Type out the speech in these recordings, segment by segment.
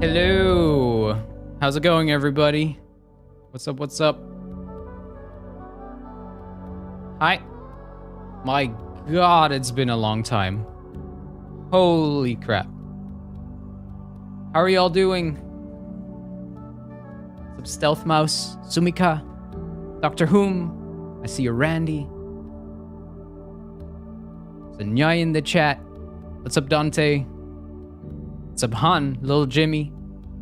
Hello. How's it going, everybody? What's up? What's up? Hi. My God, it's been a long time. Holy crap. How are y'all doing? What's up, Stealth Mouse? Sumika? Dr. Whom? I see you, Randy. There's a Nyai in the chat. What's up, Dante? What's up, Han? Little Jimmy?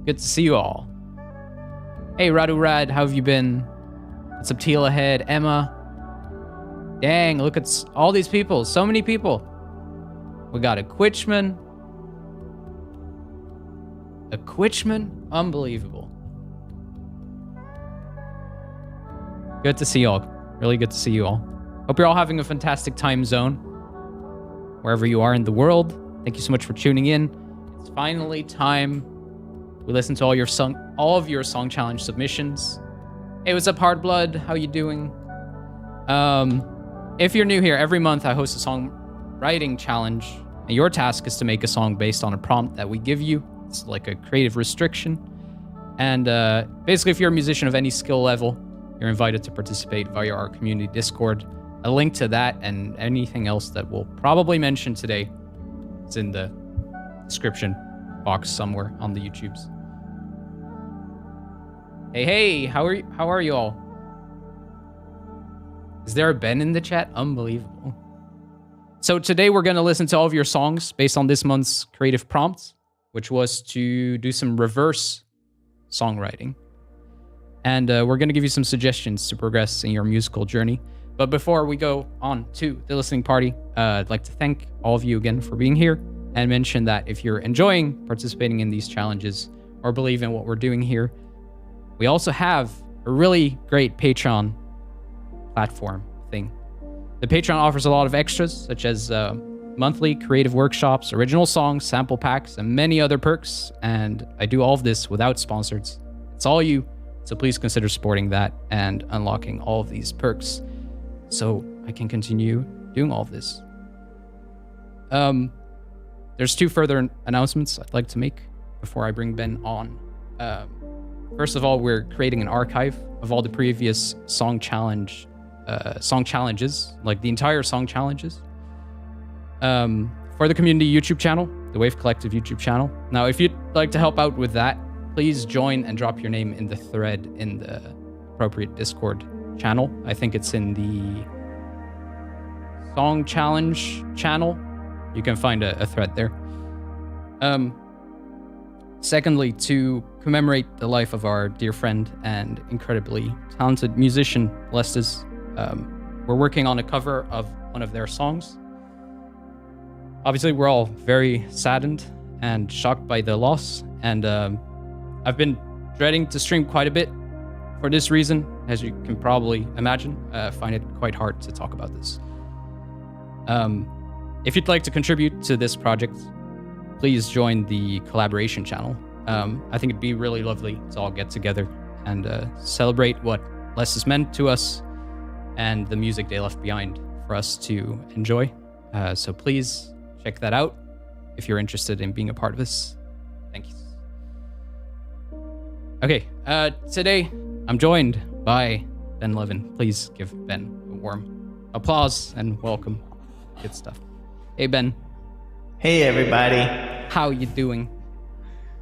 Good to see you all. Hey, Radu Rad, how have you been? What's up, Teal ahead? Emma? Dang, look at all these people. So many people. We got a Quitchman. A Quitchman? Unbelievable. Good to see you all. Really good to see you all. Hope you're all having a fantastic time zone. Wherever you are in the world. Thank you so much for tuning in. It's finally time. We listened to all of your song challenge submissions. Hey, what's up, Hardblood? How you doing? If you're new here, every month I host a songwriting challenge, and your task is to make a song based on a prompt that we give you. It's like a creative restriction. And basically, if you're a musician of any skill level, you're invited to participate via our community Discord. A link to that and anything else that we'll probably mention today is in the description box somewhere on the YouTubes. Hey, how are you all? Is there a Ben in the chat? Unbelievable. So today we're going to listen to all of your songs based on this month's creative prompt, which was to do some reverse songwriting. And we're going to give you some suggestions to progress in your musical journey. But before we go on to the listening party, I'd like to thank all of you again for being here and mention that if you're enjoying participating in these challenges or believe in what we're doing here, we also have a really great Patreon platform thing. The Patreon offers a lot of extras, such as monthly creative workshops, original songs, sample packs, and many other perks. And I do all of this without sponsors. It's all you. So please consider supporting that and unlocking all of these perks so I can continue doing all of this. There's two further announcements I'd like to make before I bring Ben on. First of all, we're creating an archive of all the previous song challenges, like the entire song challenges, for the community YouTube channel, the Wave Collective YouTube channel. Now, if you'd like to help out with that, please join and drop your name in the thread in the appropriate Discord channel. I think it's in the Song Challenge channel. You can find a thread there. Secondly, to commemorate the life of our dear friend and incredibly talented musician, Lestes, we're working on a cover of one of their songs. Obviously, we're all very saddened and shocked by the loss, and I've been dreading to stream quite a bit for this reason, as you can probably imagine. I find it quite hard to talk about this. If you'd like to contribute to this project, please join the collaboration channel. I think it'd be really lovely to all get together and celebrate what Lestes meant to us and the music they left behind for us to enjoy. So please check that out if you're interested in being a part of this. Thank you. Okay, today I'm joined by Ben Levin. Please give Ben a warm applause and welcome. Good stuff. Hey, Ben. Hey, everybody. How you doing?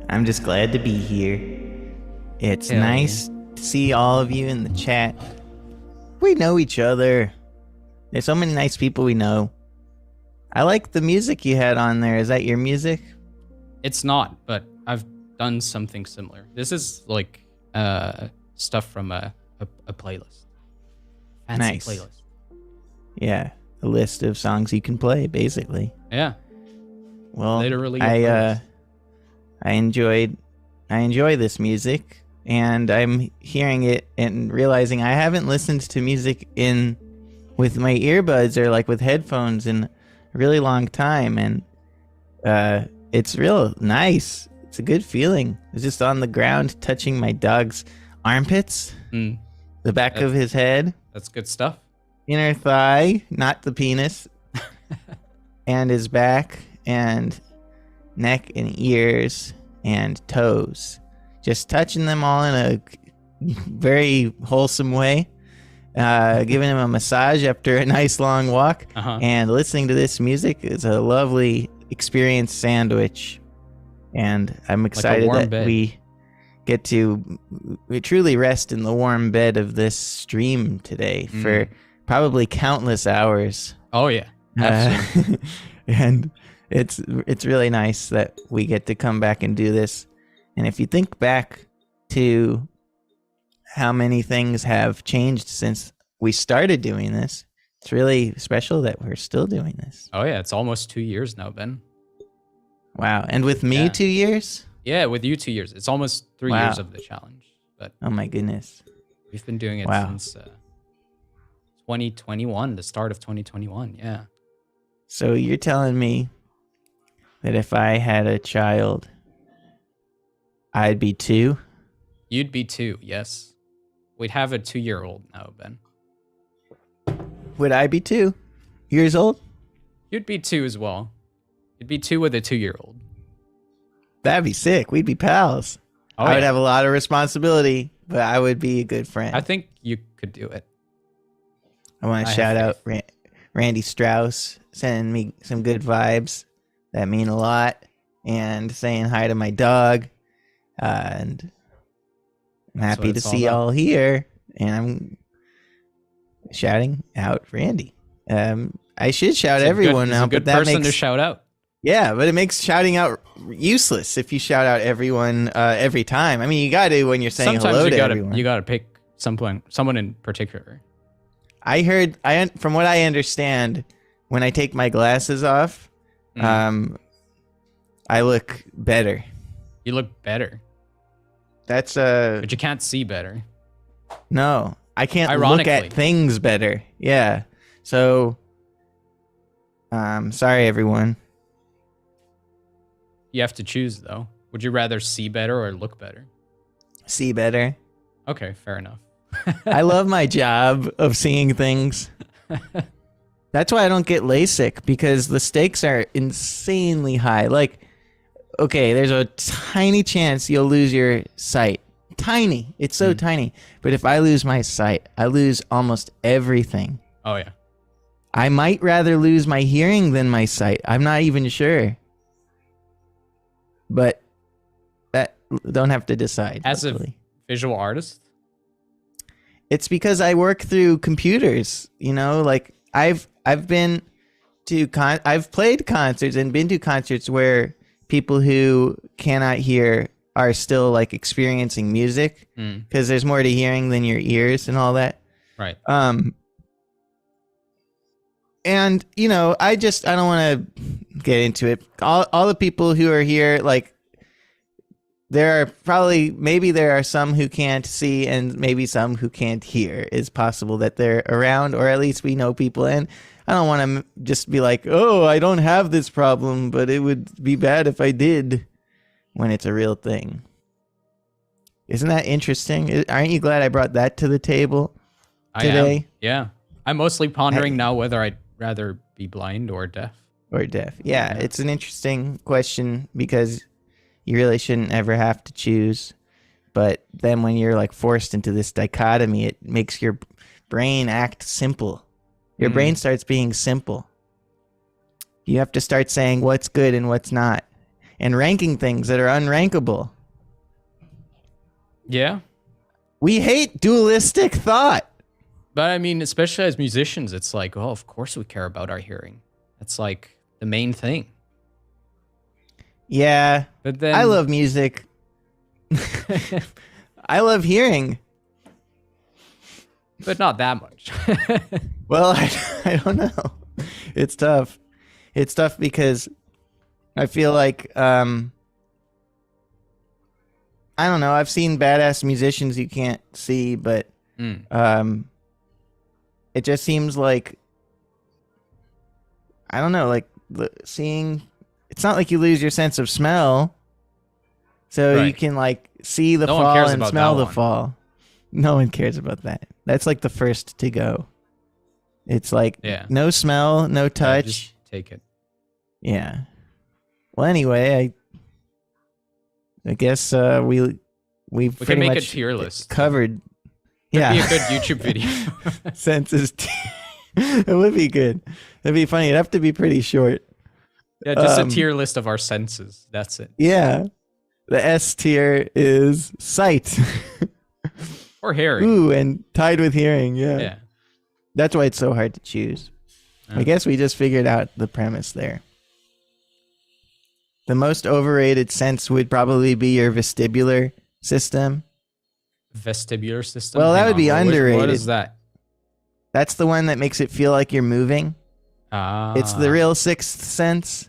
I'm just glad to be here. It's nice to see all of you in the chat. We know each other. There's so many nice people we know. I like the music you had on there. Is that your music? It's not, but I've done something similar. This is like stuff from a playlist. Fancy Nice. Playlist. Yeah, a list of songs you can play, basically. Yeah. Well, Literally. I enjoy this music, and I'm hearing it and realizing I haven't listened to music with my earbuds or like with headphones in a really long time, and it's real nice. It's a good feeling. It's just on the ground touching my dog's armpits, the back of his head. That's good stuff. Inner thigh, not the penis, and his back and neck and ears and toes. Just touching them all in a very wholesome way. Giving him a massage after a nice long walk. And listening to this music is a lovely experience sandwich. And I'm excited that we get to truly rest in the warm bed of this stream today for probably countless hours. Oh, yeah. Absolutely. And it's really nice that we get to come back and do this. And if you think back to how many things have changed since we started doing this, it's really special that we're still doing this. Oh, yeah. It's almost 2 years now, Ben. Wow. And with me, 2 years? Yeah, with you 2 years. It's almost 3 years of the challenge. But oh, my goodness. We've been doing it since 2021, the start of 2021. Yeah. So you're telling me that if I had a child, I'd be 2? You'd be 2, yes. We'd have a 2-year-old now, Ben. Would I be 2 years old? You'd be 2 as well. You'd be 2 with a 2-year-old. That'd be sick. We'd be pals. I would have a lot of responsibility, but I would be a good friend. I think you could do it. I want to shout out Randy Strauss, sending me some good vibes that mean a lot, and saying hi to my dog. And I'm happy to see y'all here, and I'm shouting out Randy. I should shout everyone out, but that makes to shout out. Yeah, but it makes shouting out useless if you shout out everyone every time. I mean, you got to when you're saying hello to everyone. You got to pick someone in particular. From what I understand, when I take my glasses off, I look better. You look better. But you can't see better. No, I can't look at things better. Yeah. So, sorry everyone. You have to choose though. Would you rather see better or look better? See better. Okay, fair enough. I love my job of seeing things. That's why I don't get LASIK, because the stakes are insanely high. Like, okay, there's a tiny chance you'll lose your sight. Tiny. It's so tiny. But if I lose my sight, I lose almost everything. Oh, yeah. I might rather lose my hearing than my sight. I'm not even sure. But that don't have to decide. As a visual artist? It's because I work through computers, you know, like I've been to I've played concerts and been to concerts where people who cannot hear are still like experiencing music, because there's more to hearing than your ears and all that. Right. And you know, I don't want to get into it. All the people who are here, like, there are some who can't see and maybe some who can't hear. It's possible that they're around, or at least we know people. And I don't want to just be like, oh, I don't have this problem, but it would be bad if I did, when it's a real thing. Isn't that interesting? Aren't you glad I brought that to the table today? I am. Yeah. I'm mostly pondering now whether I'd rather be blind or deaf. Yeah, it's an interesting question, because you really shouldn't ever have to choose. But then when you're like forced into this dichotomy, it makes your brain act simple. Your brain starts being simple. You have to start saying what's good and what's not, and ranking things that are unrankable. Yeah. We hate dualistic thought. But I mean, especially as musicians, it's like, oh, of course we care about our hearing. That's like the main thing. Yeah. But then I love music. I love hearing. But not that much. Well, I don't know. It's tough. It's tough because I feel like, I don't know. I've seen badass musicians you can't see, but it just seems like, I don't know, like seeing, it's not like you lose your sense of smell. So you can like see the fall and smell the fall. No one cares about that. That's like the first to go. It's like no smell, no touch. Just take it. Yeah. Well, anyway, I guess we've We pretty can make a much tier list. covered. That'd be Yeah, a good YouTube video. census. It would be good. That'd be funny. It'd have to be pretty short. Yeah, just a tier list of our senses. That's it. Yeah, the S tier is sight. Or hearing. Ooh, and tied with hearing. Yeah. Yeah. That's why it's so hard to choose. I guess we just figured out the premise there. The most overrated sense would probably be your vestibular system. Vestibular system? Well, that Hang would be on, underrated. What is that? That's the one that makes it feel like you're moving. It's the real sixth sense.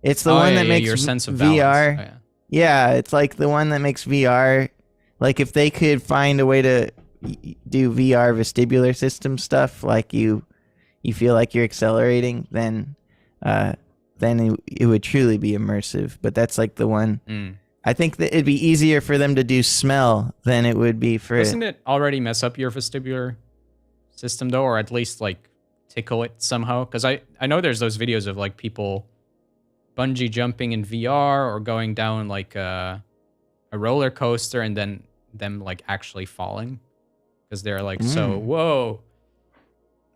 It's the one that makes your sense of VR. balance. Yeah, it's like the one that makes VR. Like if they could find a way to do VR vestibular system stuff, like you feel like you're accelerating, then it would truly be immersive. But that's like the one. I think that it'd be easier for them to do smell than it would be for. Doesn't it already mess up your vestibular system though, or at least like tickle it somehow? Because I know there's those videos of like people bungee jumping in VR or going down like a roller coaster and then them like actually falling because they're like so whoa,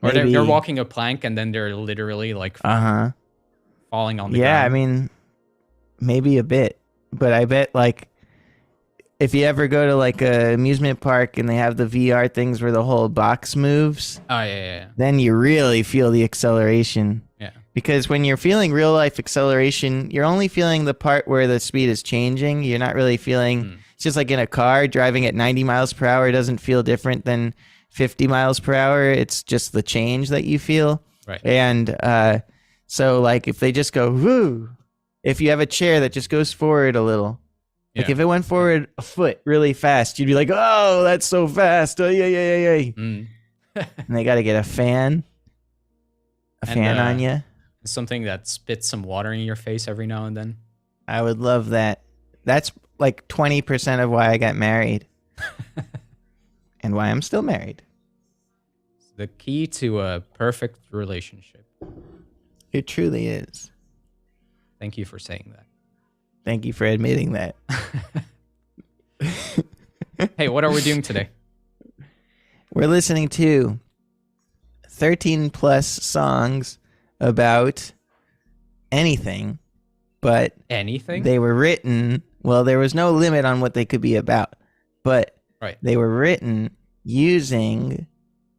or they're walking a plank and then they're literally like falling on the ground. I mean, maybe a bit, but I bet like if you ever go to like a amusement park and they have the VR things where the whole box moves, then you really feel the acceleration. Yeah. Because when you're feeling real life acceleration, you're only feeling the part where the speed is changing. You're not really feeling. It's just like in a car driving at 90 miles per hour. It doesn't feel different than 50 miles per hour. It's just the change that you feel. Right. And so like if they just go woo, if you have a chair that just goes forward a little. Like if it went forward a foot really fast, you'd be like, "Oh, that's so fast!" Oh, yeah. And they got to get a fan on you. Something that spits some water in your face every now and then. I would love that. That's like 20% of why I got married, and why I'm still married. It's the key to a perfect relationship. It truly is. Thank you for saying that. Thank you for admitting that. Hey, what are we doing today? We're listening to 13 plus songs about anything, but anything? They were written, well, there was no limit on what they could be about, but they were written using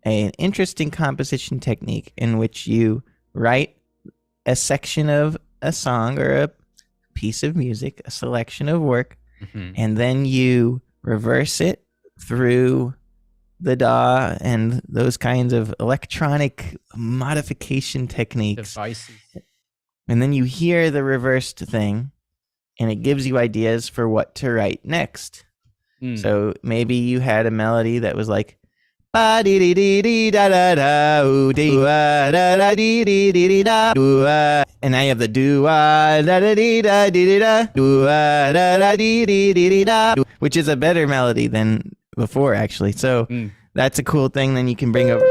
an interesting composition technique in which you write a section of a song or a piece of music, a selection of work, and then you reverse it through the DAW and those kinds of electronic modification techniques. Devices. And then you hear the reversed thing, and it gives you ideas for what to write next. So maybe you had a melody that was like, ba dee dee dee dee da da da ooh dee da da dee dee dee dee da and now you have the do da da dee da dee dee da da da dee dee dee dee da, which is a better melody than before actually. So that's a cool thing. Then you can bring over.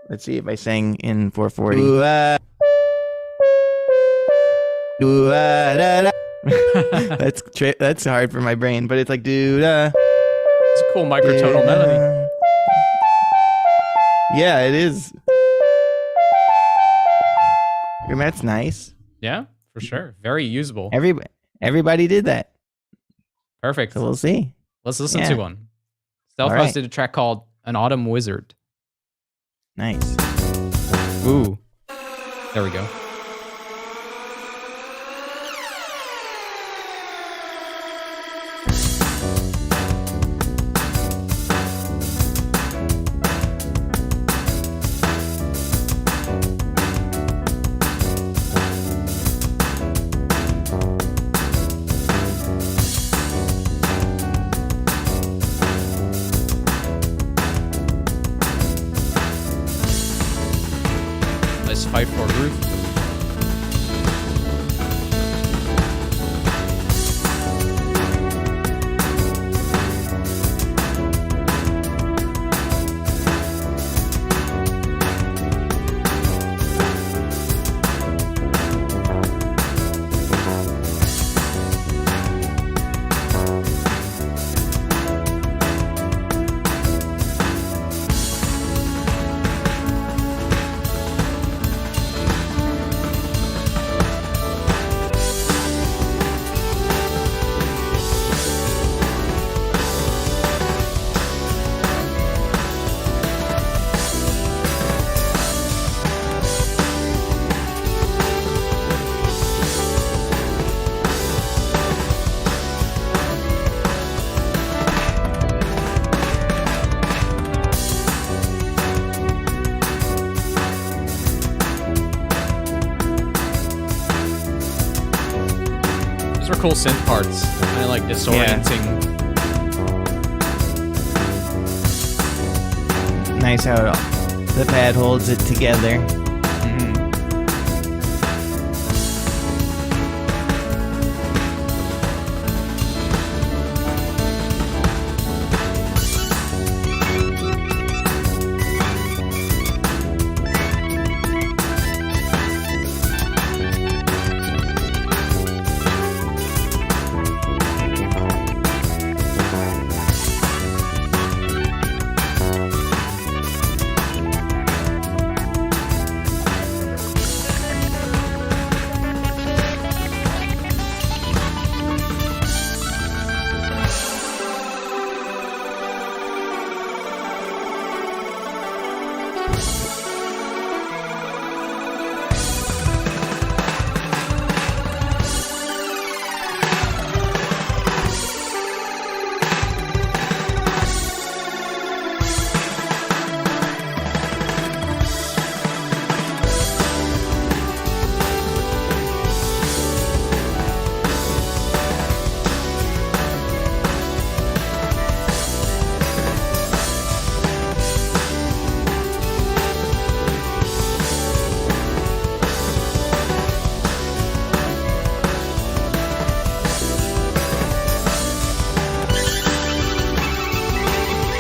Let's see if I sang in 440. That's hard for my brain, but it's like do da. It's a cool microtonal melody. Yeah, it is. And that's nice. Yeah, for sure. Very usable. Everybody did that. Perfect. So we'll see. Let's listen to one. Stealthhouse did a track called An Autumn Wizard. Nice. Ooh. There we go. Nice 5/4 groove. cool synth parts. Kind of like disorienting. Nice how the pad holds it together.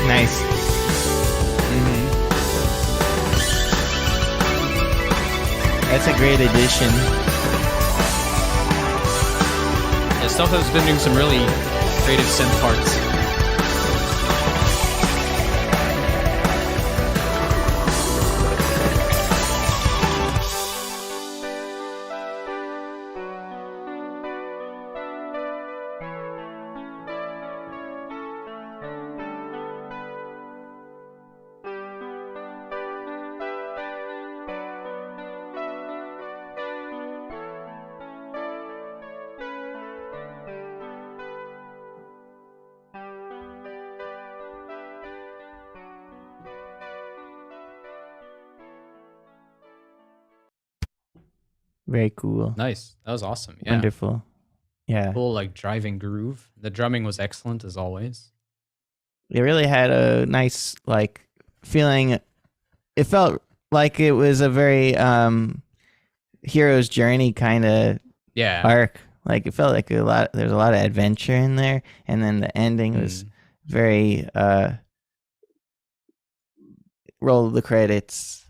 Nice. That's a great addition. Yeah, stuff has been doing some really creative synth parts. Very cool. Nice. That was awesome. Yeah. Wonderful. Yeah. Cool, like driving groove. The drumming was excellent as always. It really had a nice like feeling. It felt like it was a very hero's journey kind of arc. Like it felt like there's a lot of adventure in there, and then the ending was very roll the credits.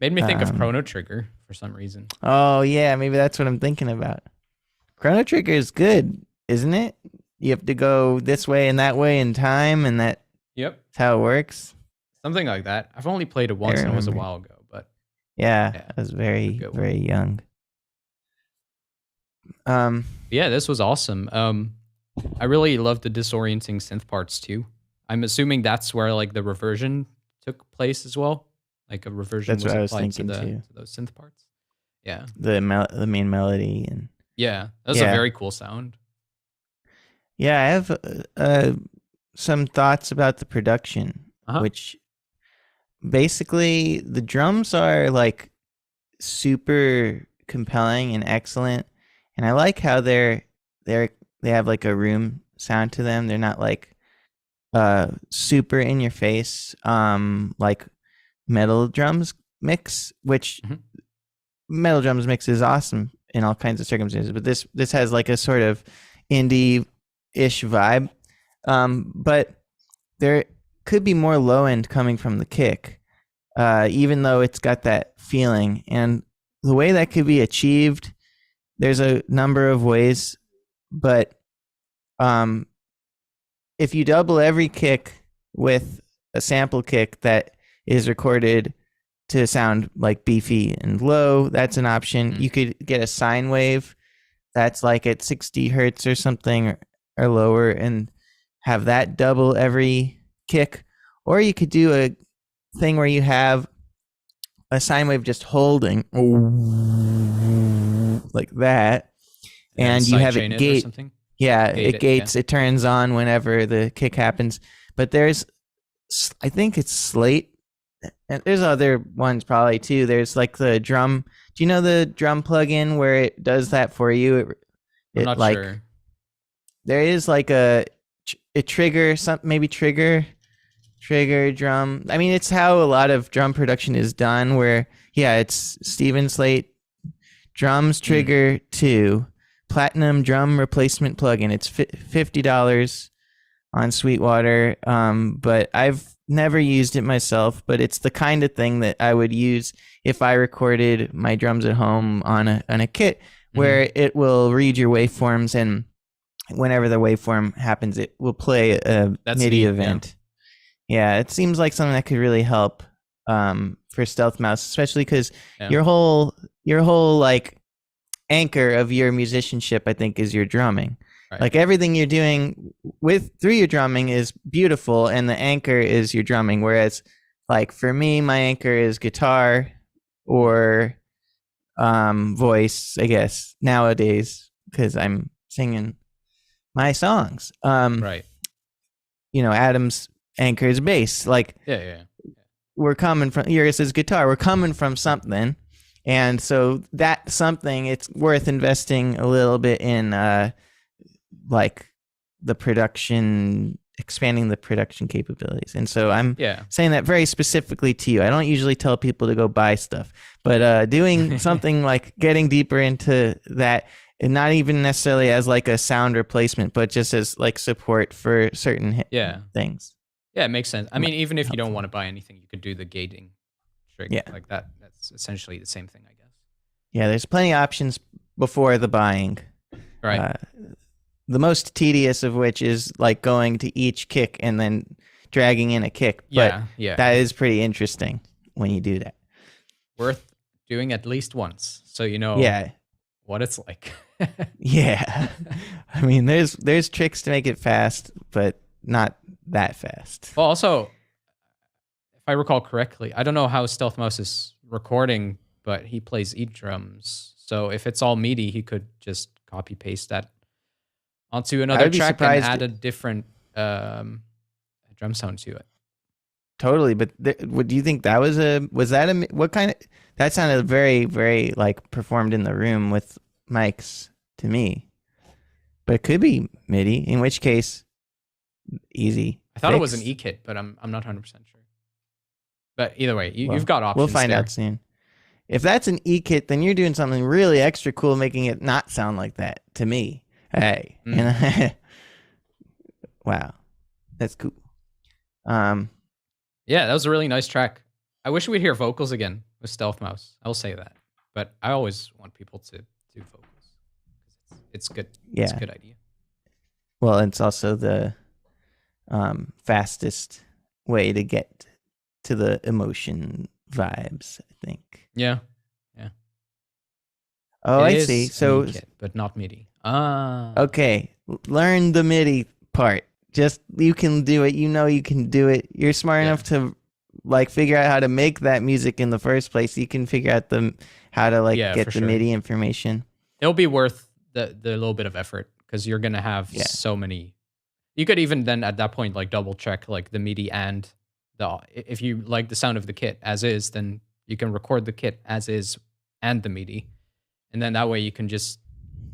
Made me think of Chrono Trigger for some reason. Oh yeah, maybe that's what I'm thinking about. Chrono Trigger is good, isn't it? You have to go this way and that way in time, and that's how it works. Something like that. I've only played it once, and it was a while ago, but yeah, I was very young. Yeah, this was awesome. I really loved the disorienting synth parts too. I'm assuming that's where like the reversion took place as well. Like a reversion was applied to those synth parts. Yeah, the main melody and that was a very cool sound. Yeah, I have some thoughts about the production, which basically the drums are like super compelling and excellent, and I like how they have like a room sound to them. They're not like super in your face like metal drums mix, which metal drums mix is awesome in all kinds of circumstances, but this has like a sort of indie-ish vibe, but there could be more low end coming from the kick, even though it's got that feeling. And the way that could be achieved, there's a number of ways, but if you double every kick with a sample kick that is recorded to sound like beefy and low, that's an option. You could get a sine wave that's like at 60 hertz or something or lower and have that double every kick. Or you could do a thing where you have a sine wave just holding like that, and you have it gate. Yeah, it gates. It turns on whenever the kick happens. But there's, I think it's Slate. And there's other ones probably too. There's like the drum. Do you know the drum plugin where it does that for you? I'm It not like sure. there is like a trigger, maybe trigger drum. I mean, it's how a lot of drum production is done. Where it's Steven Slate drums trigger 2 platinum drum replacement plugin. It's $50 on Sweetwater. But I've never used it myself. But it's the kind of thing that I would use if I recorded my drums at home on a kit, where it will read your waveforms, and whenever the waveform happens, it will play a MIDI event. Yeah, it seems like something that could really help for Stealth Mouse, especially because your whole like anchor of your musicianship, I think, is your drumming. Right. Like everything you're doing through your drumming is beautiful, and the anchor is your drumming. Whereas, like for me, my anchor is guitar or voice, I guess, nowadays, because I'm singing my songs. Right. Adam's anchor is bass. Like, we're coming from, yours is guitar. We're coming from something. And so that something, it's worth investing a little bit in, like the production, expanding the production capabilities. And so I'm saying that very specifically to you. I don't usually tell people to go buy stuff, but doing something like getting deeper into that, and not even necessarily as like a sound replacement, but just as like support for certain things. Yeah, it makes sense. I mean, even if you don't want to buy anything, you could do the gating trick like that. That's essentially the same thing, I guess. Yeah, there's plenty of options before the buying. Right. The most tedious of which is like going to each kick and then dragging in a kick. But that is pretty interesting when you do that. Worth doing at least once, so you know what it's like. I mean, there's tricks to make it fast, but not that fast. Well, also, if I recall correctly, I don't know how Stealth Mouse is recording, but he plays ED drums. So if it's all MIDI, he could just copy paste that onto another track and add a different drum sound to it. Totally, but what do you think that was what kind of, that sounded very, very like performed in the room with mics to me, but it could be MIDI, in which case easy. I thought it was an E-kit, but I'm not 100% sure. But either way, you've got options. We'll find out soon. If that's an E-kit, then you're doing something really extra cool, making it not sound like that to me. Hey, wow, that's cool. Yeah, that was a really nice track. I wish we'd hear vocals again with Stealth Mouse. I'll say that, but I always want people to do vocals. It's good. Yeah, it's a good idea. Well, it's also the fastest way to get to the emotion vibes, I think. Yeah. Oh, I see. So, kit, but not MIDI. Ah. Okay, learn the MIDI part. Just, you can do it. You can do it. You're smart enough to like figure out how to make that music in the first place. You can figure out how to get the MIDI information. It'll be worth the little bit of effort, because you're gonna have so many. You could even then at that point like double check like the MIDI and if you like the sound of the kit as is, then you can record the kit as is and the MIDI, and then that way you can just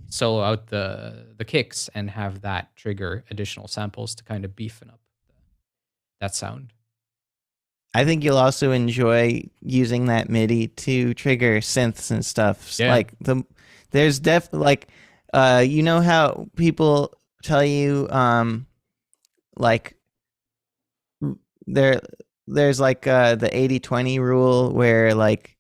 solo out the kicks and have that trigger additional samples to kind of beefing up that sound. I think you'll also enjoy using that MIDI to trigger synths and stuff. Yeah. Like there's definitely like you know how people tell you like there's like the 80-20 rule, where like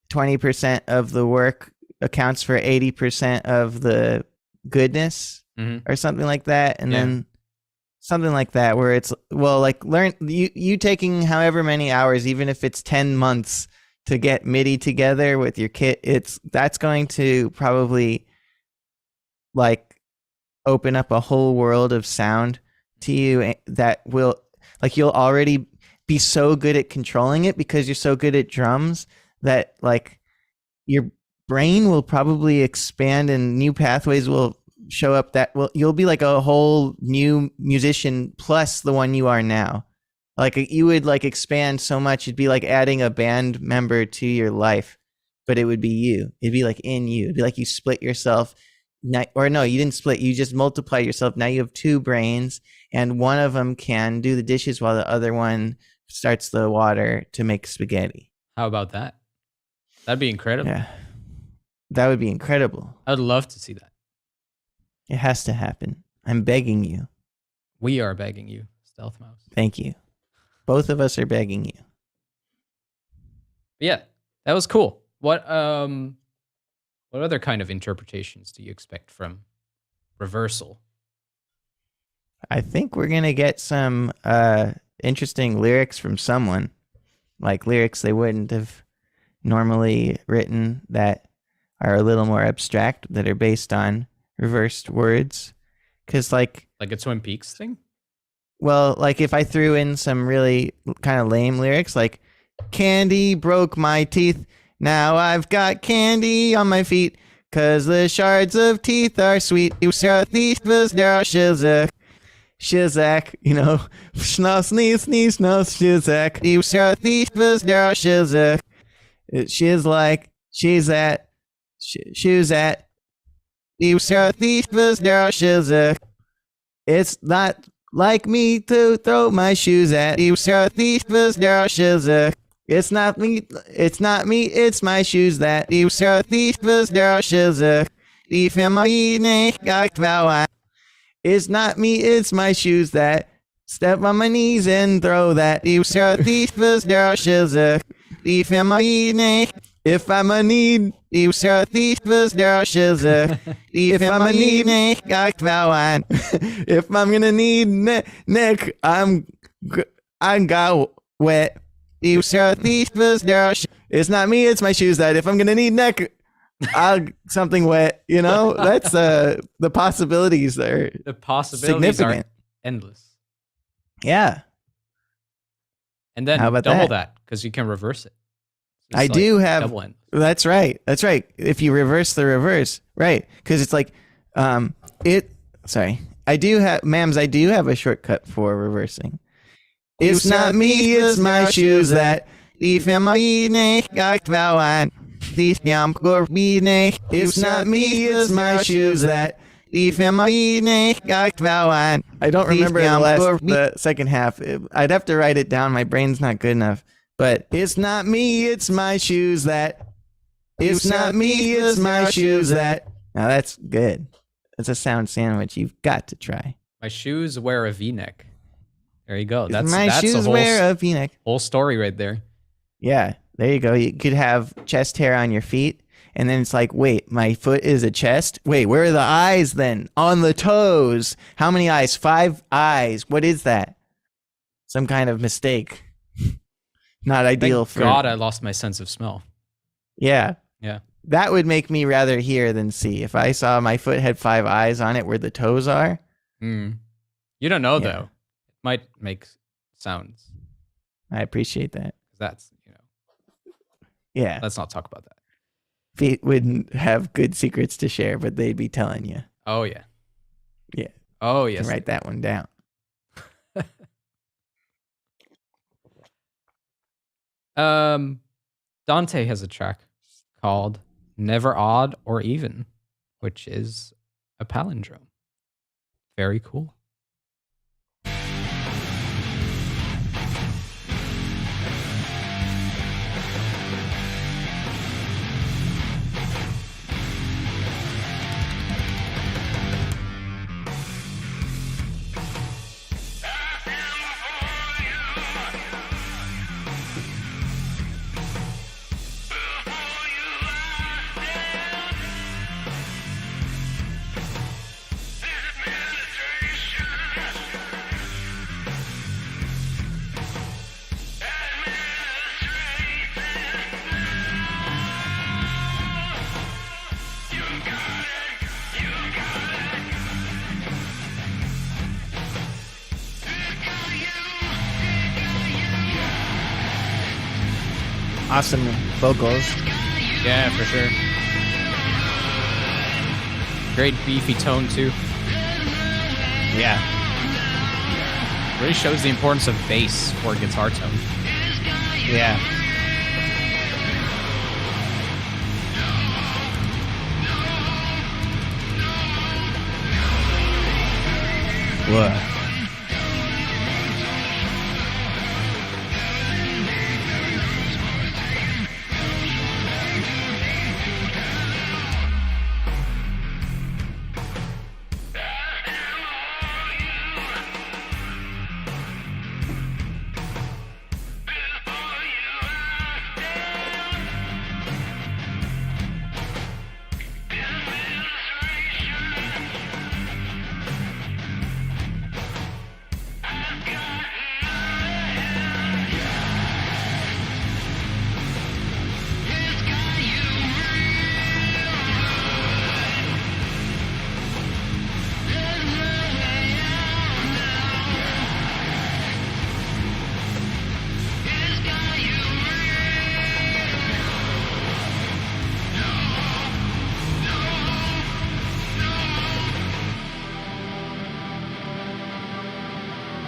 20% of the work accounts for 80% of the goodness, or something like that, and then something like that, where it's like learn you taking however many hours, even if it's 10 months to get MIDI together with your kit, that's going to probably like open up a whole world of sound to you that will like, you'll already be so good at controlling it because you're so good at drums that like your brain will probably expand and new pathways will show up that you'll be like a whole new musician plus the one you are now. Like you would like expand so much, it'd be like adding a band member to your life, but it would be you. It'd be like in you. It'd be like you split yourself no, you didn't split. You just multiply yourself. Now you have 2 brains, and one of them can do the dishes while the other one starts the water to make spaghetti. How about that? That'd be incredible. Yeah, that would be incredible. I'd love to see that. It has to happen. I'm begging you. We are begging you, Stealth Mouse. Thank you. Both of us are begging you. Yeah, that was cool. What other kind of interpretations do you expect from Reversal? I think we're gonna get some interesting lyrics from someone, like lyrics they wouldn't have normally written that are a little more abstract, that are based on reversed words. Because like a Twin Peaks thing? Well, like if I threw in some really kind of lame lyrics, like candy broke my teeth, now I've got candy on my feet, 'cause the shards of teeth are sweet. You saw thief was there, Shizak, you know, schnoss, sneeze, sneeze, snoss, Shizak. You saw thief was there, Shizak. She's like, she's at, shoes at. You saw thief was there, Shizak. It's not like me to throw my shoes at. You saw thief was there, Shizak. It's not me, it's my shoes that you saw thief was there, Shizak. Thief in my neck, it's not me, it's my shoes that step on my knees and throw that. You saw thief was there, Shizak. Thief in my neck. If I'm a need, you saw thief was there, Shizak. Thief in my neck, if I'm gonna need neck, I'm got wet. You saw thief was there. It's not me, it's my shoes that if I'm gonna need neck, I'll something wet. You know, that's the possibilities there. The possibilities are endless. Yeah. And then double that because you can reverse it. So I do have. That's right. That's right. If you reverse the reverse, right? Because it's like, Sorry, I do have, ma'ams. I do have a shortcut for reversing. It's not me, it's my shoes that leave in my neck. It's not me, it's my shoes that leave in my neck. I don't remember the second half. I'd have to write it down. My brain's not good enough. But it's not me, it's my shoes that. It's not me, it's my shoes that. Now that's good. That's a sound sandwich you've got to try. My shoes wear a V-neck. There you go. That's shoes wear a V-neck. Whole story right there. Yeah, there you go. You could have chest hair on your feet, and then it's like, wait, my foot is a chest? Wait, where are the eyes then? On the toes. How many eyes? 5 eyes. What is that? Some kind of mistake. Not ideal for... God, I lost my sense of smell. Yeah. Yeah. That would make me rather hear than see. If I saw my foot had 5 eyes on it where the toes are. You don't know, though. It might make sounds. I appreciate that. That's, Yeah. Let's not talk about that. Feet wouldn't have good secrets to share, but they'd be telling you. Oh, yeah. Yeah. Oh, yes. Write that one down. Dante has a track called Never Odd or Even, which is a palindrome. Very cool. Awesome vocals. Yeah, for sure. Great beefy tone, too. Yeah. Really shows the importance of bass for a guitar tone. Yeah. What?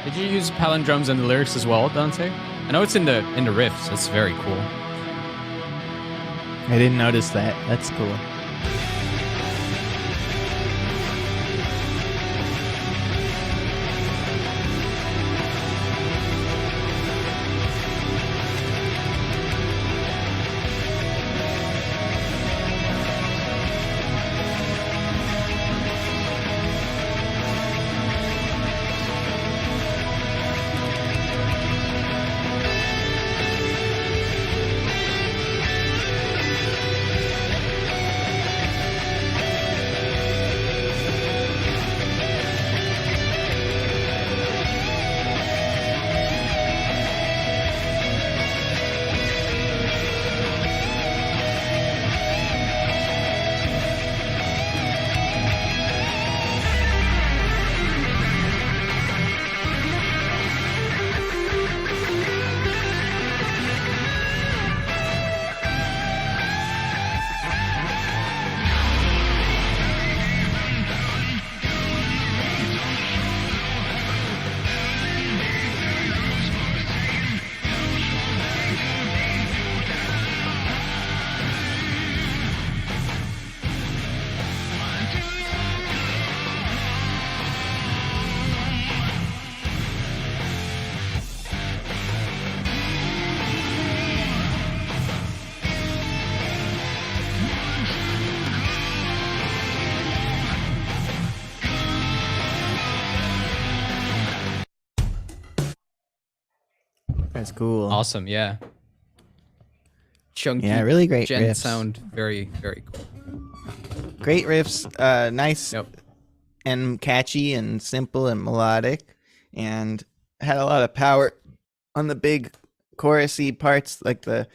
Did you use palindromes in the lyrics as well, Dante? I know it's in the riffs. That's very cool. I didn't notice that. That's cool. That's cool. Awesome, yeah. Chunky. Yeah, really great Gen riffs. sound, very, very cool. Great riffs, nice and catchy and simple and melodic, and had a lot of power on the big chorusy parts, like the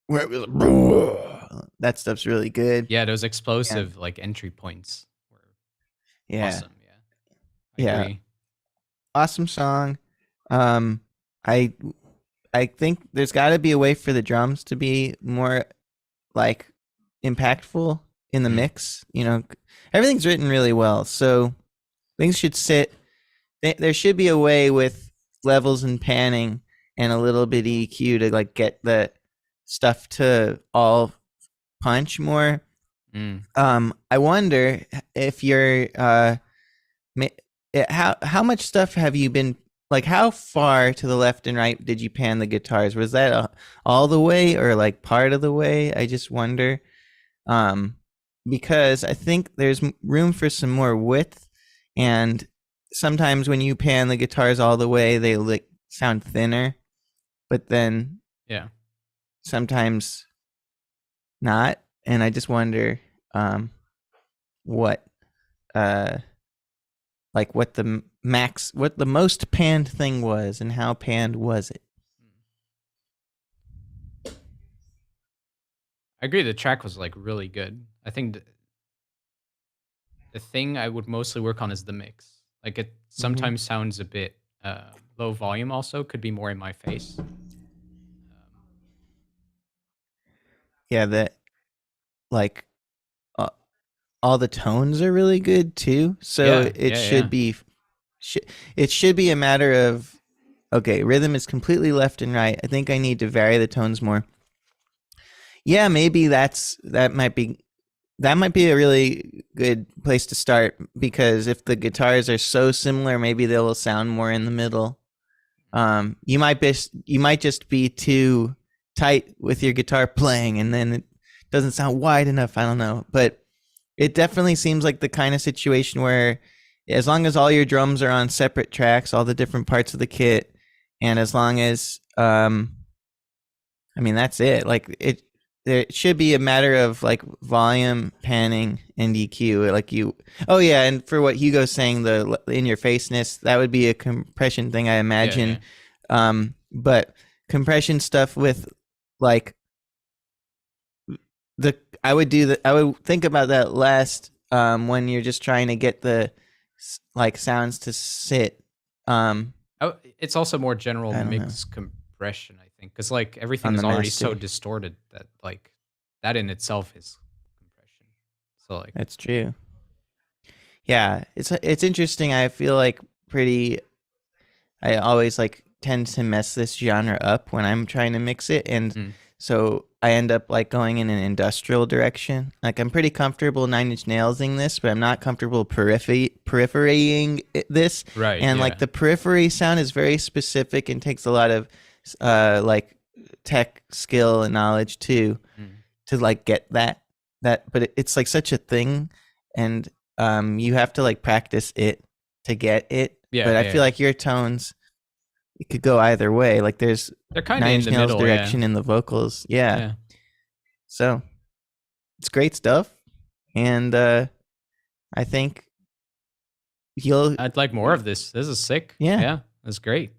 where it was that stuff's really good. Yeah, those explosive like entry points were awesome. Yeah, I agree. Awesome song. I think there's got to be a way for the drums to be more like impactful in the mix. You know, everything's written really well, so things should sit. There should be a way with levels and panning and a little bit EQ to like get the stuff to all punch more. I wonder if you're how much stuff have you been, like how far to the left and right did you pan the guitars? Was that all the way or like part of the way? I just wonder, because I think there's room for some more width, and sometimes when you pan the guitars all the way, they like sound thinner, but then sometimes not. And I just wonder what the most panned thing was, and how panned was it? I agree. The track was like really good. I think the thing I would mostly work on is the mix. Like it sometimes sounds a bit low volume. Also, could be more in my face. Yeah, that like all the tones are really good too. So it should be a matter of, okay, rhythm is completely left and right. I think I need to vary the tones more. Yeah, maybe that might be that might be a really good place to start, because if the guitars are so similar, maybe they will sound more in the middle. You might just be too tight with your guitar playing, and then it doesn't sound wide enough. I don't know, but it definitely seems like the kind of situation where, as long as all your drums are on separate tracks, all the different parts of the kit, and as long as that's it. Like there should be a matter of like volume, panning, and EQ. And for what Hugo's saying, the in your faceness, that would be a compression thing, I imagine. Yeah. But compression stuff with like I would think about that last when you're just trying to get the like sounds to sit. It's also more general mix compression, I think, because like everything is already so distorted that like that in itself is compression. So like that's true. Yeah, it's interesting. I feel like I always like tend to mess this genre up when I'm trying to mix it, and so I end up like going in an industrial direction. Like I'm pretty comfortable 9 Inch Nailsing this, but I'm not comfortable peripherying this. Right. And like the periphery sound is very specific and takes a lot of like tech skill and knowledge too to like get that. But it's like such a thing, and you have to like practice it to get it. Yeah. But I feel like your tones, it could go either way. Like they're kind of in the middle direction in the vocals. Yeah. So it's great stuff. And I think I'd like more of this. This is sick. Yeah. That's great.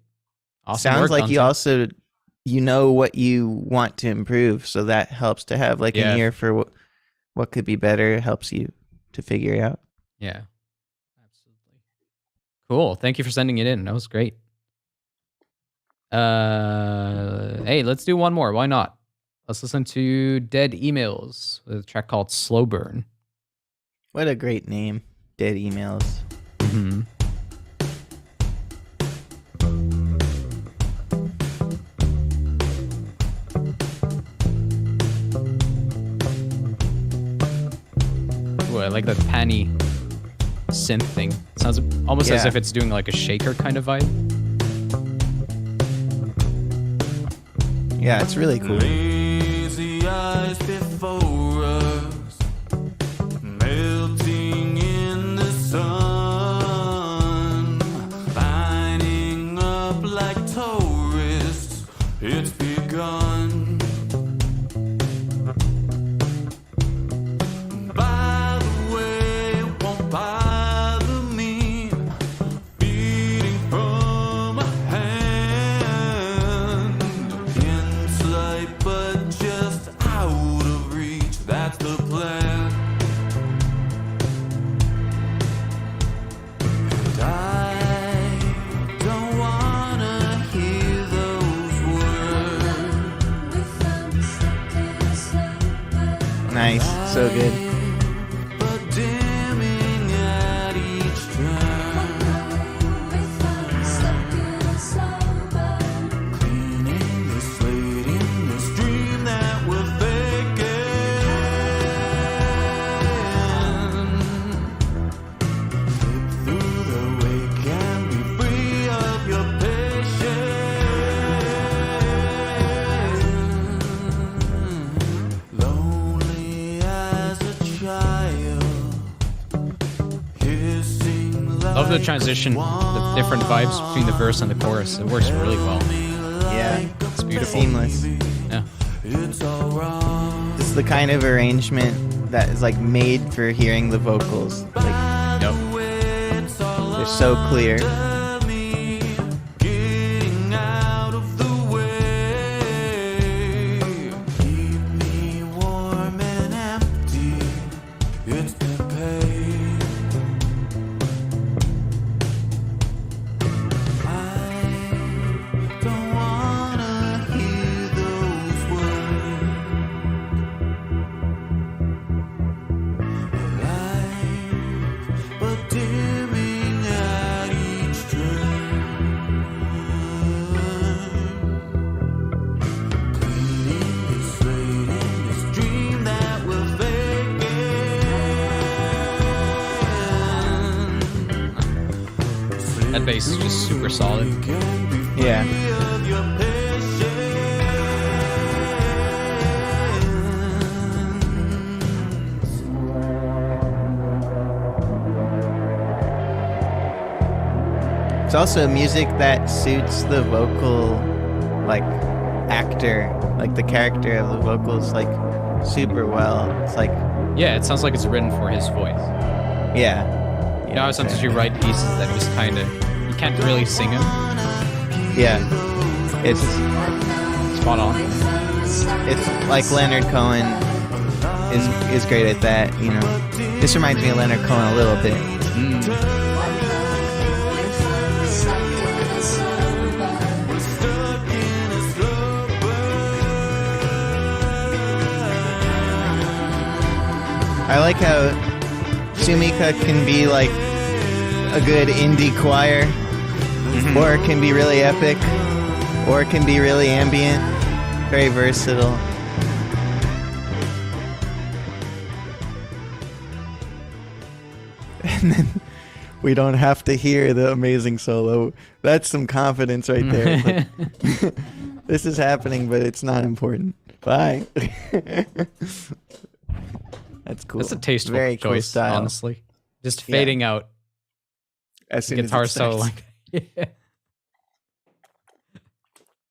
Awesome. Sounds like you also, what you want to improve. So that helps to have like an ear for what could be better. It helps you to figure it out. Yeah. Absolutely. Cool. Thank you for sending it in. That was great. Hey, let's do one more. Why not? Let's listen to Dead Emails with a track called Slow Burn. What a great name. Dead Emails. Mm-hmm. Ooh, I like that panny synth thing. It sounds almost as if it's doing like a shaker kind of vibe. Yeah, it's really cool. Lazy eyes before us, melting in the sun, lining up like tourists. It's begun. By the way, it won't bother me, beating from a hand. But just out of reach, that's the plan. And I don't wanna hear those words. Nice, so good. But dimming at each turn, cleaning the slate in this dream that we're faking. Flip through the wake and be free of your patience. Lonely as a child, kissing Love the transition, the different vibes between the verse and the chorus. It works really well. Yeah, It's beautiful. seamless. Yeah. it's all wrong. This is the kind of arrangement that is like made for hearing the vocals. Like Yep. they're so clear. Getting out of the way. Keep me warm and empty. It's been paid. I don't wanna hear those words. Light, but dimming at each bass is just super solid. Yeah. It's also music that suits the vocal, like, actor, like the character of the vocals, like, super well. It's like, Yeah, it sounds like it's written for his voice. yeah. You know how sometimes you write pieces that just kind of, you can't really sing them? Yeah. It's Spot on. like Leonard Cohen is great at that, you know. This reminds me of Leonard Cohen a little bit. I like how Sumika can be like a good indie choir, or it can be really epic, or it can be really ambient. Very versatile. And then we don't have to hear the amazing solo. That's some confidence right there. Like, this is happening, but it's not important. Bye. That's cool. That's a tasteful Very cool choice, style. honestly. Just fading out As soon guitar as it solo. starts. Like, yeah.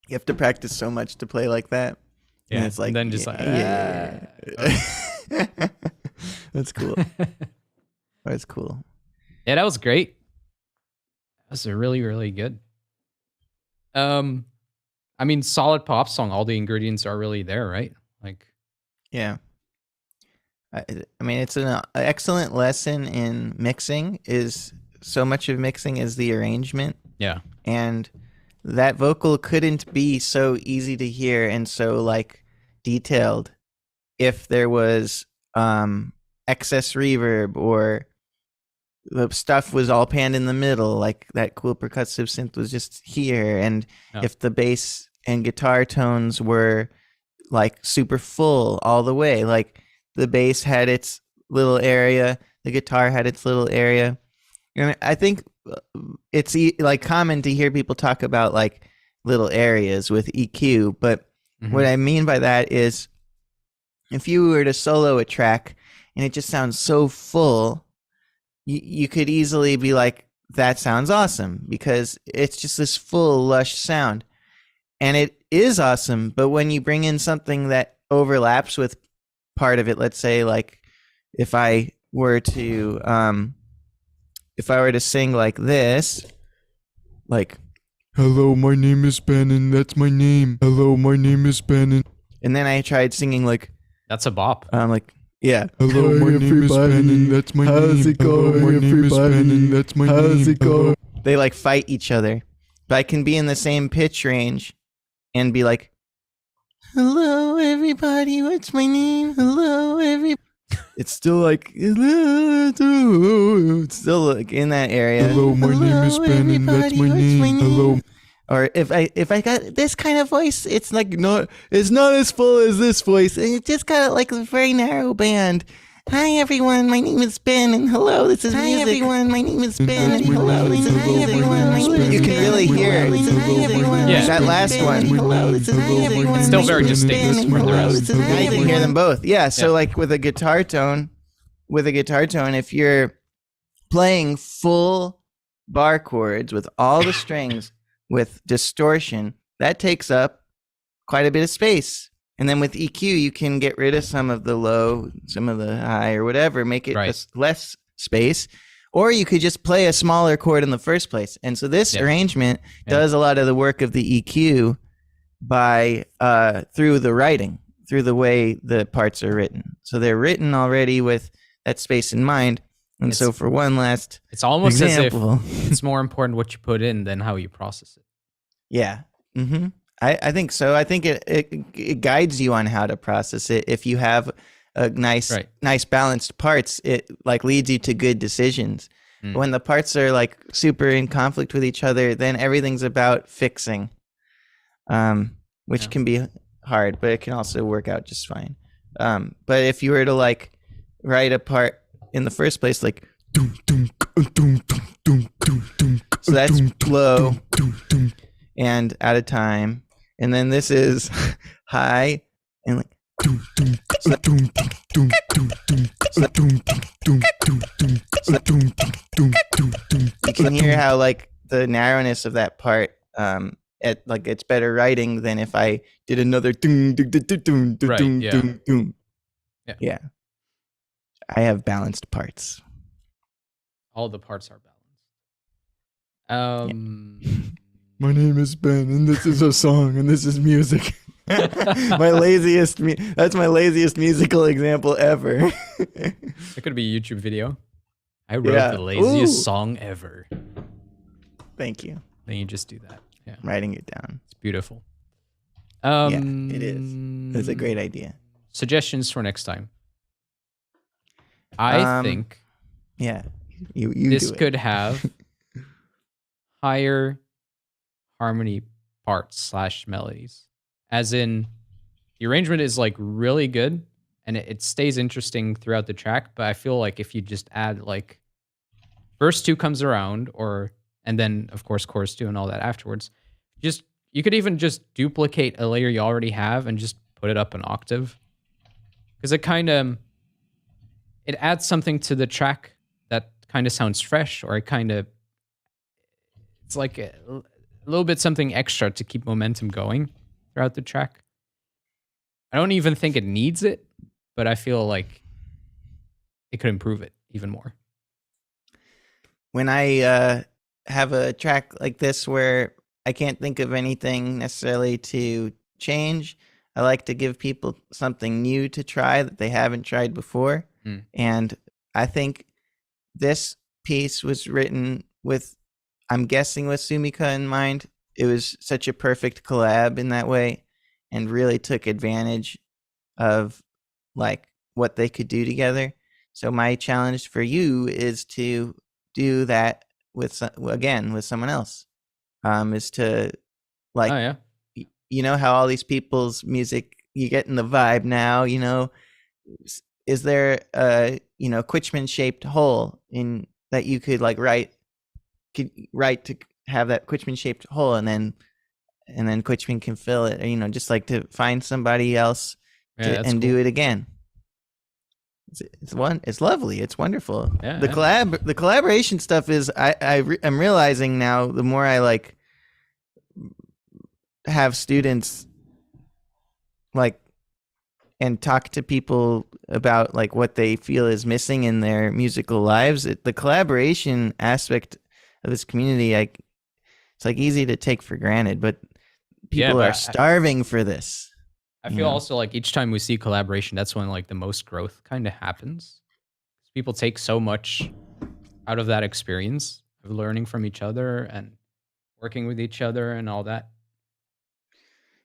You have to practice so much to play like that. Yeah, And it's like, and then just yeah. That's cool. That's cool. Yeah, that was great. That was really, really good. I mean, solid pop song. All the ingredients are really there, right? Like, Yeah. I mean, it's an excellent lesson in mixing. Is so much of mixing is the arrangement, yeah, and that vocal couldn't be so easy to hear and so like detailed if there was excess reverb, or the stuff was all panned in the middle, like that cool percussive synth was just here, and if the bass and guitar tones were like super full all the way, like the bass had its little area, the guitar had its little area. And I think it's like common to hear people talk about like little areas with EQ, but what I mean by that is if you were to solo a track and it just sounds so full, you could easily be like, that sounds awesome, because it's just this full, lush sound. And it is awesome, but when you bring in something that overlaps with part of it, let's say like if I were to sing like this, like, hello, my name is Ben, and that's my name. Hello, my name is Ben, and then I tried singing like, that's a bop. like, yeah. hello, my name is Ben, and that's my name. How's it Hello, going, my name is Ben, everybody? and that's my How's name. it going? They like fight each other, but I can be in the same pitch range and be like, hello, everybody, what's my name? Hello, everybody. It's still like, it's still like in that area. Hello, my name is Ben, and that's my name. Hello. Or if I got this kind of voice, it's like it's not as full as this voice. And it just got like a very narrow band. Hi everyone, my name is Ben, and hello, this is music. Hi everyone, my name is Ben, and hello, this is music. You can really hear it. Yeah. That last one. It's still very distinct from the rest. Now you can hear them both. Yeah. So like with a guitar tone, if you're playing full bar chords with all the strings with distortion, that takes up quite a bit of space. And then with EQ, you can get rid of some of the low, some of the high, or whatever, make it less space. Or you could just play a smaller chord in the first place. And so this arrangement does a lot of the work of the EQ by through the writing, through the way the parts are written. So they're written already with that space in mind. And so for one last It's almost example, as if it's more important what you put in than how you process it. yeah. Mm-hmm. I think so. I think it guides you on how to process it. If you have a nice balanced parts, it like leads you to good decisions. When the parts are like super in conflict with each other, then everything's about fixing, which can be hard, but it can also work out just fine. But if you were to like write a part in the first place, like doom doom So that's low and out of time. And then this is high and like you can hear how like the narrowness of that part like it's better writing than if I did another Right, yeah. Yeah. Yeah. I have balanced parts. All the parts are balanced. My name is Ben, and this is a song, and this is music. That's my laziest musical example ever. It could be a YouTube video. I wrote Yeah. the laziest Ooh. song ever. Thank you. Then you just do that. Yeah, I'm writing it down. it's beautiful. Yeah, it is. It's a great idea. Suggestions for next time. I think Yeah. You this do it. could have higher harmony parts / melodies. As in, the arrangement is like really good and it stays interesting throughout the track. But I feel like if you just add like verse 2 comes around, and then of course chorus 2 and all that afterwards, you could even just duplicate a layer you already have and just put it up an octave. Because it adds something to the track that kind of sounds fresh, or it's like a little bit something extra to keep momentum going throughout the track. I don't even think it needs it, but I feel like it could improve it even more. When I have a track like this where I can't think of anything necessarily to change, I like to give people something new to try that they haven't tried before. And I think this piece was written with, I'm guessing, with Sumika in mind. It was such a perfect collab in that way and really took advantage of like what they could do together. So my challenge for you is to do that with someone else. Is to like, Oh yeah. You know how all these people's music, you get in the vibe now, you know, is there a, you know, Quitchman shaped hole in that you could like write to have that Quitchman shaped hole, and then Quitchman can fill it, or, you know, just like to find somebody else and do it again. It's lovely. It's wonderful. Yeah, The collaboration stuff is I'm realizing now, the more I like have students like and talk to people about like what they feel is missing in their musical lives, the collaboration aspect of this community, it's like easy to take for granted, but people are starving for this. I feel also like each time we see collaboration, that's when like the most growth kind of happens. People take so much out of that experience of learning from each other and working with each other and all that.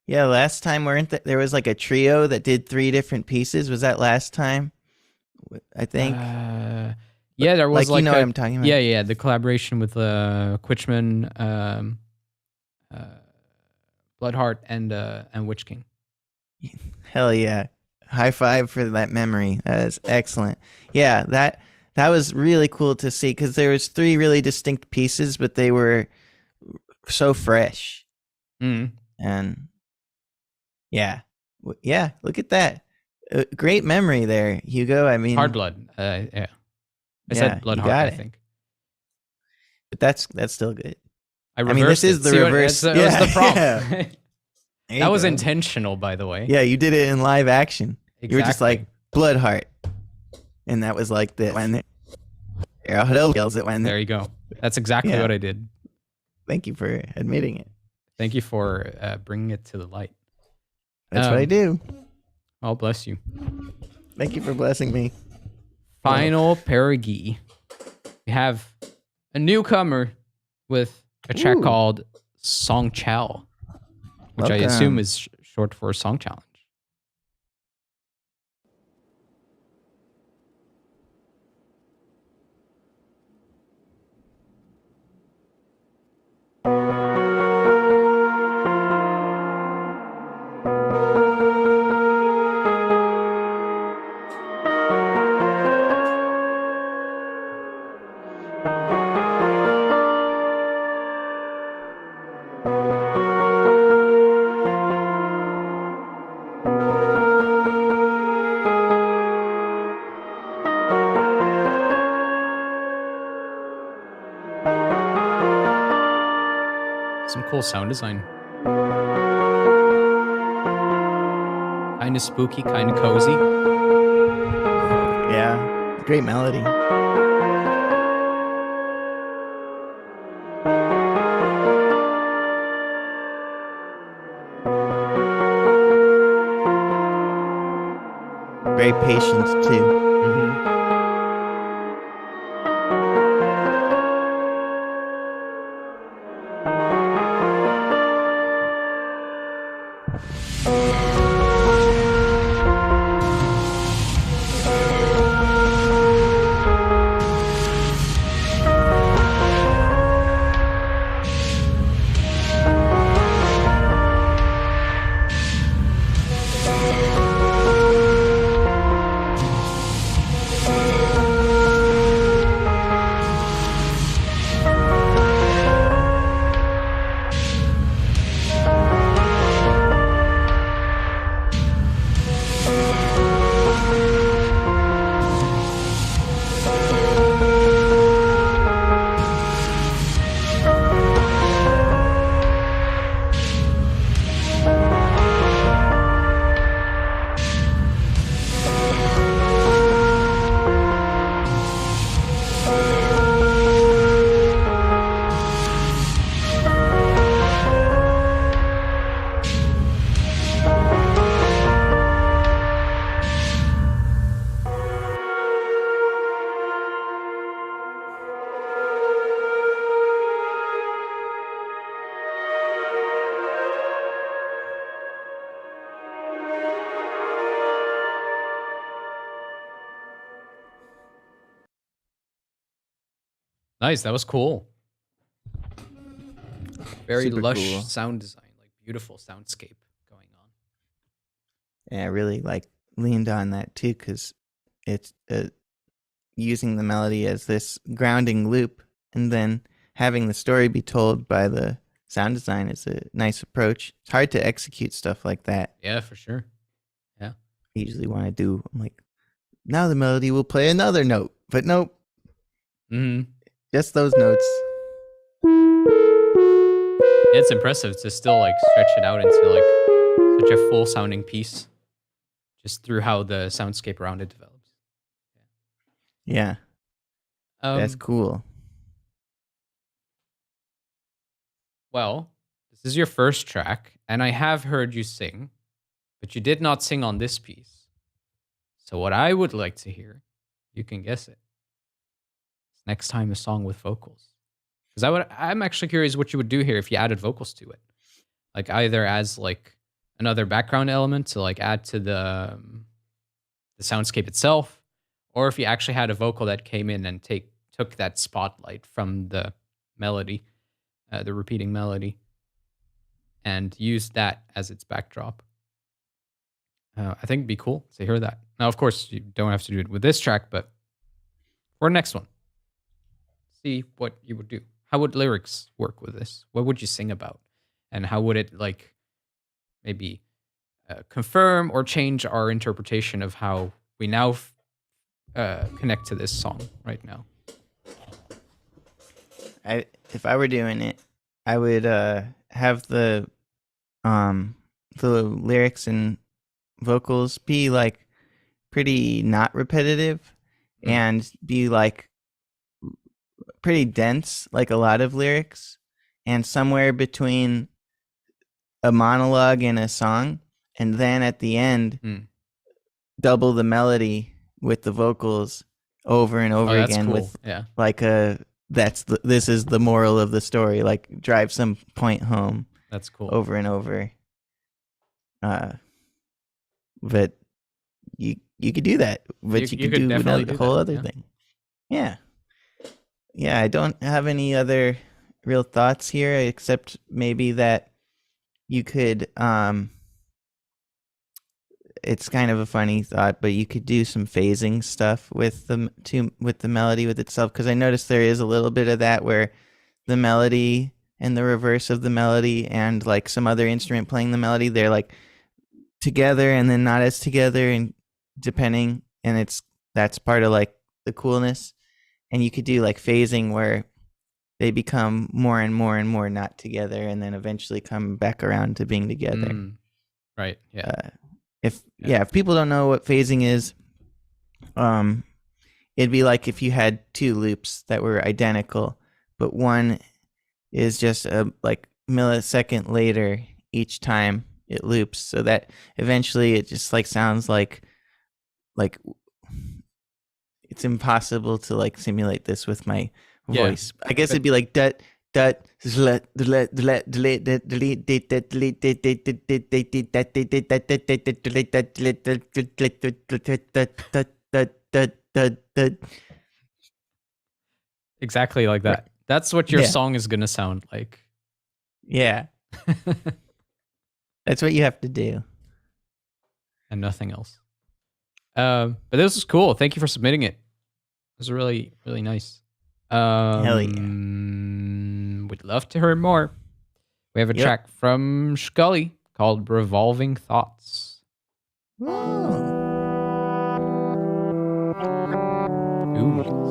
Yeah, last time there was like a trio that did 3 different pieces. Was that last time? I think. Yeah, there was like you know what I'm talking about. Yeah, the collaboration with Quitchman, Bloodheart, and Witch King. Hell yeah! High five for that memory. That is excellent. Yeah, that was really cool to see, because there was 3 really distinct pieces, but they were so fresh. And yeah, look at that. Great memory there, Hugo. I mean, Hard Blood. Yeah. I said Bloodheart, I think. But that's still good. I mean, this is the reverse. It was the prompt. Yeah. That was intentional, by the way. Yeah, you did it in live action. Exactly. You were just like, Bloodheart. And that was like this. When there you go. That's exactly what I did. Thank you for admitting it. Thank you for bringing it to the light. That's what I do. Oh, bless you. Thank you for blessing me. Final Perigee. We have a newcomer with a track called Song Chow, which I assume is short for Song Challenge. cool sound design. Kind of spooky, kind of cozy. Yeah, great melody. Very patient too. Mm-hmm. Nice. That was cool. Very Super lush cool. sound design, like beautiful soundscape going on. Yeah, I really leaned on that too because it's using the melody as this grounding loop, and then having the story be told by the sound design is a nice approach. It's hard to execute stuff like that. Yeah, for sure. I usually want to do, I'm like, now the melody will play another note, but nope, Mm-hmm. just those notes. It's impressive to still like stretch it out into like such a full sounding piece, just through how the soundscape around it develops. Yeah, that's cool. Well, this is your first track, and I have heard you sing, but you did not sing on this piece. So what I would like to hear, you can guess it. Next time a song with vocals. Because I'm actually curious what you would do here if you added vocals to it. Like either as like another background element to like add to the soundscape itself, or if you actually had a vocal that came in and took that spotlight from the melody, the repeating melody, and used that as its backdrop. I think it'd be cool to hear that. Now, of course, you don't have to do it with this track, but for the next one, see what you would do. How would lyrics work with this? What would you sing about? And how would it like maybe confirm or change our interpretation of how we now connect to this song right now? If I were doing it, I would have the lyrics and vocals be like pretty not repetitive and be like pretty dense, like a lot of lyrics, and somewhere between a monologue and a song, and then at the end double the melody with the vocals over and over again cool. with like this is the moral of the story, like drive some point home. That's cool. Over and over. But you could do that, but you could do another whole other thing. Yeah. I don't have any other real thoughts here except maybe that you could it's kind of a funny thought, but you could do some phasing stuff with the melody with itself, because I noticed there is a little bit of that where the melody and the reverse of the melody and like some other instrument playing the melody, they're like together and then not as together, and depending, and that's part of like the coolness. And you could do like phasing where they become more and more and more not together, and then eventually come back around to being together. Right. Yeah. If people don't know what phasing is, it'd be like if you had two loops that were identical, but one is just a like millisecond later each time it loops, so that eventually it just like sounds like it's impossible to like simulate this with my voice. I guess it'd be like dut dut delete delete delete delete delete delete delete. Exactly like that. That's what your song is gonna sound like. Yeah. That's what you have to do. And nothing else. But this is cool. Thank you for submitting it. It was really, really nice. Hell yeah. We'd love to hear more. We have a track from Scully called Revolving Thoughts. Ooh,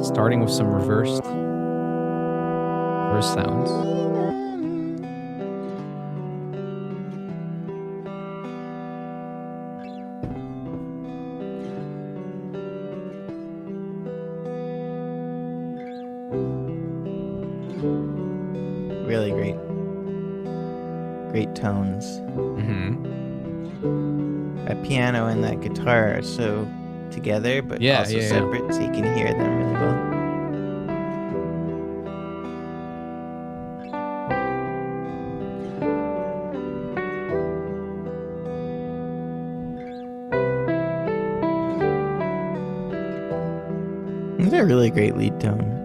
starting with some reverse sounds. Really great tones. That piano and that guitar are so together, but also separate, so you can hear them really well. It's a really great lead tone.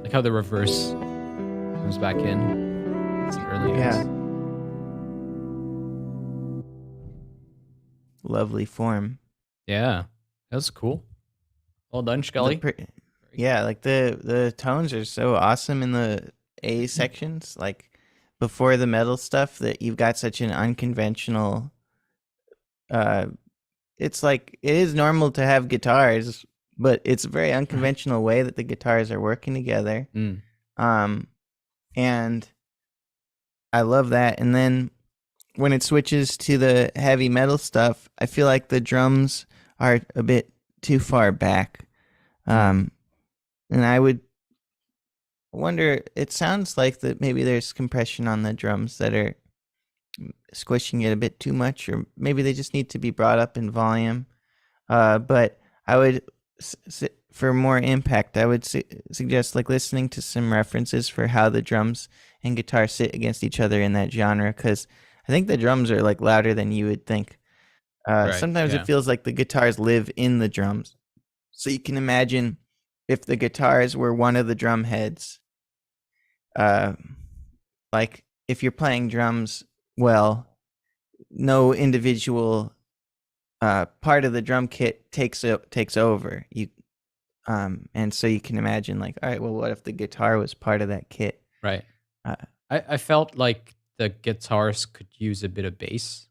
Like how the reverse comes back in. It's early notes. Lovely form. Yeah, that's cool. Well done, Scully. Yeah, like the tones are so awesome in the A sections. Like before the metal stuff, that you've got such an unconventional. It's like it is normal to have guitars, but it's a very unconventional way that the guitars are working together. And I love that. And then when it switches to the heavy metal stuff, I feel like the drums are a bit too far back. And I would wonder, it sounds like that maybe there's compression on the drums that are squishing it a bit too much, or maybe they just need to be brought up in volume. But I would, for more impact, I would suggest like listening to some references for how the drums and guitar sit against each other in that genre, because I think the drums are like louder than you would think. Sometimes it feels like the guitars live in the drums. So you can imagine if the guitars were one of the drum heads, like if you're playing drums well, no individual part of the drum kit takes over. And so you can imagine, like, all right, well, what if the guitar was part of that kit? Right. I felt like the guitars could use a bit of bass.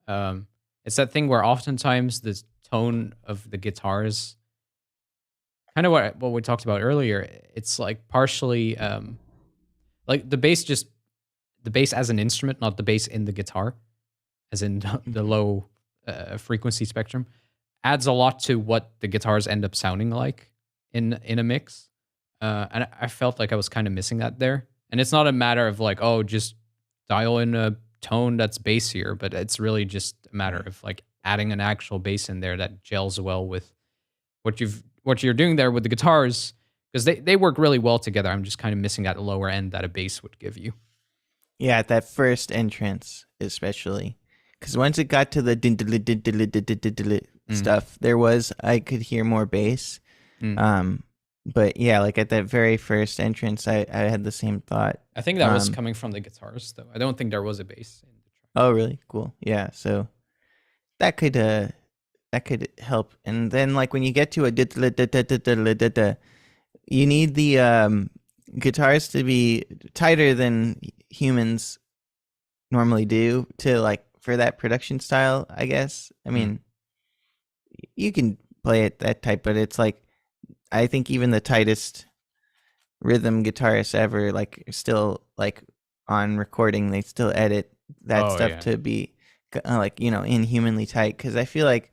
It's that thing where oftentimes the tone of the guitars, kind of what we talked about earlier, it's like partially like the bass as an instrument, not the bass in the guitar, as in the low frequency spectrum, adds a lot to what the guitars end up sounding like in a mix. And I felt like I was kind of missing that there. And it's not a matter of like, oh, just dial in a tone that's bassier, but it's really just a matter of like adding an actual bass in there that gels well with what you're doing there with the guitars, because they work really well together. I'm just kind of missing that lower end that a bass would give you. Yeah, at that first entrance, especially. Because once it got to the stuff, I could hear more bass. But yeah, like at that very first entrance, I had the same thought. I think that was coming from the guitars, though. I don't think there was a bass in the track. Oh, really? Cool. Yeah, so that could help. And then like when you get to a you need the guitars to be tighter than humans normally do to like for that production style, I guess. I mean, you can play it that type, but it's like I think even the tightest rhythm guitarists ever, like still like on recording, they still edit that stuff to be like, you know, inhumanly tight. Because I feel like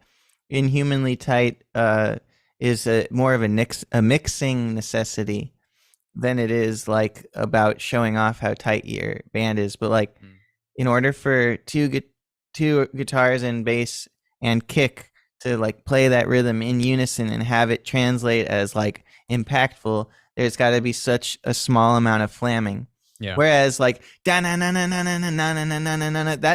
inhumanly tight is more of a mixing necessity than it is like about showing off how tight your band is. But like in order for two guitars and bass and kick to like play that rhythm in unison and have it translate as like impactful, there's got to be such a small amount of flamming. Yeah. Whereas like that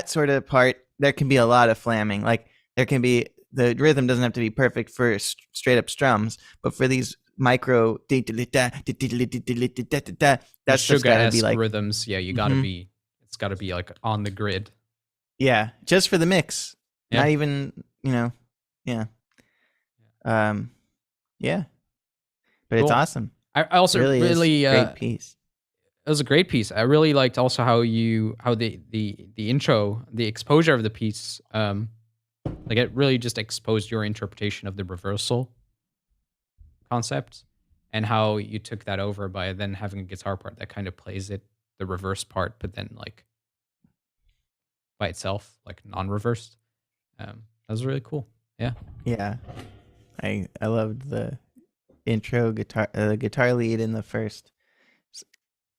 sort of part, there can be a lot of flamming. Like there can be, the rhythm doesn't have to be perfect for straight up strums, but for these micro that stuff's got to be like rhythms. Yeah, you got to be. It's got to be like on the grid. Yeah, just for the mix. Yeah. Not even, you know. Yeah. Yeah. But Cool. It's awesome. I also really great piece. It was a great piece. I really liked also how the intro, the exposure of the piece, like it really just exposed your interpretation of the reversal concept, and how you took that over by then having a guitar part that kind of plays it, the reverse part, but then like by itself, like non-reversed. That was really cool. Yeah. Yeah. I loved the intro guitar, the guitar lead in the first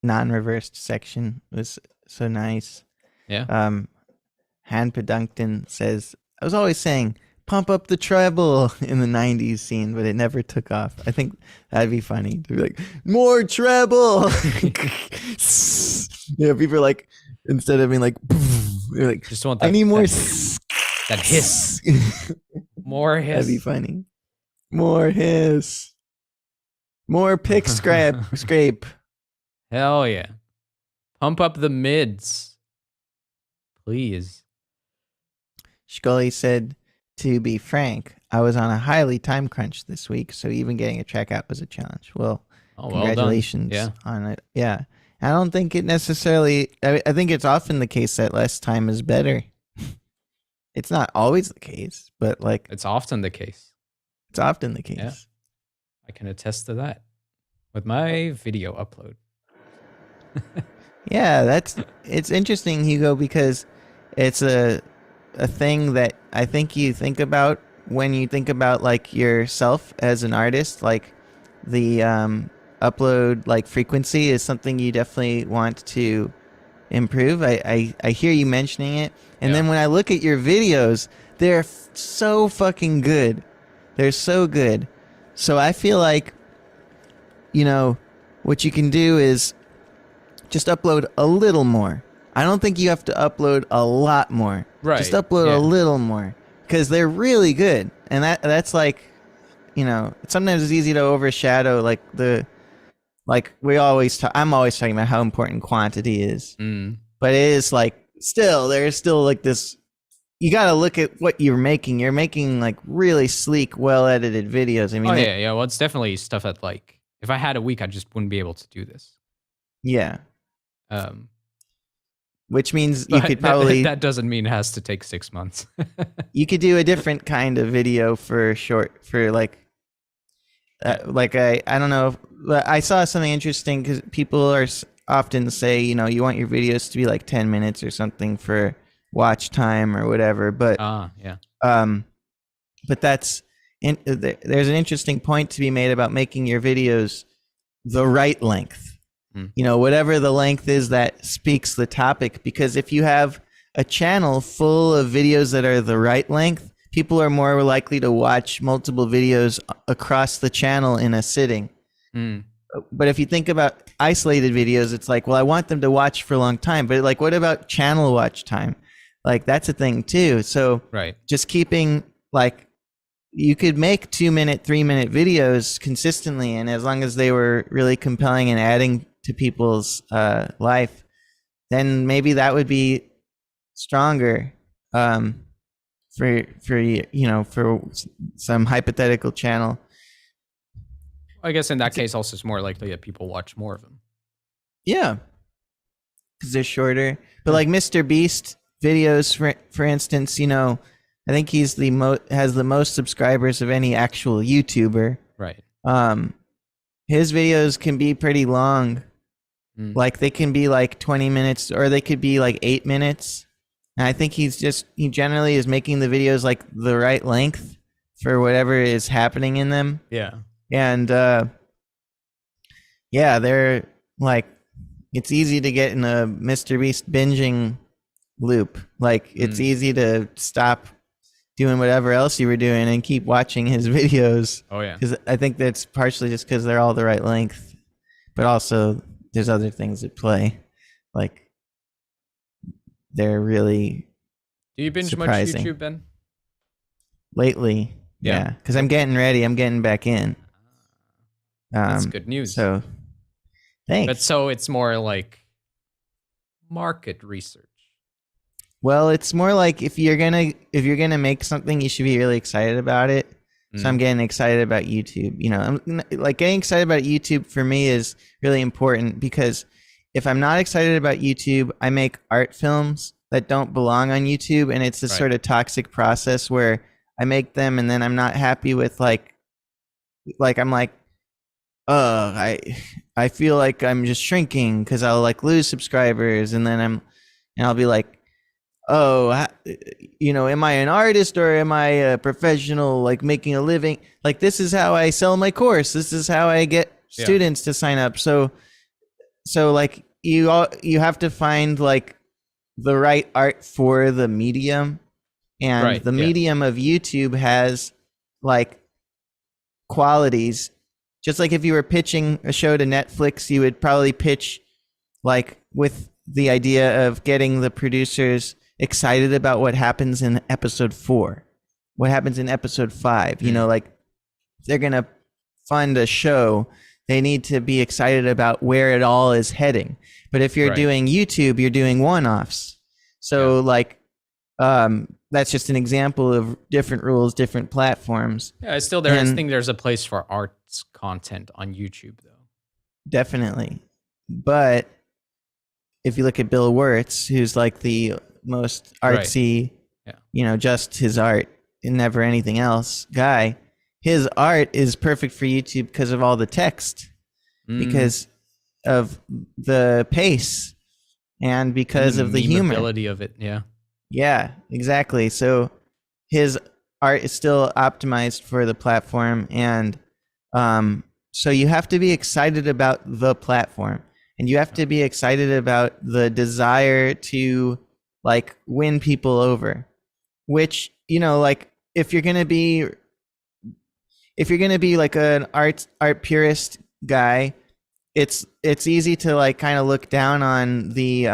non-reversed section was so nice. Yeah. Han Peduncton says, I was always saying, pump up the treble in the 90s scene, but it never took off. I think that'd be funny to be like, more treble. Yeah, people are like, instead of being like, they're like, just want that, I need more that hiss. More hiss. That'd be funny. More hiss. More pick scrape. Hell yeah. Pump up the mids. Please. Scully said, to be frank, I was on a highly time crunch this week, so even getting a track out was a challenge. Well, congratulations on it. Yeah. I don't think it necessarily, I think it's often the case that less time is better. It's not always the case, but like. It's often the case. It's often the case. Yeah. I can attest to that with my video upload. Yeah, it's interesting, Hugo, because it's a thing that I think you think about when you think about like yourself as an artist. Like the upload like frequency is something you definitely want to improve. I hear you mentioning it, and then when I look at your videos, they're so fucking good. They're so good. So I feel like, you know, what you can do is just upload a little more. I don't think you have to upload a lot more. Right. Just upload a little more, because they're really good. And that's like, sometimes it's easy to overshadow like I'm always talking about how important quantity is. But it is like there's still like this, you got to look at what you're making. You're making like really sleek, well edited videos. I mean, yeah. Well, it's definitely stuff that like, if I had a week, I just wouldn't be able to do this. Yeah. Which means you could probably... That doesn't mean it has to take 6 months. You could do a different kind of video for like I don't know. I saw something interesting because people often say, you want your videos to be like 10 minutes or something for watch time or whatever. But but there's an interesting point to be made about making your videos the right length. Whatever the length is that speaks the topic, because if you have a channel full of videos that are the right length, people are more likely to watch multiple videos across the channel in a sitting. But if you think about isolated videos, it's like, well, I want them to watch for a long time, but like, what about channel watch time? Like, that's a thing too. So just keeping like, you could make 2-minute, 3-minute videos consistently, and as long as they were really compelling and adding to people's life, then maybe that would be stronger for some hypothetical channel. I guess in that case, also it's more likely that people watch more of them. Yeah, because they're shorter. But like Mr. Beast videos, for instance, I think he's has the most subscribers of any actual YouTuber. Right. His videos can be pretty long. Like they can be like 20 minutes, or they could be like 8 minutes. And I think he generally is making the videos like the right length for whatever is happening in them. Yeah. And they're like, it's easy to get in a Mr. Beast binging loop. Like it's easy to stop doing whatever else you were doing and keep watching his videos. Oh yeah. Because I think that's partially just because they're all the right length, but also there's other things at play. Like they're really Do you binge surprising. much YouTube, Ben? Lately, yeah. Because I'm getting ready. I'm getting back in. That's good news. So, thanks. But so it's more like market research. Well, it's more like if you're gonna make something, you should be really excited about it. So I'm getting excited about YouTube. I'm like, getting excited about YouTube for me is really important, because if I'm not excited about YouTube, I make art films that don't belong on YouTube, and it's this sort of toxic process where I make them and then I'm not happy with like I'm like, I feel like I'm just shrinking because I'll like lose subscribers, and then I'll be like, am I an artist or am I a professional, like making a living? Like, this is how I sell my course. This is how I get students to sign up. So like you have to find like the right art for the medium, and the medium of YouTube has like qualities. Just like if you were pitching a show to Netflix, you would probably pitch like with the idea of getting the producers excited about what happens in episode 4, what happens in episode 5. Like if they're going to fund a show, they need to be excited about where it all is heading. But if you're doing YouTube, you're doing one-offs. So like, that's just an example of different rules, different platforms. Yeah, I think there's a place for arts content on YouTube, though. Definitely. But if you look at Bill Wirtz, who's like the most artsy, just his art and never anything else guy, his art is perfect for YouTube because of all the text, because of the pace, and because of the humor. Ability of it, yeah. Yeah, exactly. So his art is still optimized for the platform, and so you have to be excited about the platform, and you have to be excited about the desire to like win people over, which, like if you're going to be like an art purist guy, it's easy to like kind of look down on the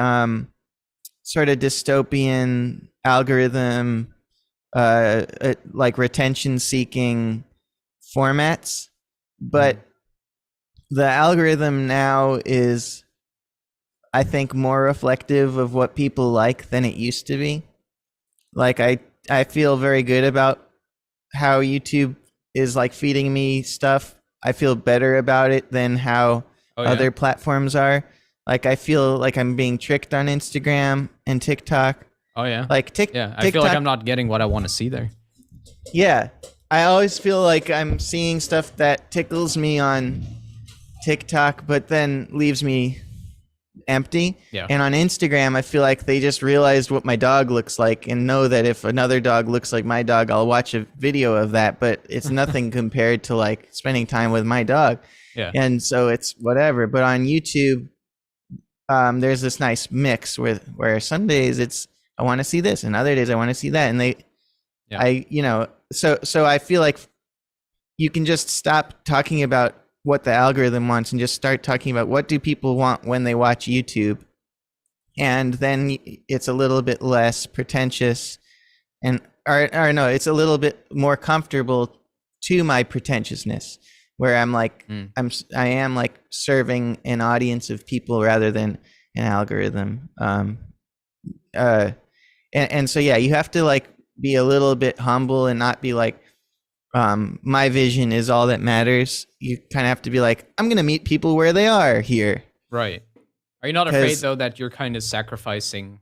sort of dystopian algorithm, like retention seeking formats, but the algorithm now is, I think, more reflective of what people like than it used to be. Like I feel very good about how YouTube is like feeding me stuff. I feel better about it than how other platforms are. Like I feel like I'm being tricked on Instagram and TikTok. Oh yeah. Like I TikTok, feel like I'm not getting what I want to see there. Yeah. I always feel like I'm seeing stuff that tickles me on TikTok, but then leaves me empty. Yeah. And on Instagram, I feel like they just realized what my dog looks like and know that if another dog looks like my dog, I'll watch a video of that, but it's nothing compared to like spending time with my dog. Yeah. And so it's whatever. But on YouTube, there's this nice mix where some days it's, I want to see this, and other days I want to see that. And so I feel like you can just stop talking about what the algorithm wants and just start talking about what do people want when they watch YouTube. And then it's a little bit less pretentious or no, it's a little bit more comfortable to my pretentiousness, where I'm like, I am like serving an audience of people rather than an algorithm. And so, yeah, you have to like be a little bit humble and not be like, my vision is all that matters. You kind of have to be like, I'm going to meet people where they are here. Right. Are you not afraid though that you're kind of sacrificing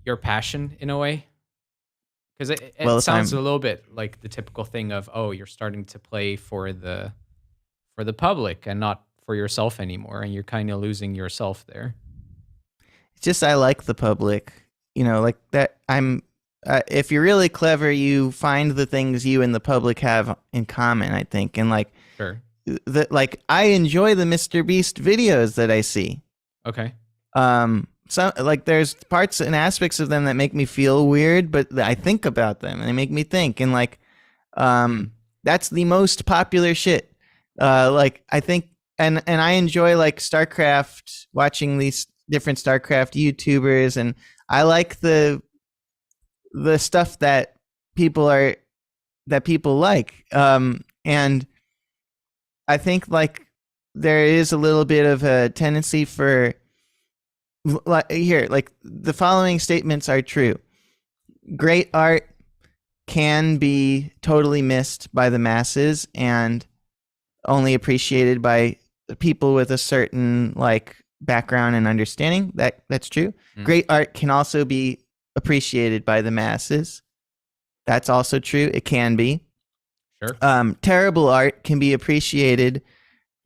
your passion in a way? Because it sounds a little bit like the typical thing of, oh, you're starting to play for the public and not for yourself anymore, and you're kind of losing yourself there. It's just I like the public, like that. If you're really clever, you find the things you and the public have in common, I think, and like, sure, I enjoy the Mr. Beast videos that I see. Okay. So like there's parts and aspects of them that make me feel weird, but I think about them and they make me think. And like, that's the most popular shit. Like I think, and I enjoy like StarCraft, watching these different StarCraft YouTubers, and I like the stuff that people like. And I think like there is a little bit of a tendency for like the following statements are true. Great art can be totally missed by the masses and only appreciated by people with a certain like background and understanding. That's true. Great art can also be appreciated by the masses. That's also true. It can be. Sure. Terrible art can be appreciated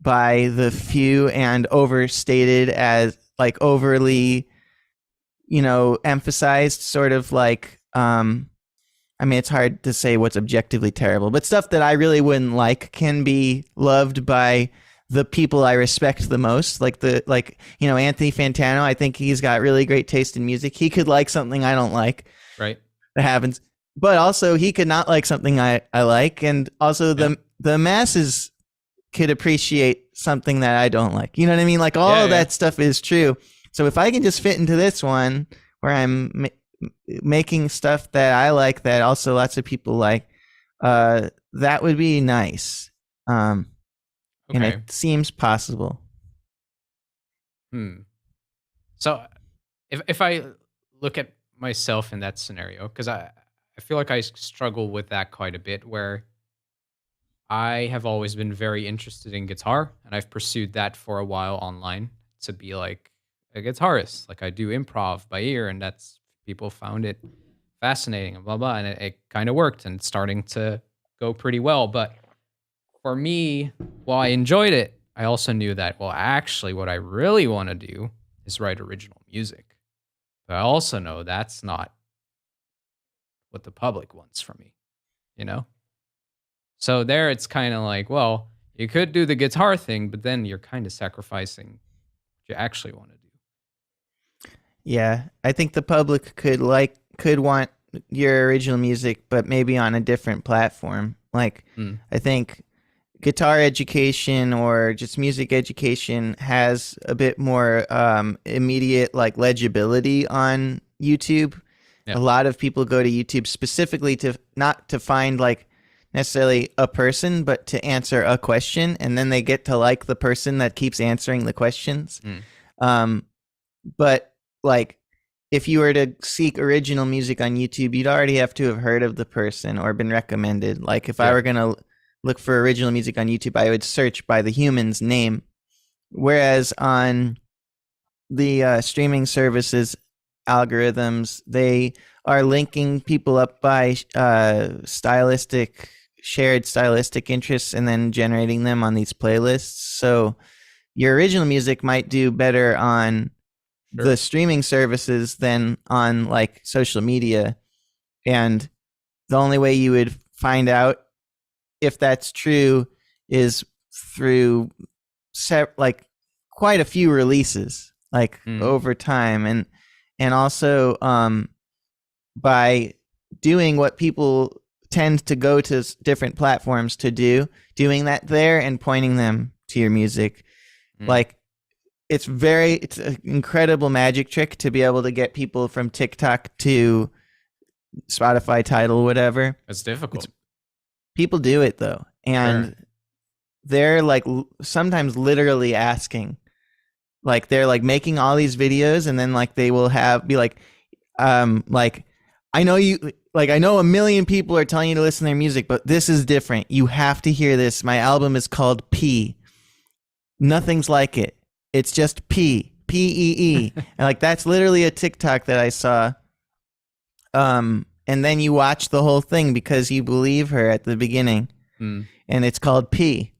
by the few and overstated as like overly, emphasized, sort of like, I mean, it's hard to say what's objectively terrible, but stuff that I really wouldn't like can be loved by the people I respect the most. Like Anthony Fantano, I think he's got really great taste in music. He could like something I don't like. Right. That happens. But also he could not like something I like. And also the masses could appreciate something that I don't like. You know what I mean? Like all of that stuff is true. So if I can just fit into this one where I'm making stuff that I like that also lots of people like, that would be nice. And it seems possible. So if I look at myself in that scenario, because I feel like I struggle with that quite a bit, where I have always been very interested in guitar, and I've pursued that for a while online to be like a guitarist. Like I do improv by ear, and that's, people found it fascinating and blah, blah. And it kind of worked and it's starting to go pretty well. But for me, while I enjoyed it, I also knew that, well, actually what I really want to do is write original music. But I also know that's not what the public wants from me, So there it's kind of like, well, you could do the guitar thing, but then you're kind of sacrificing what you actually want to do. Yeah, I think the public could want your original music, but maybe on a different platform. Like, I think guitar education or just music education has a bit more immediate like legibility on YouTube. Yeah. A lot of people go to YouTube specifically to not to find like necessarily a person, but to answer a question, and then they get to like the person that keeps answering the questions. But like, if you were to seek original music on YouTube, you'd already have to have heard of the person or been recommended. Like, if I were gonna look for original music on YouTube, I would search by the human's name. Whereas on the streaming services algorithms, they are linking people up by shared stylistic interests and then generating them on these playlists. So your original music might do better on the streaming services than on like social media. And the only way you would find out if that's true is through like quite a few releases, like over time, and also by doing what people tend to go to different platforms to do, doing that there and pointing them to your music. Like, it's an incredible magic trick to be able to get people from TikTok to Spotify, Tidal, whatever. It's difficult. People do it though, and they're like sometimes literally asking, like they're like making all these videos, and then like they will be like I know a million people are telling you to listen to their music, but this is different. You have to hear this. My album is called P. Nothing's like it. It's just P. P-E-E. And like, that's literally a TikTok that I saw. And then you watch the whole thing because you believe her at the beginning. And it's called P.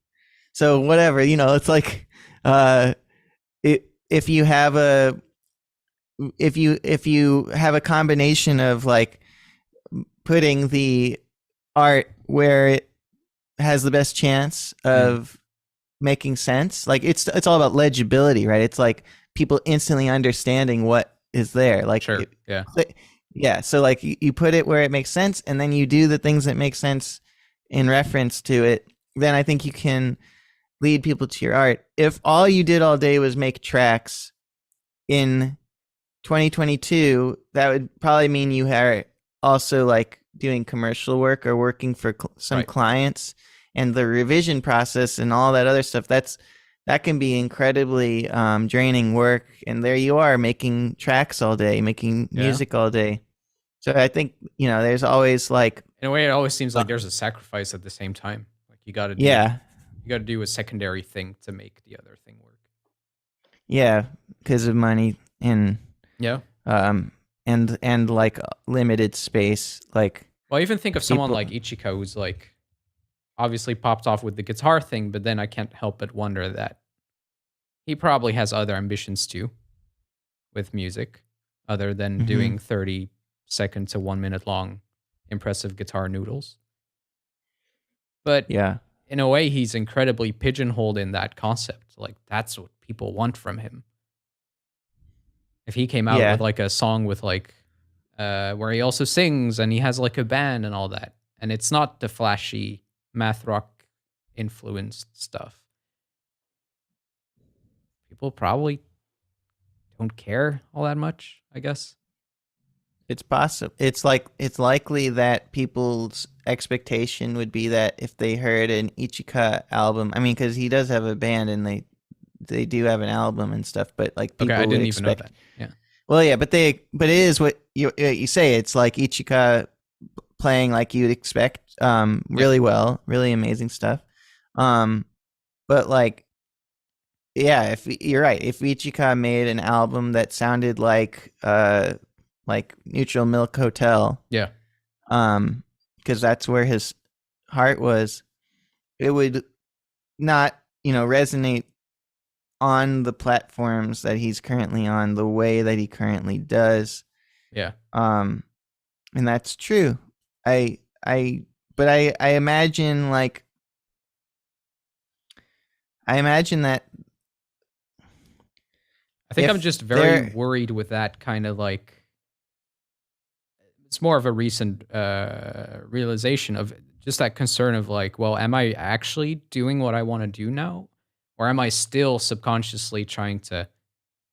So whatever, it's like, if you have a combination of like putting the art where it has the best chance of making sense, like it's all about legibility, right? It's like people instantly understanding what is there. Like, so like you put it where it makes sense, and then you do the things that make sense in reference to it. Then I think you can lead people to your art. If all you did all day was make tracks in 2022, that would probably mean you are also like doing commercial work or working for some clients, and the revision process and all that other stuff, that can be incredibly draining work. And there you are making tracks all day, making music all day. So I think, there's always like, in a way, it always seems like there's a sacrifice at the same time. Like you got to do a secondary thing to make the other thing work. Yeah, because of money and and like limited space. Like, well, even think of someone like Ichika, who's like obviously popped off with the guitar thing, but then I can't help but wonder that he probably has other ambitions too with music, other than doing 30-second to 1 minute long impressive guitar noodles. But in a way, he's incredibly pigeonholed in that concept. Like, that's what people want from him. If he came out with like a song with like where he also sings and he has like a band and all that, and it's not the flashy math rock influenced stuff, people probably don't care all that much, I guess. It's possible. It's likely that people's expectation would be that if they heard an Ichika album, I mean, because he does have a band and they do have an album and stuff, but like people I didn't would even know expect. that. Yeah. Well, yeah, but it is what you say. It's like Ichika playing like you'd expect, really well, really amazing stuff. But like, if you're right, if Ichika made an album that sounded like Neutral Milk Hotel, because that's where his heart was, it would not, resonate on the platforms that he's currently on the way that he currently does. And that's true. I imagine like, that. I think I'm just very worried with that kind of like, it's more of a recent realization of just that concern of like, well, am I actually doing what I want to do now? Or am I still subconsciously trying to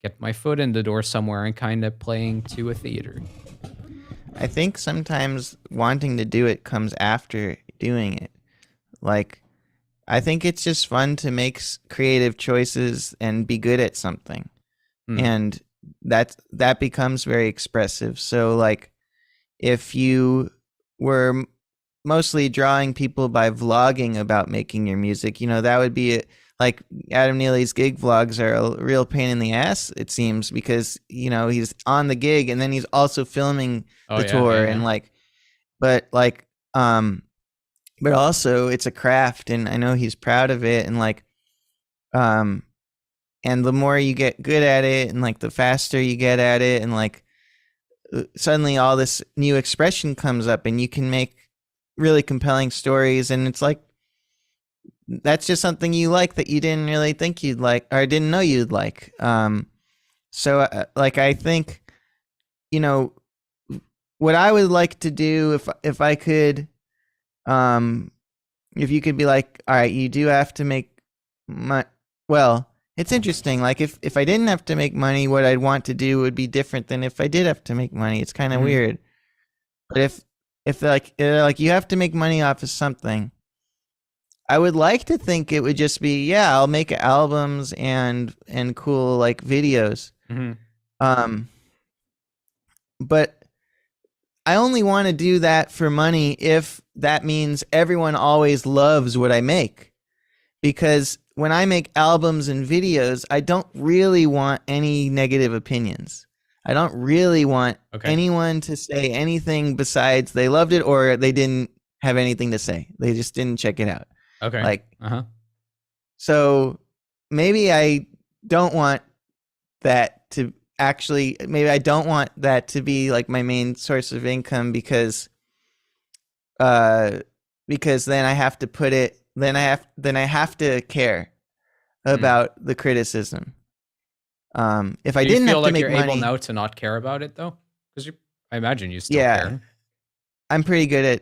get my foot in the door somewhere and kind of playing to a theater? I think sometimes wanting to do it comes after doing it. Like, I think it's just fun to make creative choices and be good at something. And that becomes very expressive. So like, if you were mostly drawing people by vlogging about making your music, that would be like Adam Neely's gig vlogs are a real pain in the ass, it seems, because he's on the gig and then he's also filming the tour and like, but also it's a craft, and I know he's proud of it, and like and the more you get good at it, and like the faster you get at it, and like suddenly all this new expression comes up and you can make really compelling stories, and it's like that's just something you like that you didn't really think you'd like or didn't know you'd like. So like I think what I would like to do if I could, if you could be like, all right, you do have to make well, it's interesting. Like if I didn't have to make money, what I'd want to do would be different than if I did have to make money. It's kind of weird. But if they're like you have to make money off of something, I would like to think it would just be, I'll make albums and cool like videos. But I only want to do that for money if that means everyone always loves what I make. Because when I make albums and videos, I don't really want any negative opinions. I don't really want anyone to say anything besides they loved it or they didn't have anything to say. They just didn't check it out. Okay. Like, so maybe I don't want that to maybe I don't want that to be like my main source of income because then I have to put it, then I have to care about the criticism. If I didn't have to make money, you're able now to not care about it though, because I imagine you still care. I'm pretty good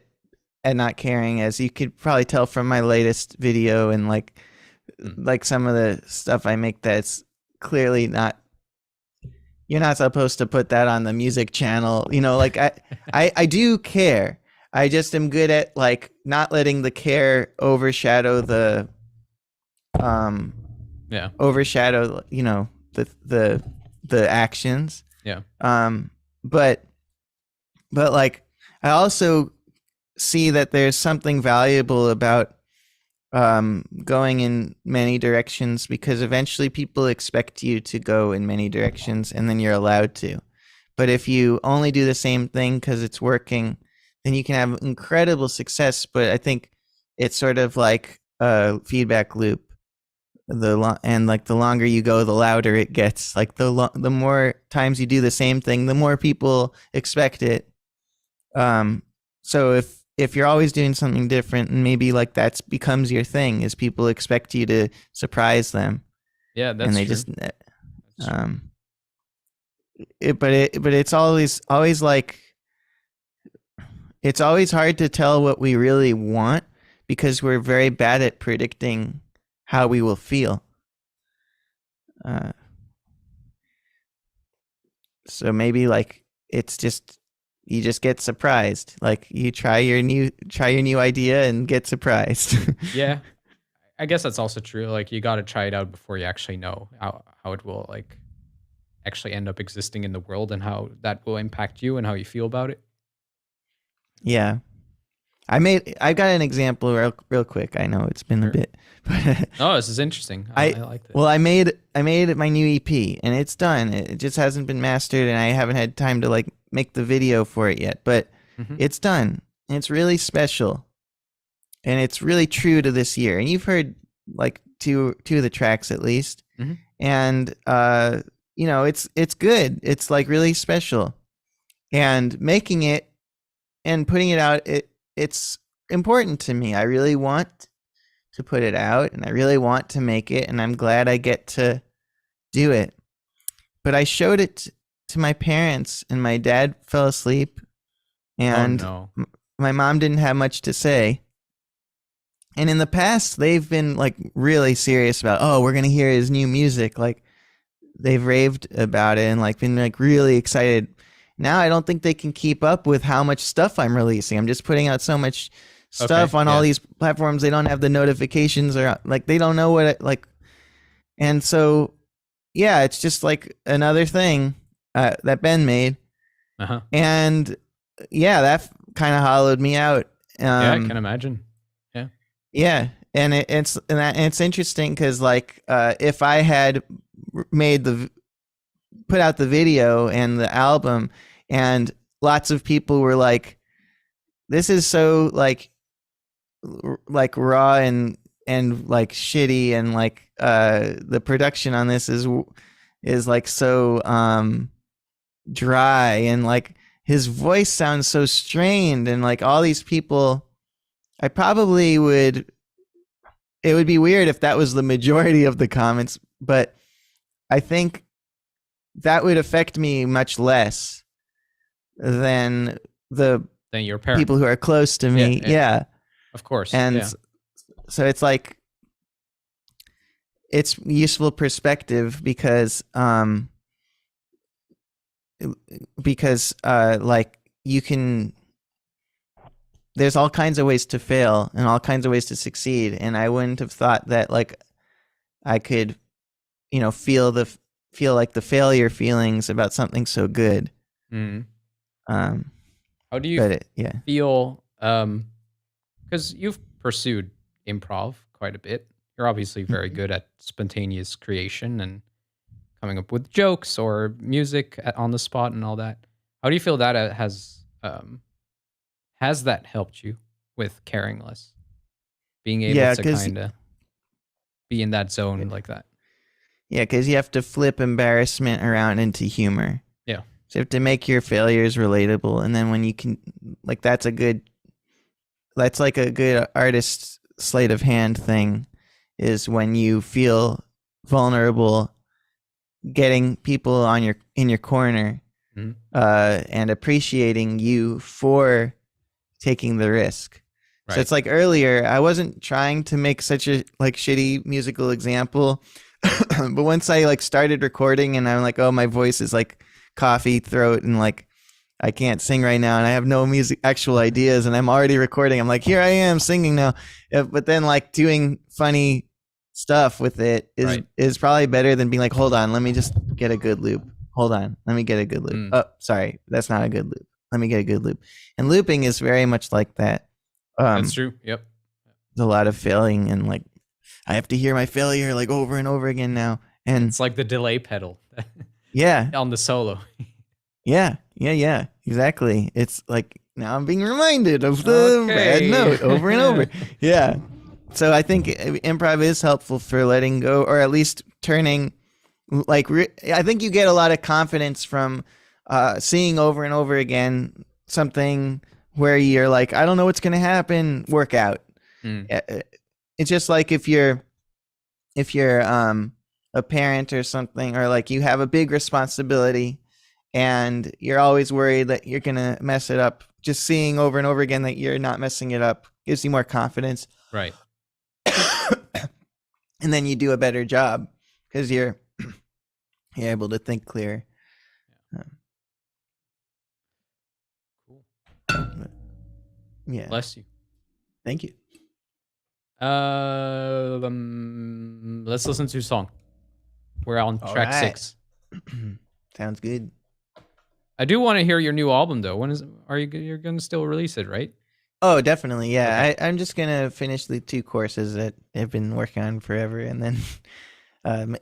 at not caring, as you could probably tell from my latest video and like some of the stuff I make that's clearly not. You're not supposed to put that on the music channel, like I do care. I just am good at like not letting the care overshadow the overshadow the actions. But like I also see that there's something valuable about going in many directions, because eventually people expect you to go in many directions and then you're allowed to. But if you only do the same thing because it's working, then you can have incredible success. But I think it's sort of like a feedback loop. And like the longer you go, the louder it gets. Like the more times you do the same thing, the more people expect it. So if you're always doing something different, and maybe like that's becomes your thing, is people expect you to surprise them. Yeah, that's and they true. just but it's always like it's always hard to tell what we really want, because we're very bad at predicting how we will feel. So maybe like it's just, you just get surprised. Like you try your new idea and get surprised. Yeah, I guess that's also true. Like you got to try it out before you actually know how it will like actually end up existing in the world, and how that will impact you and how you feel about it. Yeah. I got an example real quick. I know it's been a bit, but oh, this is interesting. I like this. Well, I made my new EP and it's done. It just hasn't been mastered, and I haven't had time to like make the video for it yet, but it's done. And it's really special. And it's really true to this year. And you've heard like two of the tracks at least. And it's good. It's like really special. And making it and putting it out, it's important to me. I really want to put it out, and I really want to make it, and I'm glad I get to do it. But I showed it to my parents, and my dad fell asleep, and my mom didn't have much to say. And in the past, they've been like really serious about, oh, we're going to hear his new music. Like they've raved about it and like been like really excited. Now I don't think they can keep up with how much stuff I'm releasing. I'm just putting out so much stuff on all these platforms. They don't have the notifications, or like they don't know what it, like. And so, yeah, it's just like another thing that Ben made, and yeah, that kind of hollowed me out. Yeah, I can imagine. Yeah, yeah, and it's interesting because like if I had put out the video and the album, and lots of people were like, "This is so like raw and like shitty, and like the production on this is like so dry, and like his voice sounds so strained, and like all these people, I probably would, it would be weird if that was the majority of the comments, but I think that would affect me much less than your parents, people who are close to me. Yeah. Of course. And so it's like, it's useful perspective because like you can, there's all kinds of ways to fail and all kinds of ways to succeed. And I wouldn't have thought that like I could, feel like the failure feelings about something so good. How do you feel? Because you've pursued improv quite a bit. You're obviously very good at spontaneous creation and coming up with jokes or music on the spot and all that. How do you feel that has that helped you with caring less? Being able to kind of be in that zone like that. Yeah, because you have to flip embarrassment around into humor. Yeah. So you have to make your failures relatable. And then when you can, like, that's like a good artist's sleight of hand thing, is when you feel vulnerable, getting people in your corner, and appreciating you for taking the risk. Right. So it's like earlier, I wasn't trying to make such a like shitty musical example, but once I like started recording and I'm like, oh, my voice is like coffee throat and like I can't sing right now and I have no actual ideas and I'm already recording. I'm like, here I am singing now. But then like doing funny stuff with it is probably better than being like, hold on, let me just get a good loop. Hold on, let me get a good loop. Oh, sorry, that's not a good loop. Let me get a good loop. And looping is very much like that. That's true. Yep. There's a lot of failing and like I have to hear my failure like over and over again now. And it's like the delay pedal. Yeah. On the solo. Yeah. Exactly. It's like now I'm being reminded of the bad note over and over. Yeah. So I think improv is helpful for letting go, or at least turning like I think you get a lot of confidence from seeing over and over again something where you're like, I don't know what's going to happen, work out. It's just like if you're a parent or something, or like you have a big responsibility and you're always worried that you're going to mess it up. Just seeing over and over again that you're not messing it up gives you more confidence. Right. And then you do a better job because you're able to think clear. Cool. Yeah. Bless you. Thank you. Let's listen to a song. We're on track 6. Sounds good. I do want to hear your new album though. You're going to still release it, right? Oh, definitely. Yeah. Okay. I'm just going to finish the 2 courses that I've been working on forever and then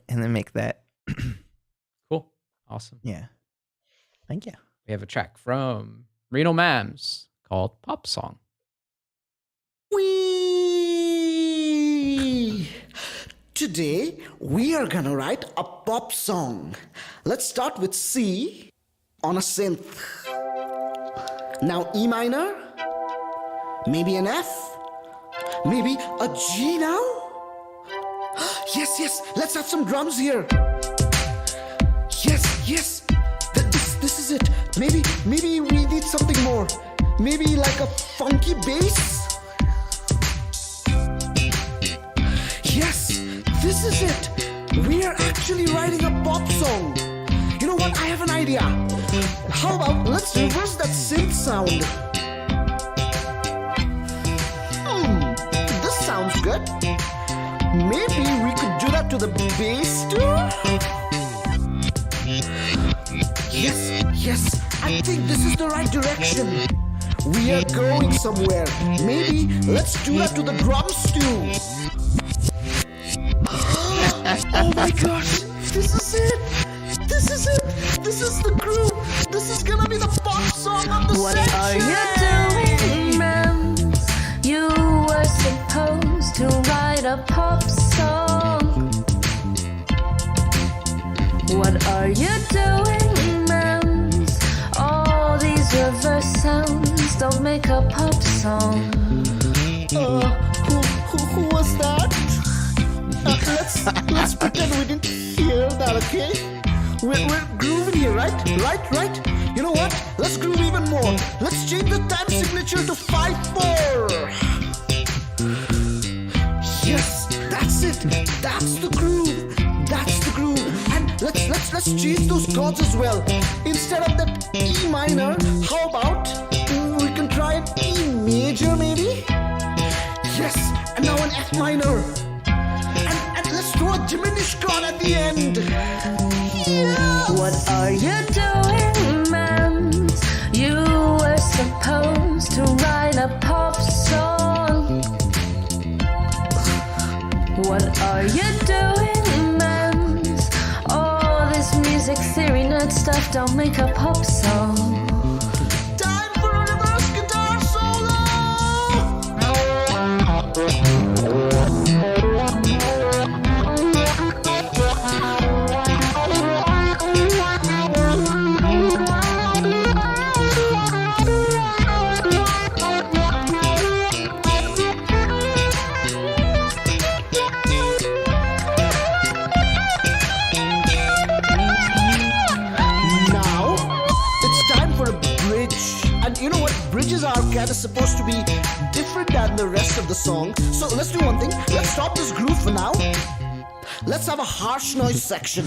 make that. Cool. Awesome. Yeah. Thank you. We have a track from Reno Mams called Pop Song. Today, we are gonna write a pop song. Let's start with C on a synth. Now E minor, maybe an F, maybe a G now. Yes, let's have some drums here. Yes, this is it. Maybe we need something more. Maybe like a funky bass. Yes, this is it. We are actually writing a pop song. You know what? I have an idea. How about let's reverse that synth sound. to the bass too? Yes, I think this is the right direction. We are going somewhere. Maybe let's do that to the drums too. Oh my gosh, this is it. This is it. This is the groove. This is gonna be the pop song of the What century. are you doing, Mams? You were supposed to write a pop song. What are you doing, Mams? All these reverse sounds don't make a pop song. Who was that? Let's pretend we didn't hear that, okay? We're grooving here, right? Right? You know what? Let's groove even more. Let's change the time signature to 5/4. Yes, that's it. That's the groove. And let's change those chords as well. Instead of that E minor, how about we can try an E major maybe? Yes, and now an F minor. And let's throw a diminished chord at the end. Yes. What are you doing, Mams? You were supposed to write a pop song. What are you doing, Mams? All this music theory nerd stuff don't make a pop song. Time for a reverse guitar solo! Now, it's time for a bridge. And you know what? Bridges are kind of supposed to be different than the rest of the song. So let's do one thing. Let's stop this groove for now. Let's have a harsh noise section.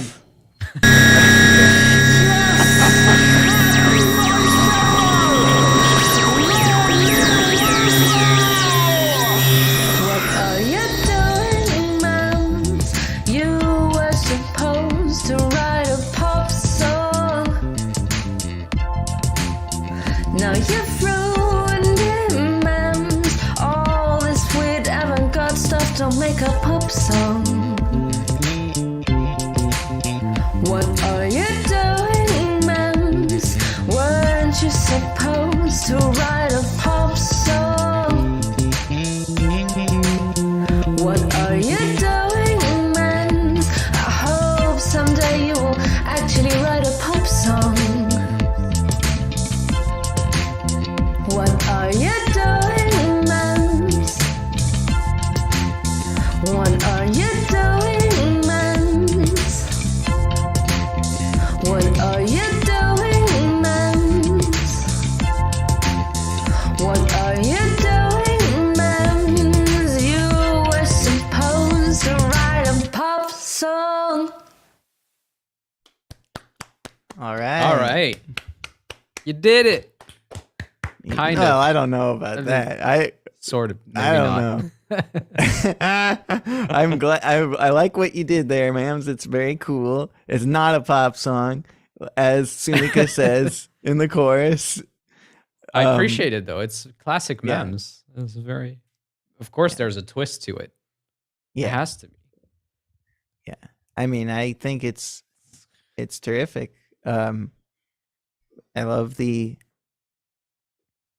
What are you doing, Mams? You were supposed to write a pop song. Now you've ruined it, Mams. All this weird avant-garde stuff don't make a pop song. What are you doing, Mams? Weren't you supposed to write a pop song? What are you doing, Mams? I hope someday you will actually write a pop song. What are you doing, Mams? What are you doing, Mams? What are you doing, Mams? What are you doing, Mams? You were supposed to write a pop song. All right. All right. You did it. Kind Well, of. I don't know about that. I Sort of. Maybe don't not. know. I'm glad. I like what you did there, Mams. It's very cool. It's not a pop song, as Sunika says in the chorus. I appreciate it though. It's classic yeah. memes. It's very. Of course, there's a twist to it. It Yeah, has to be. yeah. I mean, I think it's terrific. I love the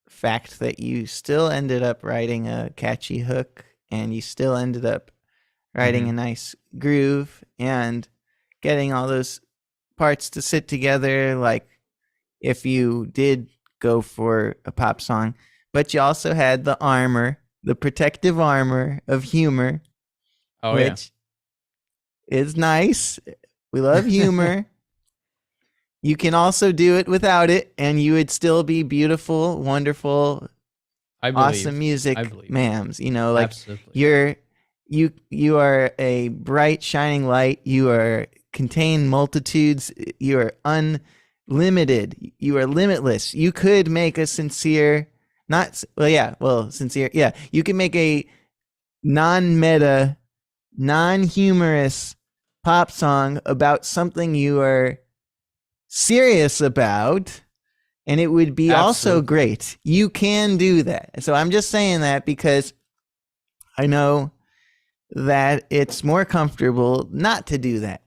fact that you still ended up writing a catchy hook, and you still ended up writing a nice groove and getting all those parts to sit together. Like if you did go for a pop song, but you also had the armor, the protective armor of humor, Oh yeah. which is nice. We love humor. You can also do it without it, and you would still be beautiful, wonderful, I believe. awesome music, I believe. Mams. You know, like Absolutely. you are a bright, shining light. You are contain multitudes. You are unlimited. You are limitless. You could make a sincere, sincere. Yeah, you can make a non-meta non-humorous pop song about something you are serious about, and it would be also Absolutely. great. You can do that. So I'm just saying that because I know that it's more comfortable not to do that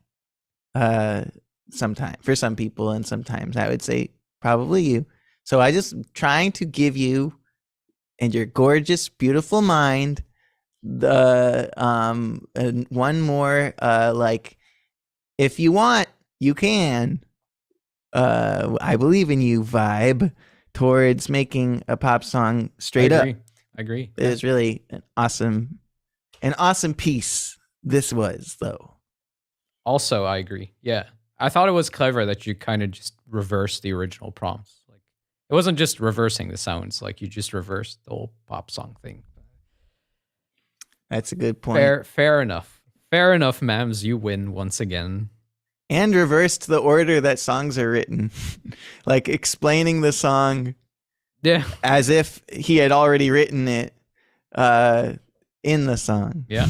sometimes for some people, and sometimes I would say probably you. So I just trying to give you and your gorgeous, beautiful mind the and one more like, if you want, you can. I believe in you vibe towards making a pop song straight up. I agree. It was really an awesome piece. This was, though. Also, I agree. Yeah. I thought it was clever that you kind of just reversed the original prompts. Like, it wasn't just reversing the sounds, like you just reversed the whole pop song thing. That's a good point. Fair enough. Fair enough, Mams. You win once again. And reversed the order that songs are written. Like explaining the song Yeah. as if he had already written it in the song. Yeah.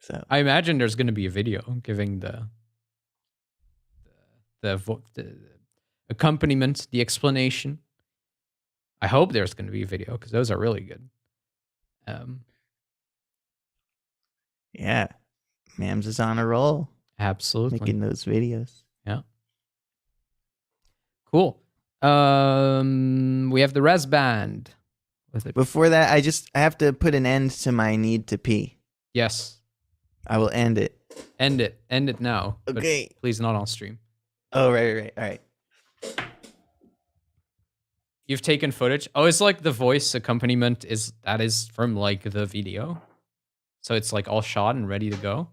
So I imagine there's going to be a video giving the accompaniment, the explanation. I hope there's going to be a video because those are really good. yeah, Mams is on a roll Absolutely. making those videos. Yeah. Cool. We have the Res Band with it. Before that, I have to put an end to my need to pee. Yes. I will end it. End it. End it now. but Okay. please not on stream. Oh, right. All right. You've taken footage. Oh, it's like the voice accompaniment is from like the video. So it's like all shot and ready to go.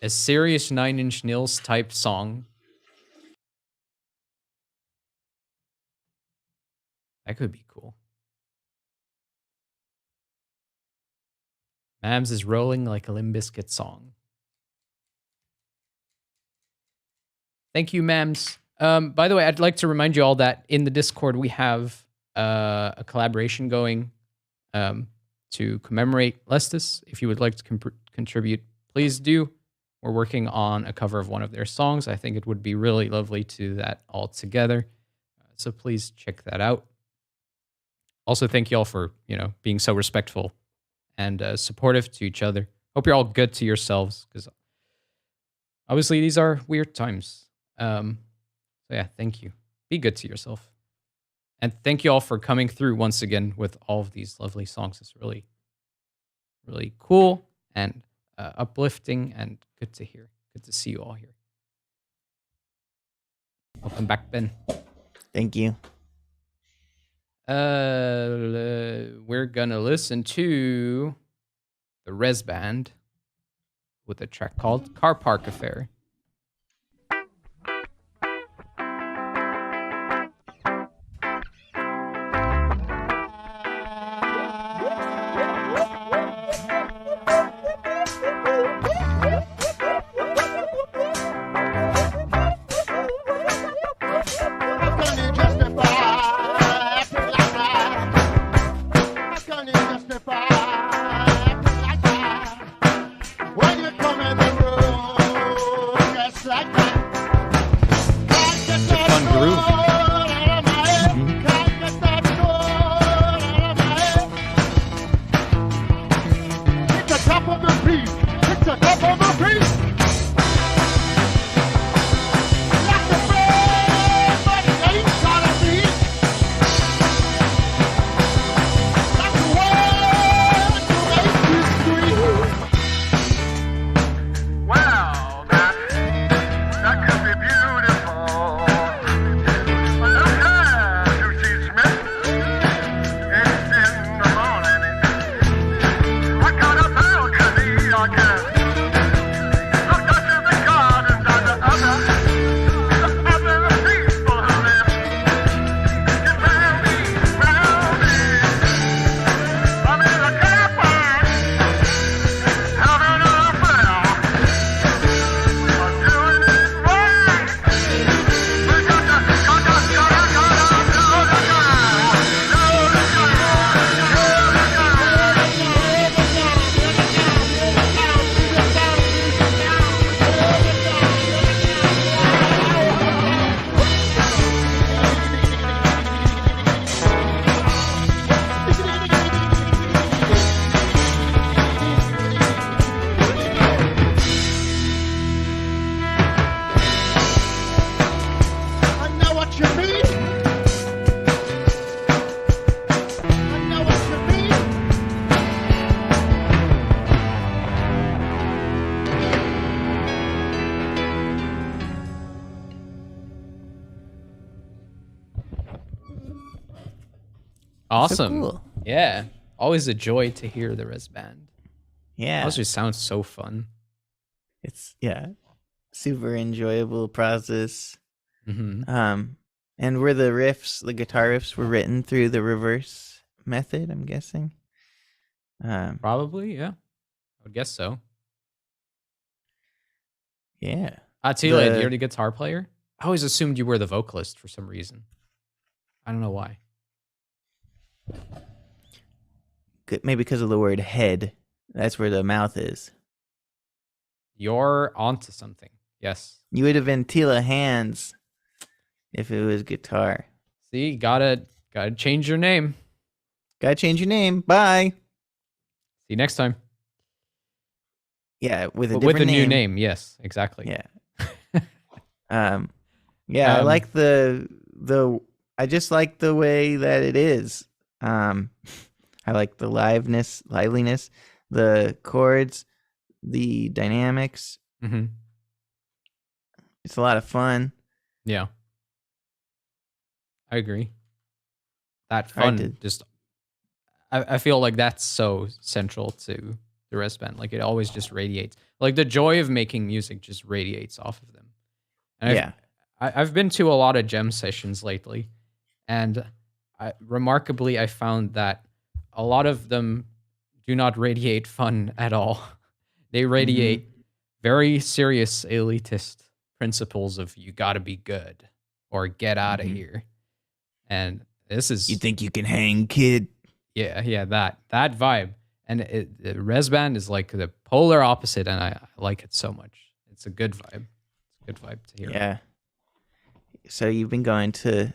A serious 9 Inch Nails type song. That could be cool. Mams is rolling like a Limp Bizkit song. Thank you, Mams. By the way, I'd like to remind you all that in the Discord we have a collaboration going to commemorate Lestis. If you would like to contribute, please do. We're working on a cover of one of their songs. I think it would be really lovely to do that all together. So please check that out. Also, thank you all for being so respectful and supportive to each other. Hope you're all good to yourselves, because obviously these are weird times. So yeah, thank you. Be good to yourself. And thank you all for coming through once again with all of these lovely songs. It's really, really cool and uplifting and good to hear. Good to see you all here. Welcome back, Ben. Thank you. We're gonna listen to the Res Band with a track called Car Park Affair. Well, that could be beautiful. Awesome. cool. Yeah. Always a joy to hear the Res Band. Yeah. It just sounds so fun. It's super enjoyable process. Hmm. And were the guitar riffs were written through the reverse method, I'm guessing. Probably, yeah. I would guess so. Yeah. Attila, you're the guitar player? I always assumed you were the vocalist for some reason. I don't know why. Maybe because of the word head. That's where the mouth is. You're onto something. Yes. You would have been Tila Hands if it was guitar. See, gotta change your name. Gotta change your name. Bye. See you next time. Yeah, with a With different a new name. Yes, exactly. Yeah. I like the I just like the way that it is. I like the liveliness, the chords, the dynamics. Hmm. It's a lot of fun. Yeah. I agree. That Hard fun just I feel like that's so central to the Res Band. Like it always just radiates. Like the joy of making music just radiates off of them. And I've been to a lot of jam sessions lately, and remarkably, I found that a lot of them do not radiate fun at all. They radiate very serious elitist principles of you got to be good or get out of here. And this is You think you can hang, kid? yeah, that vibe. And the Res Band is like the polar opposite, and I like it so much. It's a good vibe. It's a good vibe to hear. Yeah. So you've been going to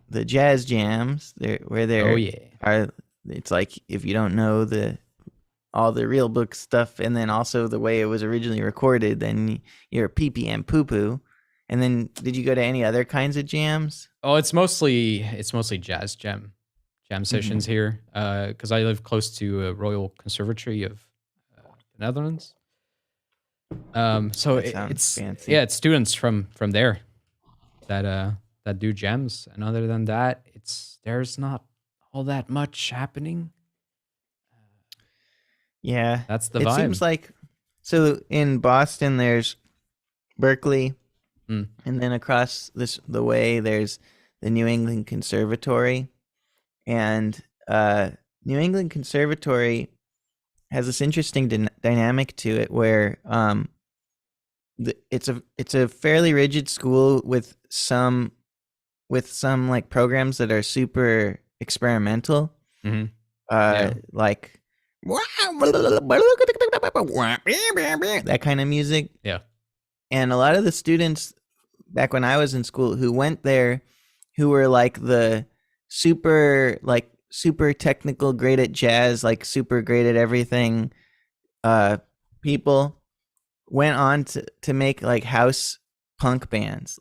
the jazz jams where there Oh yeah. are. It's like if you don't know all the real book stuff, and then also the way it was originally recorded, then you're a pee-pee and poo-poo. And then did you go to any other kinds of jams? Oh, it's mostly jazz jam sessions here, because I live close to a Royal Conservatory of the Netherlands. So That sounds it's fancy. it's students from there that do jams, and other than that, there's not all that much happening. Yeah. That's the It vibe. seems like, so in Boston there's Berkeley, Mm. and then across the way there's the New England Conservatory, and New England Conservatory has this interesting dynamic to it where it's a fairly rigid school with some like programs that are super experimental, Mhm. Yeah. like that kind of music. Yeah. And a lot of the students back when I was in school who went there, who were like the super technical, great at jazz, like super great at everything, people went on to make like house punk bands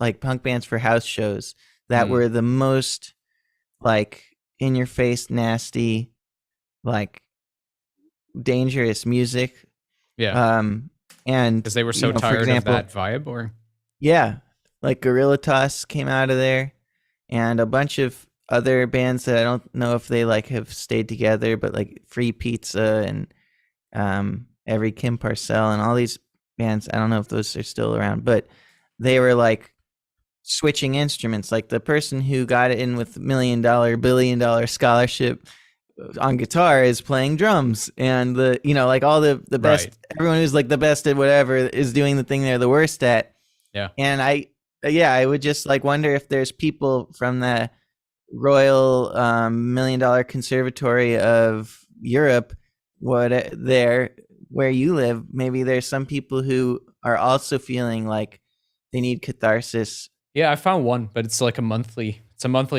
for house shows that were the most like in your face, nasty, like dangerous music. Yeah. And Because they were so for tired example, of that vibe, or yeah, like Gorilla Toss came out of there, and a bunch of other bands that I don't know if they like have stayed together, but like Free Pizza and Every Kim Parcell and all these bands. I don't know if those are still around, but they were like switching instruments. Like the person who got in with $1 million, $1 billion scholarship on guitar is playing drums, and like all the best, Right. everyone who's like the best at whatever is doing the thing they're the worst at. Yeah. And I would just like wonder if there's people from the Royal $1 million Conservatory of Europe, where you live, maybe there's some people who are also feeling like they need catharsis. Yeah, I found one, but it's like a monthly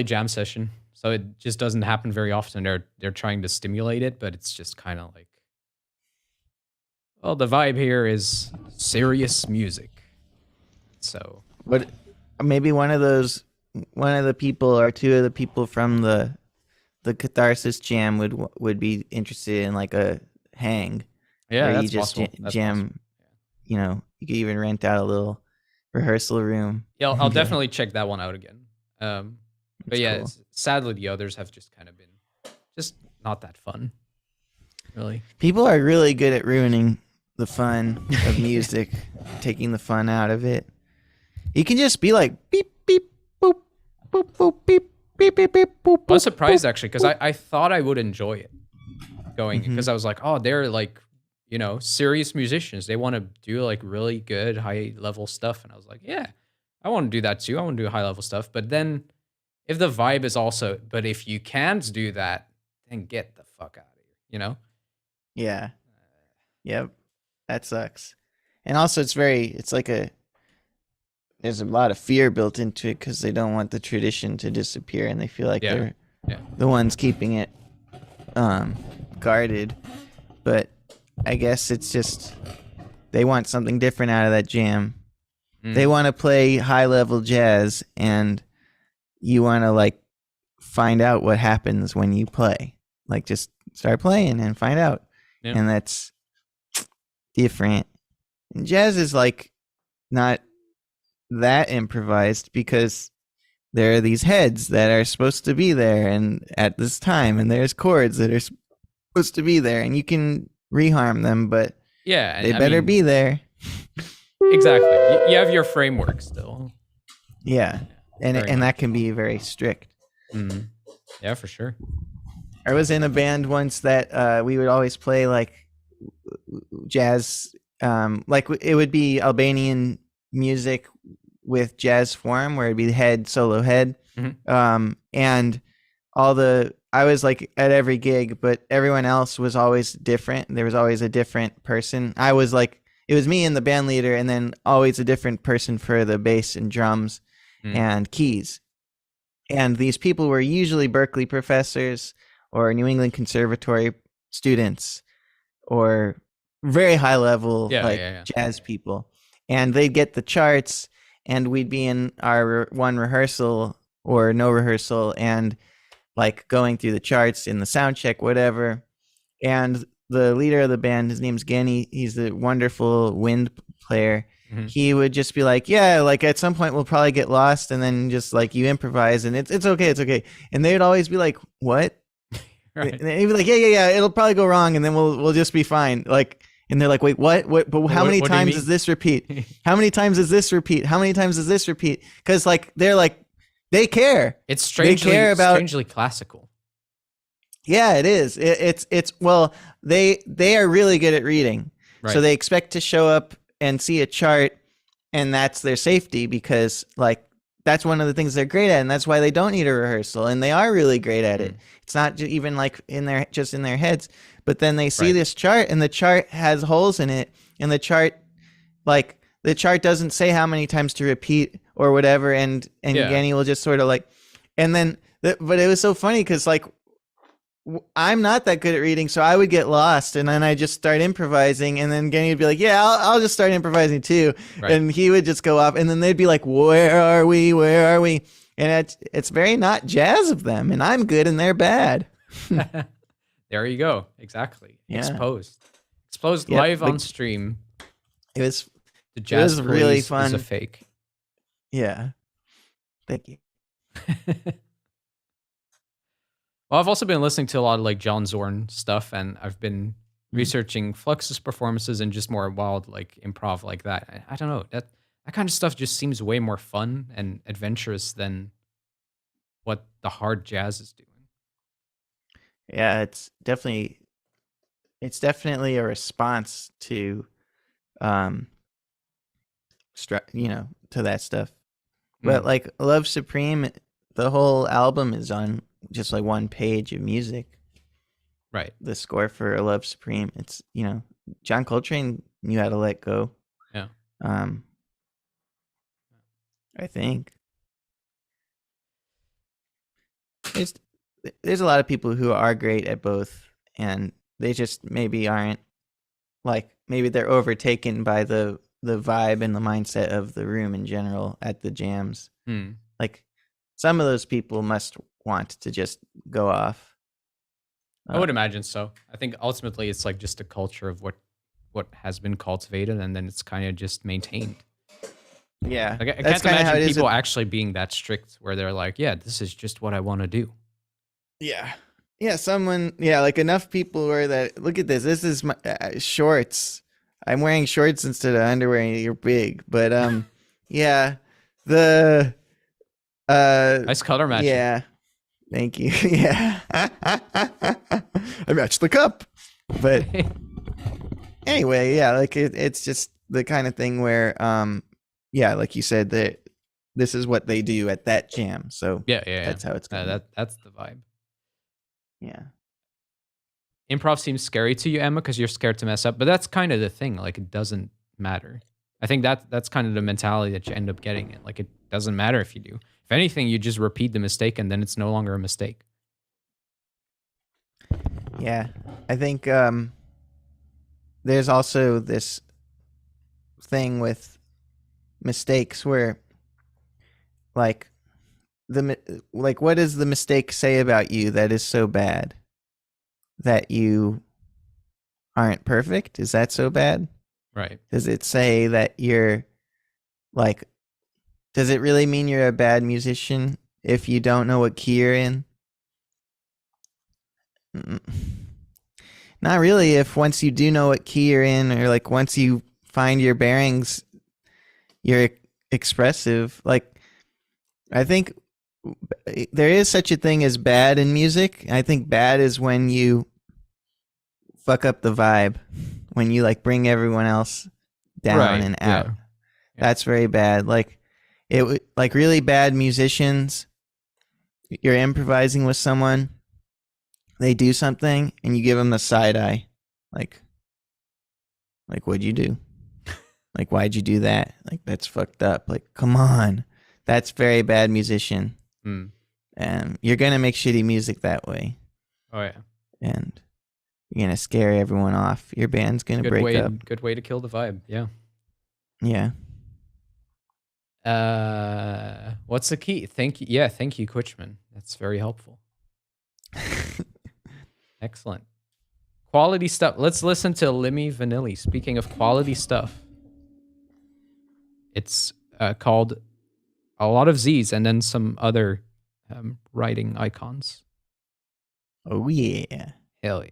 jam session. So it just doesn't happen very often. They're trying to stimulate it, but it's just kind of like, well, the vibe here is serious music. So But maybe one of the people or two of the people from the catharsis jam would be interested in like a hang. yeah, where that's you just possible. That's jam. possible. You could even rent out a little rehearsal room. Yeah, I'll definitely check that one out again. But That's yeah, cool. sadly the others have just kind of been just not that fun, really. People are really good at ruining the fun of music, taking the fun out of it. You can just be like beep beep boop boop boop beep beep beep beep boop. I was surprised actually because I thought I would enjoy it going because I was like, oh, they're like, you know, serious musicians. They want to do like really good high level stuff. And I was like, yeah, I want to do that too. I want to do high level stuff. But then if the vibe is also, but if you can't do that, then get the fuck out of here, you know? Yeah. Yep. That sucks. And also it's like there's a lot of fear built into it because they don't want the tradition to disappear and they feel like they're the ones keeping it guarded. But I guess it's just they want something different out of that jam. They want to play high level jazz and you want to like find out what happens when you play. Like just start playing and find out. Yeah. And that's different. And jazz is like not that improvised because there are these heads that are supposed to be there and at this time and there's chords that are supposed to be there and you can reharm them, but Yeah. they better be there. Exactly. You have your framework still. Yeah. And Very and that can be very strict. Mhm. Yeah, for sure. I was in a band once that we would always play like jazz, like it would be Albanian music with jazz form where it'd be solo head. And I was like at every gig, but everyone else was always different. There was always a different person. I was like, it was me and the band leader and then always a different person for the bass and drums and keys. And these people were usually Berkeley professors or New England Conservatory students or very high level jazz people. And they'd get the charts and we'd be in our one rehearsal or no rehearsal and like going through the charts in the sound check, whatever. And the leader of the band, his name's Genny, he's a wonderful wind player. He would just be like, yeah, like at some point we'll probably get lost and then just like you improvise and it's okay. And they would always be like, what? Right. And he'd be like, yeah, it'll probably go wrong and then we'll just be fine. Like, and they're like, wait, what? But how many times does this repeat? How many times does this repeat? How many times does this repeat? Because like they're like, they care. It's strangely classical. Yeah, it is. It's well, they are really good at reading. Right. So they expect to show up and see a chart and that's their safety because like that's one of the things they're great at and that's why they don't need a rehearsal and they are really great at it. It's not even like in their heads, but then they see this chart and the chart has holes in it and the chart doesn't say how many times to repeat or whatever and Genny will just sort of like and then but it was so funny because like I'm not that good at reading, so I would get lost, and then I just start improvising, and then Genny would be like, yeah, I'll just start improvising too, and he would just go off, and then they'd be like, where are we? And it's very not jazz of them, and I'm good and they're bad. There you go. Exactly. Yeah. Exposed live on stream. It was The jazz really is fun. a fake. Yeah. Thank you. Well, I've also been listening to a lot of like John Zorn stuff, and I've been researching Fluxus performances and just more wild like improv like that. I don't know, that kind of stuff just seems way more fun and adventurous than what the hard jazz is doing. Yeah, it's definitely a response to to that stuff. But like Love Supreme, the whole album is on just like one page of music. Right. The score for Love Supreme. It's, John Coltrane knew how to let go. Yeah. I think. There's a lot of people who are great at both and they just maybe aren't maybe they're overtaken by the vibe and the mindset of the room in general at the jams. Like some of those people must want to just go off. I would imagine so. I think ultimately it's like just a culture of what has been cultivated and then it's kind of just maintained. Yeah. Like, I can't imagine people actually being that strict where they're like, yeah, this is just what I want to do. Yeah. Yeah, someone, yeah, like enough people wear that. Look at this. This is my shorts. I'm wearing shorts instead of underwear. And you're big, but yeah, the Nice color matching. yeah, thank you. Yeah, I matched the cup, but anyway, yeah, like it's just the kind of thing where yeah, like you said, that this is what they do at that jam. So Yeah. that's how it's going. That's the vibe. Yeah. Improv seems scary to you, Emma, because you're scared to mess up. But that's kind of the thing. Like, it doesn't matter. I think that's kind of the mentality that you end up getting in. Like, it doesn't matter if you do. If anything, you just repeat the mistake, and then it's no longer a mistake. Yeah, I think there's also this thing with mistakes where, like, what does the mistake say about you that is so bad that you aren't perfect? Is that so bad? Right. Does it say that you're like? Does it really mean you're a bad musician if you don't know what key you're in? Not really. If once you do know what key you're in, or like once you find your bearings, you're expressive. Like, I think there is such a thing as bad in music. I think bad is when you fuck up the vibe, when you like bring everyone else down Right, and out. yeah. That's very bad. Like like really bad musicians, you're improvising with someone, they do something and you give them the side eye. Like what'd you do? Like, why'd you do that? Like, that's fucked up. Like, come on. That's very bad musician. Mm. And you're going to make shitty music that way. Oh, yeah. And you're going to scare everyone off. Your band's going to break up. Good way to kill the vibe. Yeah. Yeah. What's the key? Thank you, Kuchman. That's very helpful. Excellent. Quality stuff. Let's listen to Limmy Vanilli. Speaking of quality stuff, it's called a lot of Z's and then some other writing icons. Oh, yeah. Hell yeah.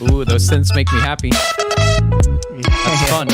Ooh, those synths make me happy. That's fun.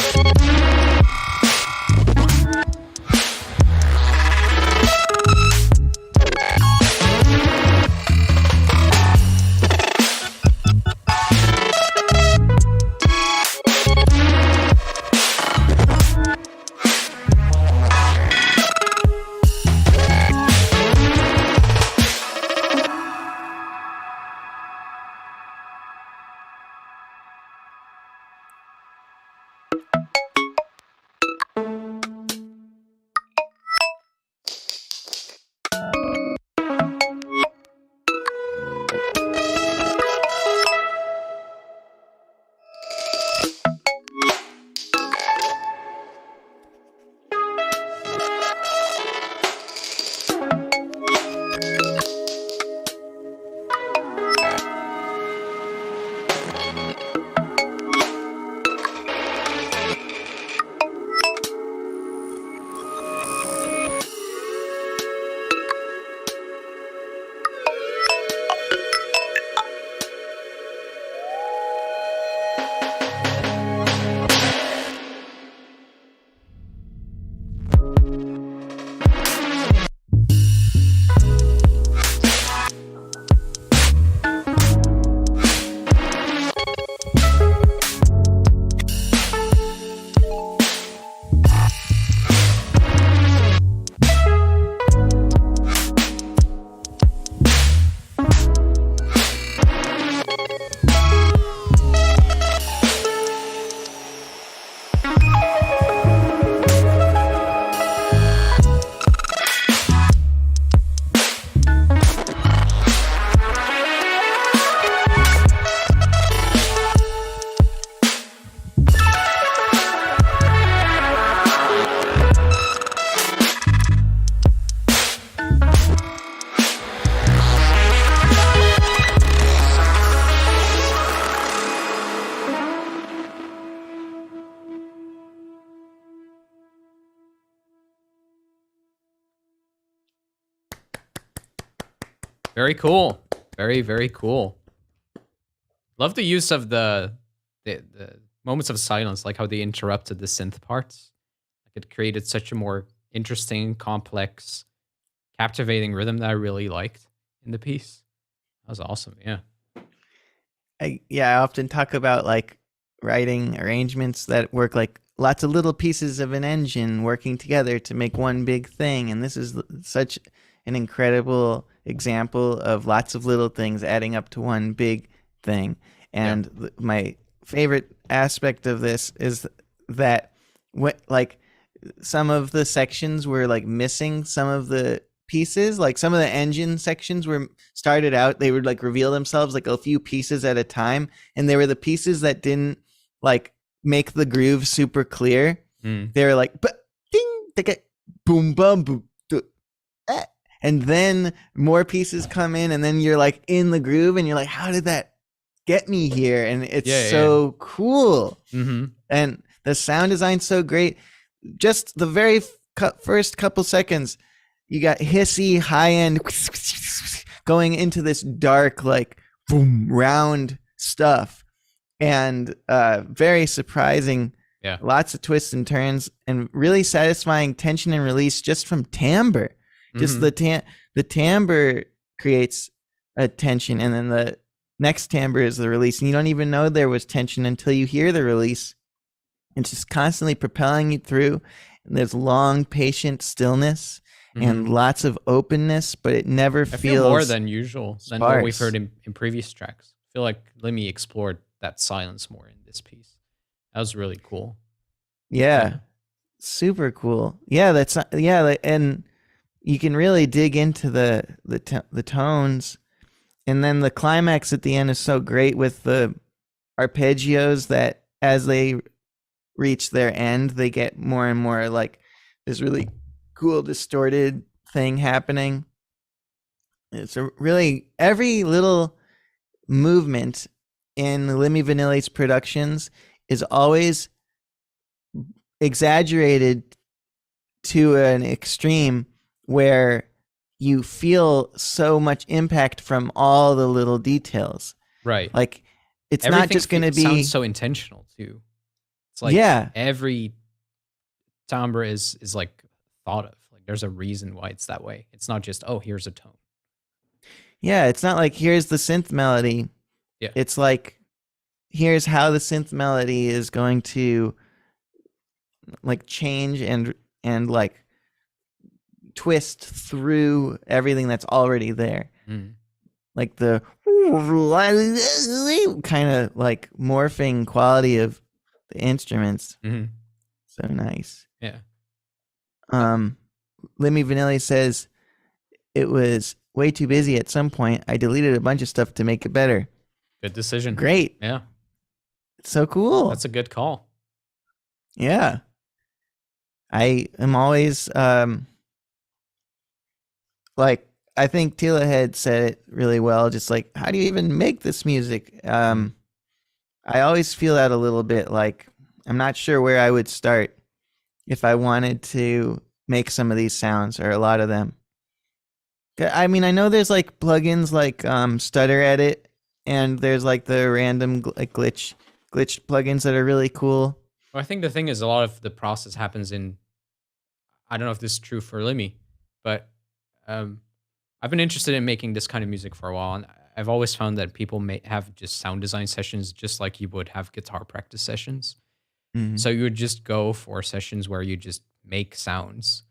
Very cool. Very, very cool. Love the use of the moments of silence, like how they interrupted the synth parts. Like it created such a more interesting, complex, captivating rhythm that I really liked in the piece. That was awesome. Yeah. I often talk about like writing arrangements that work like lots of little pieces of an engine working together to make one big thing. And this is such an incredible example of lots of little things adding up to one big thing. And my favorite aspect of this is that what like some of the sections were like missing some of the pieces, like some of the engine sections were started out, they would like reveal themselves like a few pieces at a time, and they were the pieces that didn't like make the groove super clear. They were like ding ticka, boom bum boom, and then more pieces come in, and then you're like in the groove and you're like, how did that get me here? And it's so cool. And the sound design's so great. Just the very first couple seconds, you got hissy high end going into this dark, like boom, round stuff, and very surprising. Yeah. Lots of twists and turns, and really satisfying tension and release just from timbre. Just the timbre creates a tension, and then the next timbre is the release, and you don't even know there was tension until you hear the release. It's just constantly propelling you through. And there's long, patient stillness and lots of openness, but it never feels more than usual than what we've heard in previous tracks. I feel like Lemmy explored that silence more in this piece. That was really cool. Yeah. Super cool. Yeah, that's and you can really dig into the tones, and then the climax at the end is so great with the arpeggios that as they reach their end, they get more and more like this really cool distorted thing happening. It's a really, every little movement in Lemmy Vanilli's productions is always exaggerated to an extreme where you feel so much impact from all the little details. Right. Like it's not just going to be sounds so intentional too. It's like every timbre is like thought of. Like there's a reason why it's that way. It's not just, oh, here's a tone. Yeah, it's not like here's the synth melody. Yeah. It's like here's how the synth melody is going to like change and like twist through everything that's already there. Like the kind of like morphing quality of the instruments. So nice. Yeah. Lemmy Vanilli says it was way too busy at some point. I deleted a bunch of stuff to make it better. Good decision. Great. Yeah. It's so cool. That's a good call. Yeah. I am always like I think Tila had said it really well, just like how do you even make this music? I always feel that a little bit, like I'm not sure where I would start if I wanted to make some of these sounds, or a lot of them. I mean, I know there's like plugins like Stutter Edit, and there's like the random glitch plugins that are really cool. Well, I think the thing is a lot of the process happens in, I don't know if this is true for Lemmy, but I've been interested in making this kind of music for a while, and I've always found that people may have just sound design sessions just like you would have guitar practice sessions. So you would just go for sessions where you just make sounds,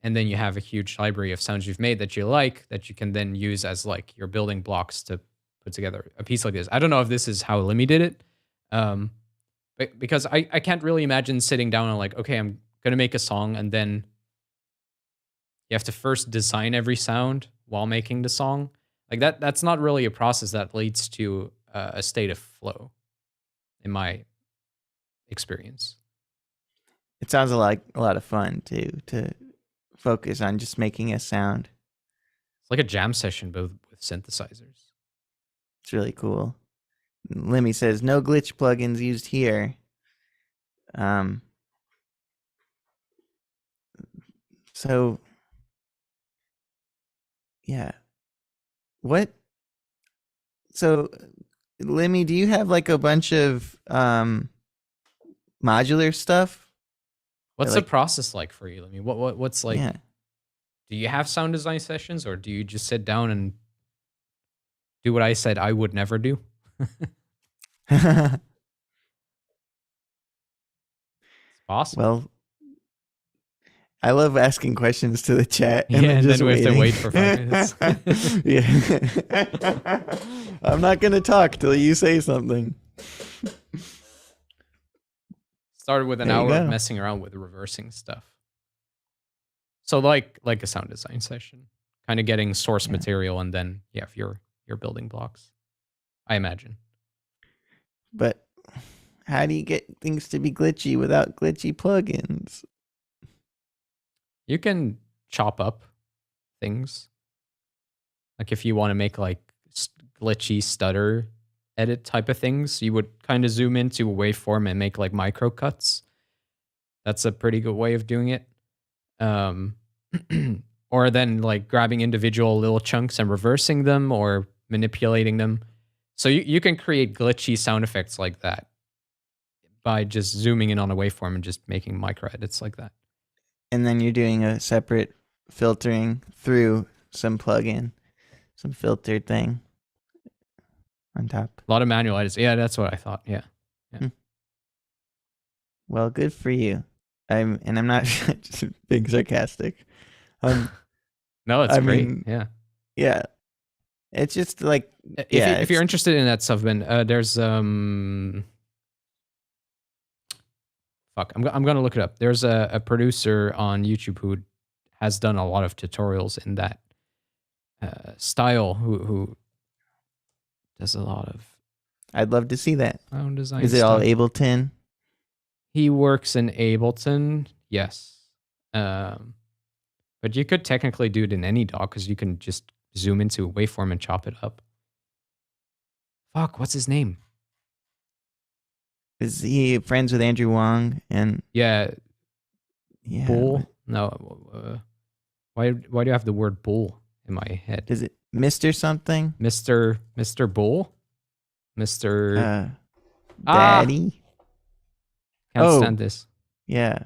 and then you have a huge library of sounds you've made that you like, that you can then use as like your building blocks to put together a piece like this. I don't know if this is how Lemmy did it, but because I can't really imagine sitting down and like, okay, I'm going to make a song, and then you have to first design every sound while making the song. Like that's not really a process that leads to a state of flow, in my experience. It sounds like a lot of fun too, to focus on just making a sound. It's like a jam session, but with synthesizers. It's really cool. Lemmy says no glitch plugins used here. So yeah, what? So, Lemmy, do you have like a bunch of modular stuff? What's like- the process like for you? I mean, what's like? Yeah. Do you have sound design sessions, or do you just sit down and do what I said I would never do? It's possible. Well, I love asking questions to the chat. Yeah, and just then we have to waiting. wait for 5 minutes. Yeah. I'm not going to talk till you say something. Started with an There you hour of go. messing around with reversing stuff. So like a sound design session, kind of getting source material, and then you have your building blocks, I imagine. But how do you get things to be glitchy without glitchy plugins? You can chop up things. Like if you want to make like glitchy stutter edit type of things, you would kind of zoom into a waveform and make like micro cuts. That's a pretty good way of doing it. Or then like grabbing individual little chunks and reversing them or manipulating them. So you can create glitchy sound effects like that by just zooming in on a waveform and just making micro edits like that. And then you're doing a separate filtering through some plugin, some filtered thing on top. A lot of manual edits. Yeah, that's what I thought. Yeah. Well, good for you. I'm not just being sarcastic. No, it's I great. mean, Yeah. Yeah. It's just like If you're interested in that stuff, Ben, there's fuck, I'm gonna look it up. There's a producer on YouTube who has done a lot of tutorials in that style. Who does a lot of I'd love to see that. sound design. Is it all stuff. Ableton? He works in Ableton, yes. But you could technically do it in any DAW because you can just zoom into a waveform and chop it up. Fuck, what's his name? Is he friends with Andrew Wong? And Yeah, yeah, Bull? No. Why do you have the word bull in my head? Is it Mr. something? Mr. Bull? Mr. Daddy? Can't stand this. Yeah.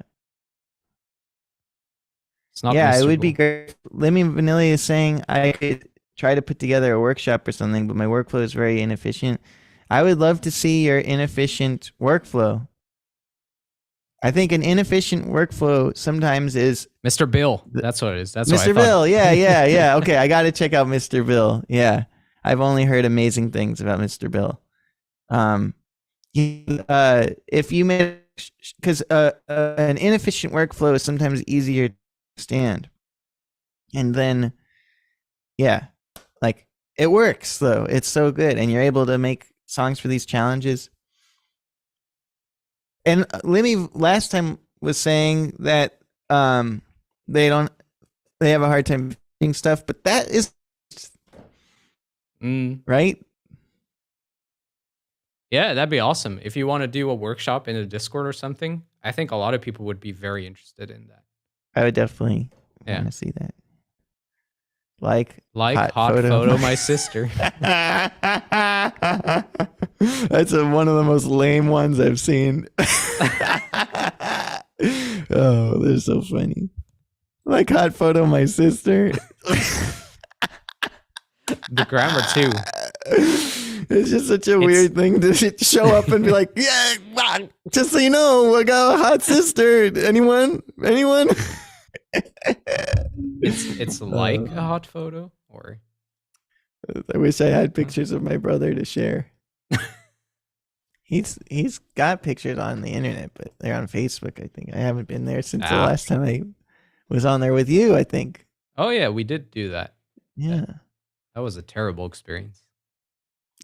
It's not Yeah, Mr. it would be Bull. great. Lemmy Vanilla is saying I could try to put together a workshop or something, but my workflow is very inefficient. I would love to see your inefficient workflow. I think an inefficient workflow sometimes is Mr. Bill. That's what it is. That's what I Mr. thought. Bill. Yeah. Okay, I got to check out Mr. Bill. Yeah, I've only heard amazing things about Mr. Bill. If you made, because an inefficient workflow is sometimes easier to understand, and then, yeah, like it works though. It's so good, and you're able to make songs for these challenges. And Lemmy last time was saying that they have a hard time doing stuff, but that is right. Yeah, that'd be awesome. If you want to do a workshop in a Discord or something, I think a lot of people would be very interested in that. I would definitely Yeah. want to see that. Like Hot photo my sister. That's one of the most lame ones I've seen. Oh, they're so funny. Like hot photo my sister. The grammar too. It's just such a weird thing to show up and be like, yeah, just so you know, I got a hot sister. Anyone? It's like a hot photo, or I wish I had pictures of my brother to share. He's got pictures on the internet, but they're on Facebook, I think. I haven't been there since the last time I was on there with you, I think. Oh yeah, we did do that. Yeah. That was a terrible experience.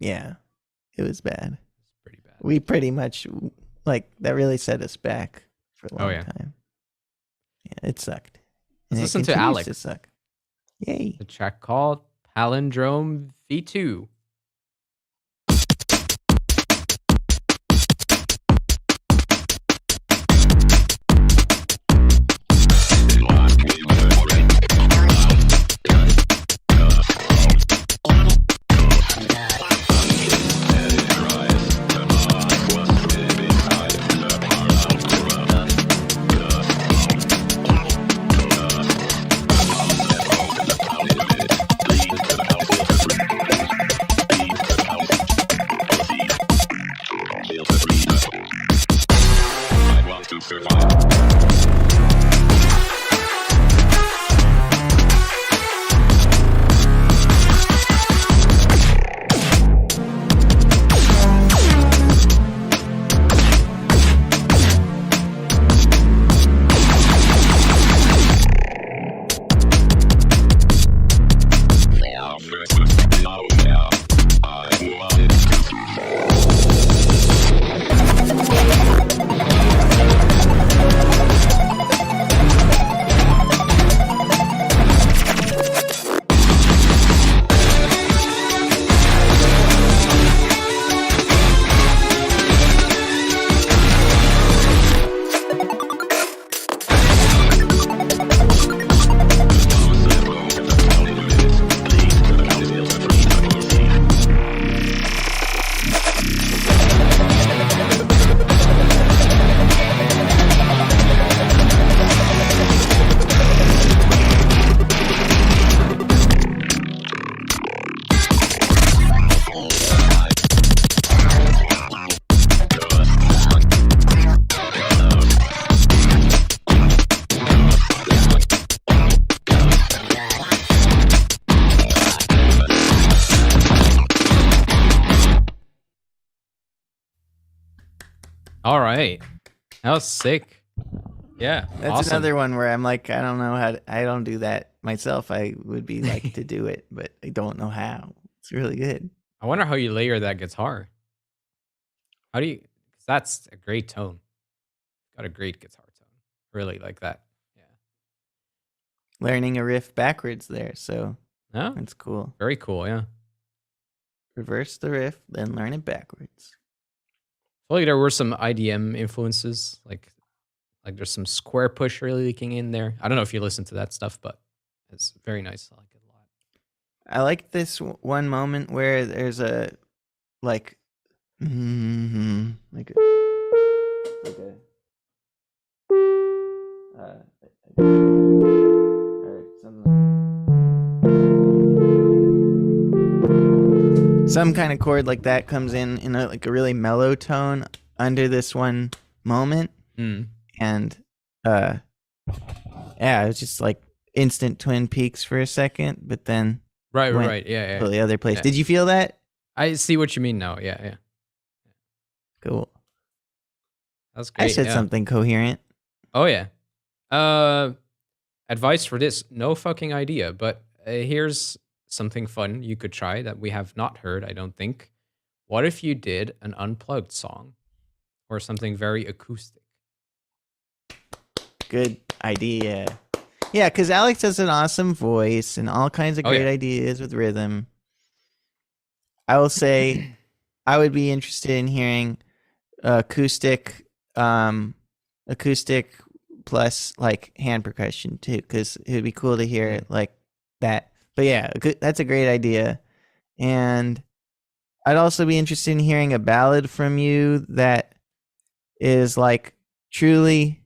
Yeah. It was bad. It's pretty bad. We pretty much, like, that really set us back for a long time. Yeah, it sucked. And Let's it listen to continues Alex. to suck. Yay. The track called Palindrome V2. All right. That was sick. Yeah. That's awesome. another one where I'm like, I don't know how to, I don't do that myself. I would be like to do it, but I don't know how. It's really good. I wonder how you layer that guitar. How do you? 'Cause that's a great tone. Got a great guitar tone. Really like that. Yeah. Learning a riff backwards there, so No. that's cool. Very cool. Yeah. Reverse the riff, then learn it backwards. I feel like there were some IDM influences, like there's some square push really leaking in there. I don't know if you listen to that stuff, but it's very nice. I like it a lot. I like this one moment where there's a like like a or some kind of chord like that comes in a like a really mellow tone under this one moment. And yeah, it's just like instant Twin Peaks for a second, but then Right. Yeah. to the other place. Yeah. Did you feel that? I see what you mean now. Yeah. Cool. That's great. I said yeah. something coherent. Oh yeah. Advice for this: no fucking idea. But here's something fun you could try that we have not heard. I don't think. What if you did an unplugged song, or something very acoustic? Good idea. Yeah, because Alex has an awesome voice and all kinds of great ideas with rhythm. I will say I would be interested in hearing acoustic plus like hand percussion too, because it would be cool to hear it like that. But yeah, that's a great idea. And I'd also be interested in hearing a ballad from you that is like truly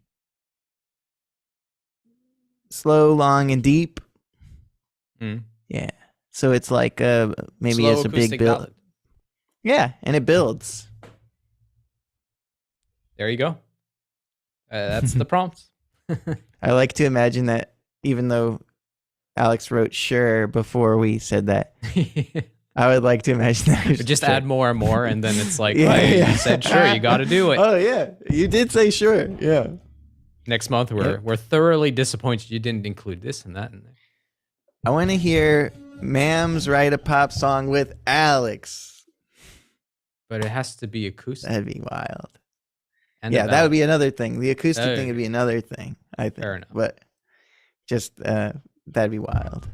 slow, long, and deep. Yeah. So it's like maybe Slow it's a big acoustic build. ballad. Yeah, and it builds. There you go. That's the prompt. I like to imagine that even though Alex wrote sure before we said that, I would like to imagine that. But just add more and more, and then it's like, Yeah, hey, yeah. you said sure, you got to do it. Oh yeah, you did say sure. Yeah. Next month, we're thoroughly disappointed you didn't include this and that in there. I want to hear Mams write a pop song with Alex. But it has to be acoustic. That'd be wild. And Yeah, a that would ballad. be another thing. The acoustic That thing would would be another thing, I think. Fair enough. But just that'd be wild.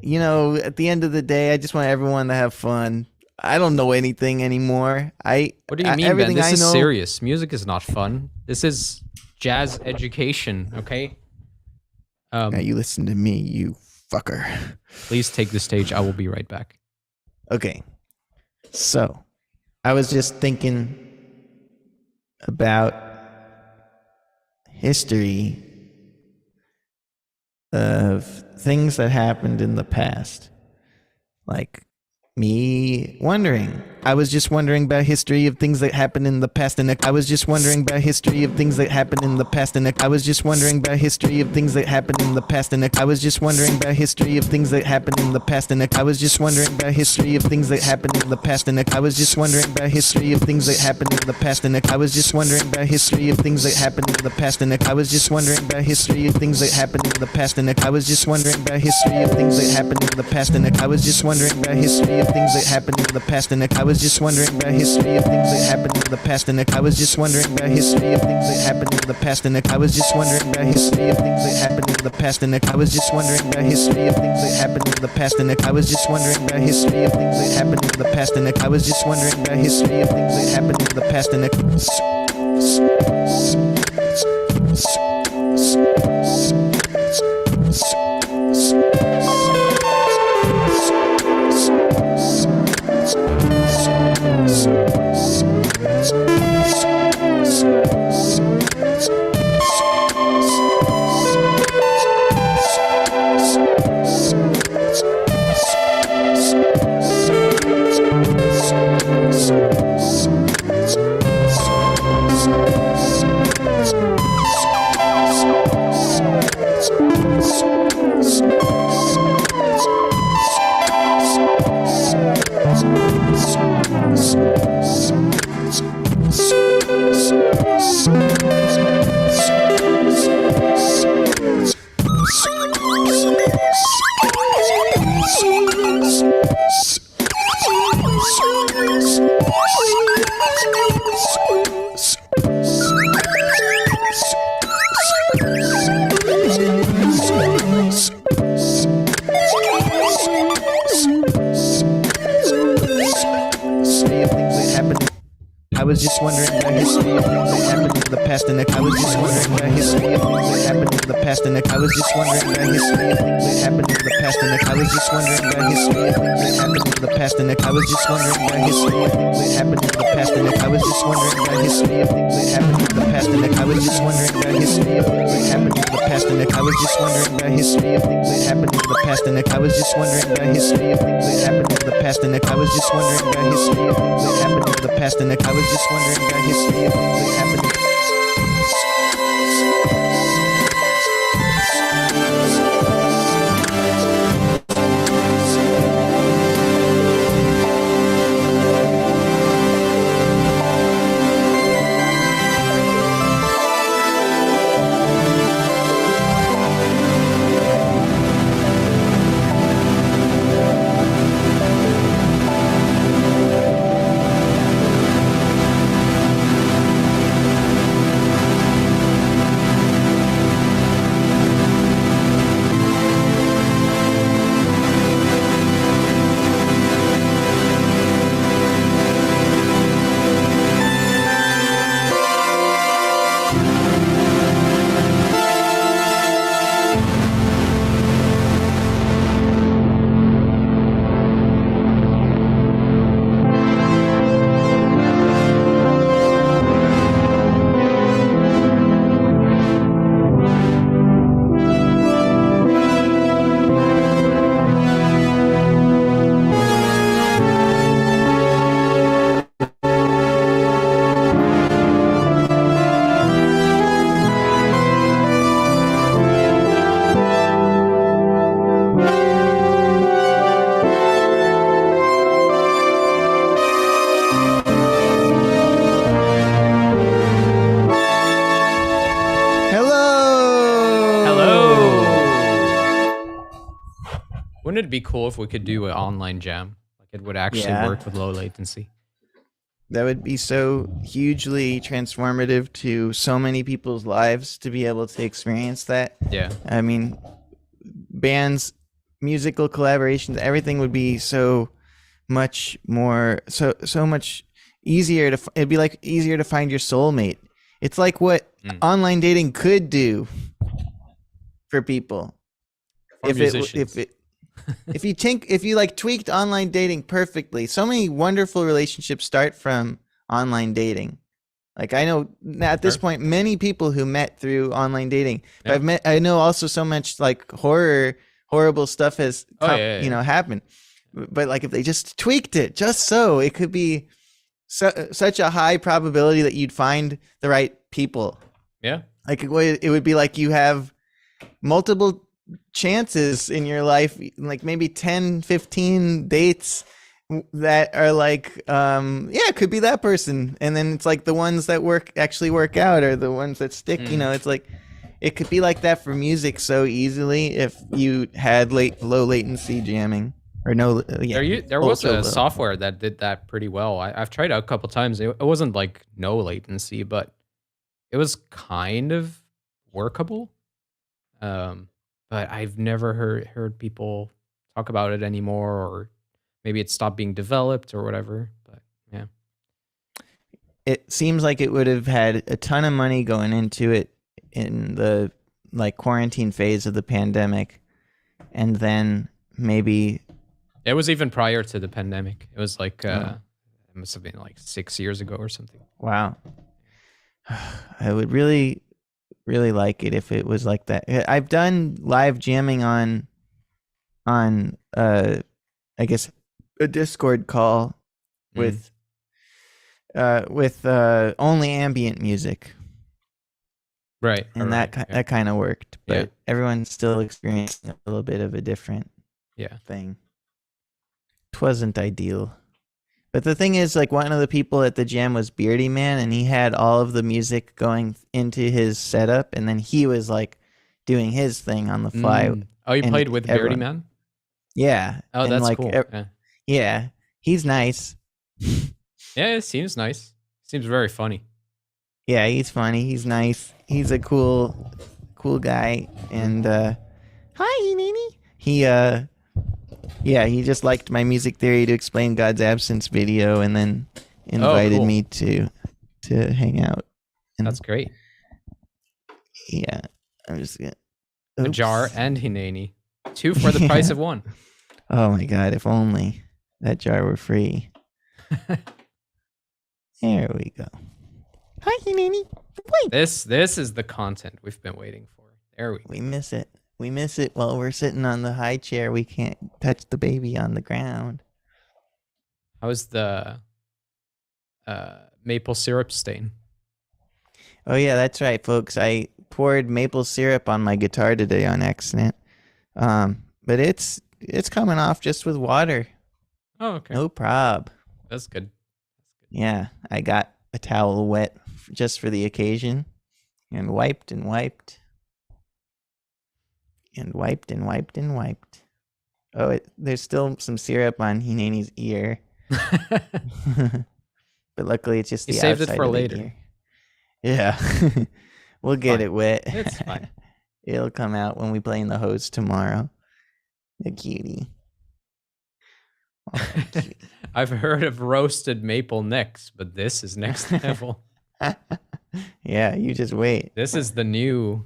You know, at the end of the day, I just want everyone to have fun. I don't know anything anymore. What do you mean, Ben? everything This I is know, serious. Music is not fun. This is jazz education, okay? Now you listen to me, you fucker. Please take the stage. I will be right back. Okay. So, I was just thinking about history of things that happened in the past. Like me wondering, I was just wondering about history of things that happened in the past, and I was just wondering about history of things that happened in the past, and I was just wondering about history of things that happened in the past, and I was just wondering about history of things that happened in the past, and I was just wondering about history of things that happened in the past, and I was just wondering about history of things that happened in the past, and I was just wondering about history of things that happened in the past, and I was just wondering about history of things that happened in the past, and I was just wondering about history of things that happened in the past, and I was just wondering about history of things that happened in the past, and I was just wondering about history of things that happened in the past, and I was just wondering about history of things that happened in the past, and I was just wondering about history of things that happened in the past, and I was just wondering about history of things that happened in the past, and I was just wondering about history of things that happened in the past, and I was just wondering about history of things that happened in the past, and I was just wondering about history of things that happened in the past, and I was just wondering about history of things that happened in the past, and I was just wondering about history of things that happened in the past, and I was just wondering about history of things that happened in the past, and I was just wondering about history of things that happened in the past, and I was just wondering about history of things that happened in the past, and I was just wondering about history of things that happened in the past, and I was just wondering about history of things that happened in the past, and I was just wondering about history of things that happened in the past, and I was just wondering about history of things that happened in the past, and I was just wondering about history of things that happened. Wouldn't it be cool if we could do an online jam? Like it would actually work with low latency. That would be so hugely transformative to so many people's lives to be able to experience that. Yeah. I mean, bands, musical collaborations, everything would be so much more, so much easier to, it'd be like easier to find your soulmate. It's like what online dating could do for people. For musicians. If you like tweaked online dating perfectly, so many wonderful relationships start from online dating. Like I know at this point many people who met through online dating. I know also so much like horrible stuff has happened. but like if they just tweaked it just so, it could be such a high probability that you'd find the right people. Yeah. Like it would be like you have multiple chances in your life, like maybe 10, 15 dates that are like, it could be that person. And then it's like the ones that actually work out are the ones that stick. You know, it's like, it could be like that for music so easily if you had low latency jamming. Or no, There was a low. software that did that pretty well. I've tried it a couple times. It wasn't like no latency, but it was kind of workable. But I've never heard people talk about it anymore, or maybe it stopped being developed or whatever. But yeah, it seems like it would have had a ton of money going into it in the like quarantine phase of the pandemic, and then maybe. It was even prior to the pandemic. It was like, it must have been like 6 years ago or something. Wow. I would really, really like it if it was like that. I've done live jamming on I guess a Discord call with only ambient music. Right. And that kind of worked, but everyone's still experiencing a little bit of a different thing. Wasn't ideal, but the thing is, like, one of the people at the jam was Beardy Man, and he had all of the music going into his setup, and then he was like doing his thing on the fly. Oh, you played with Beardy Man? Yeah. Oh, and that's like, cool. Yeah, he's nice. Yeah, it seems nice. Seems very funny. Yeah, he's funny. He's nice. He's a cool guy. And hi, Nini. He just liked my music theory to explain God's absence video, and then invited me to hang out. And that's great. Yeah, I'm just gonna. A jar and Hineni, 2 for the price of 1. Oh my God! If only that jar were free. There we go. Hi, Hineni. This is the content we've been waiting for. There we go. We miss it. We miss it while we're sitting on the high chair. We can't touch the baby on the ground. How's the maple syrup stain? Oh yeah, that's right, folks. I poured maple syrup on my guitar today on accident. But it's coming off just with water. Oh, okay. No prob. That's good. Yeah, I got a towel wet just for the occasion, and wiped and wiped. And wiped and wiped and wiped. Oh, there's still some syrup on Hineni's ear. But luckily it's just you the saved outside it for of the later. ear. Yeah. We'll get it wet. It's fine. It'll come out when we play in the hose tomorrow. The cutie. Oh, cutie. I've heard of roasted maple necks, but this is next level. Yeah, you just wait. This is the new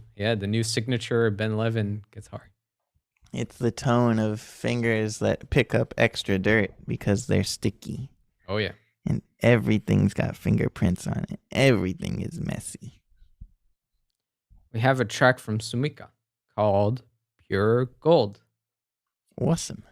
signature Ben Levin guitar. It's the tone of fingers that pick up extra dirt because they're sticky. Oh yeah. And everything's got fingerprints on it. Everything is messy. We have a track from Sumika called Pure Gold. Awesome.